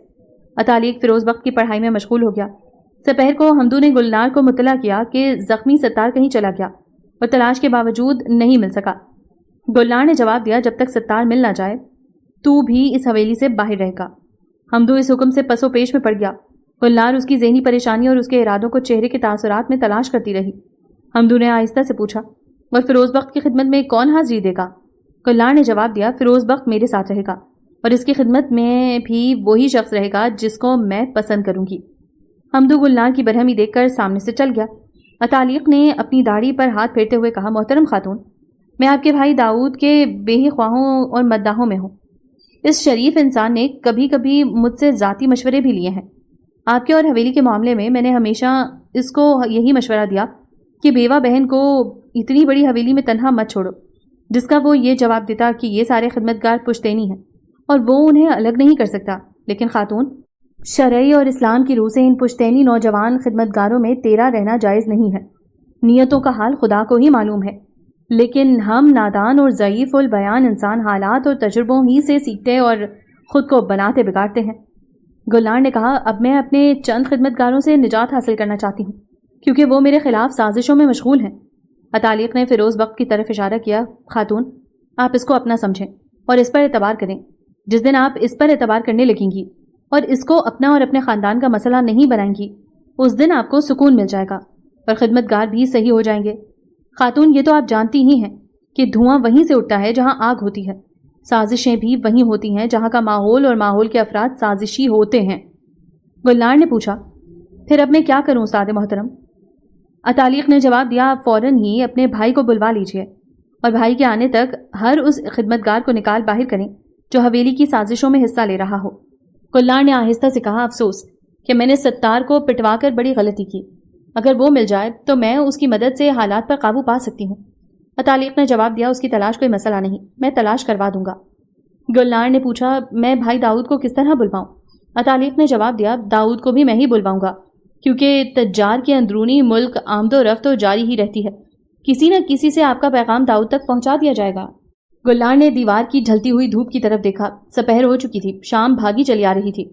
اتالیق فیروز بخت کی پڑھائی میں مشغول ہو گیا۔ سپہر کو حمدو نے گلنار کو مطلع کیا کہ زخمی ستار کہیں چلا گیا اور تلاش کے باوجود نہیں مل سکا۔ گلنار نے جواب دیا جب تک ستار مل نہ جائے تو بھی اس حویلی سے باہر رہے گا۔ حمدو اس حکم سے پس و پیش میں پڑ گیا۔ گلنار اس کی ذہنی پریشانی اور اس کے ارادوں کو چہرے کے تاثرات میں تلاش کرتی رہی۔ حمدو نے آہستہ سے پوچھا اور فیروز بخت کی خدمت میں کون حاضری دے گا؟ گلنار نے جواب دیا فیروز بخت میرے ساتھ رہے گا اور اس کی خدمت میں بھی وہی شخص رہے گا جس کو میں پسند کروں گی۔ حمدو گلنار کی برہمی دیکھ کر سامنے سے چل گیا۔ اتالیق نے اپنی داڑھی پر ہاتھ پھیرتے ہوئے کہا محترم خاتون میں آپ کے بھائی داؤد کے بے خواہوں اور مداحوں میں ہوں۔ اس شریف انسان نے کبھی کبھی مجھ سے ذاتی مشورے بھی لیے ہیں۔ آپ کے اور حویلی کے معاملے میں نے ہمیشہ اس کو یہی مشورہ دیا کہ بیوہ بہن کو اتنی بڑی حویلی میں تنہا مت چھوڑو، جس کا وہ یہ جواب دیتا کہ یہ سارے خدمتگار پشتینی ہیں اور وہ انہیں الگ نہیں کر سکتا، لیکن خاتون شرعی اور اسلام کی روح سے ان پشتینی نوجوان خدمتگاروں میں تیرا رہنا جائز نہیں ہے۔ نیتوں کا حال خدا کو ہی معلوم ہے، لیکن ہم نادان اور ضعیف البیان انسان حالات اور تجربوں ہی سے سیکھتے اور خود کو بناتے بگاڑتے ہیں۔ گلنار نے کہا اب میں اپنے چند خدمتگاروں سے نجات حاصل کرنا چاہتی ہوں کیونکہ وہ میرے خلاف سازشوں میں مشغول ہیں۔ اتالیق نے فیروز بخت کی طرف اشارہ کیا خاتون آپ اس کو اپنا سمجھیں اور اس پر اعتبار کریں۔ جس دن آپ اس پر اعتبار کرنے لگیں گی اور اس کو اپنا اور اپنے خاندان کا مسئلہ نہیں بنائیں گی، اس دن آپ کو سکون مل جائے گا اور خدمتگار بھی صحیح ہو جائیں گے۔ خاتون، یہ تو آپ جانتی ہی ہیں کہ دھواں وہیں سے اٹھتا ہے جہاں آگ ہوتی ہے، سازشیں بھی وہیں ہوتی ہیں جہاں کا ماحول اور ماحول کے افراد سازشی ہوتے ہیں۔ گلنار نے پوچھا، پھر اب میں کیا کروں استاد محترم؟ عطالیق نے جواب دیا، آپ فوراً ہی اپنے بھائی کو بلوا لیجئے اور بھائی کے آنے تک ہر اس خدمتگار کو نکال باہر کریں جو حویلی کی سازشوں میں حصہ لے رہا ہو۔ گلنار نے آہستہ سے کہا، افسوس کہ میں نے ستار کو پٹوا کر بڑی غلطی کی، اگر وہ مل جائے تو میں اس کی مدد سے حالات پر قابو پا سکتی ہوں۔ عطالیق نے جواب دیا، اس کی تلاش کوئی مسئلہ نہیں، میں تلاش کروا دوں گا۔ گلنار نے پوچھا، میں بھائی داؤد کو کس طرح بلواؤں؟ عطالیق نے جواب دیا، داؤد کو بھی میں ہی بلواؤں گا، کیونکہ تجار کے اندرونی ملک آمد و رفت تو جاری ہی رہتی ہے، کسی نہ کسی سے آپ کا پیغام داؤد تک پہنچا دیا جائے گا۔ گلنار نے دیوار کی ڈھلتی ہوئی دھوپ کی طرف دیکھا، سپہر ہو چکی تھی، شام بھاگی چلی آ رہی تھی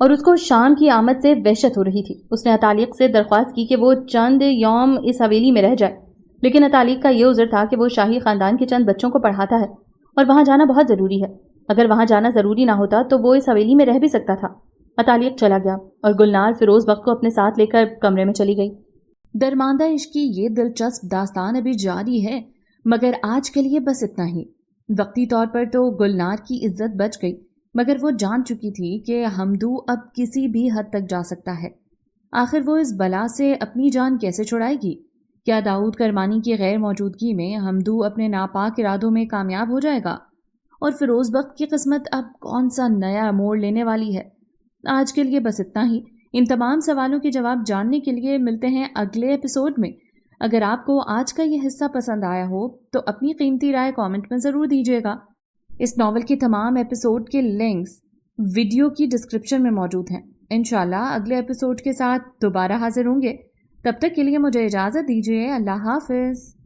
اور اس کو شام کی آمد سے وحشت ہو رہی تھی۔ اس نے عطالیق سے درخواست کی کہ وہ چند یوم اس حویلی میں رہ جائے، لیکن عطالیق کا یہ عذر تھا کہ وہ شاہی خاندان کے چند بچوں کو پڑھاتا ہے اور وہاں جانا بہت ضروری ہے۔ اگر وہاں جانا ضروری نہ ہوتا تو وہ اس حویلی میں رہ بھی سکتا تھا۔ عطالیق چلا گیا اور گلنار فیروز بخت کو اپنے ساتھ لے کر کمرے میں چلی گئی۔ درماندہ عشق کی یہ دلچسپ داستان ابھی جاری ہے، مگر آج کے لیے بس اتنا ہی۔ وقتی طور پر تو گلنار کی عزت بچ گئی، مگر وہ جان چکی تھی کہ حمدو اب کسی بھی حد تک جا سکتا ہے۔ آخر وہ اس بلا سے اپنی جان کیسے چھڑائے گی؟ کیا داؤد کرمانی کی غیر موجودگی میں حمدو اپنے ناپاک ارادوں میں کامیاب ہو جائے گا؟ اور فیروز بخت کی قسمت اب کون سا نیا موڑ لینے والی ہے؟ آج کے لیے بس اتنا ہی۔ ان تمام سوالوں کے جواب جاننے کے لیے ملتے ہیں اگلے ایپیسوڈ میں۔ اگر آپ کو آج کا یہ حصہ پسند آیا ہو تو اپنی قیمتی رائے کامنٹ میں ضرور دیجیے گا۔ اس ناول کے تمام ایپیسوڈ کے لنکس ویڈیو کی ڈسکرپشن میں موجود ہیں۔ انشاءاللہ اگلے ایپیسوڈ کے ساتھ دوبارہ حاضر ہوں گے۔ تب تک کے لیے مجھے اجازت دیجیے۔ اللہ حافظ۔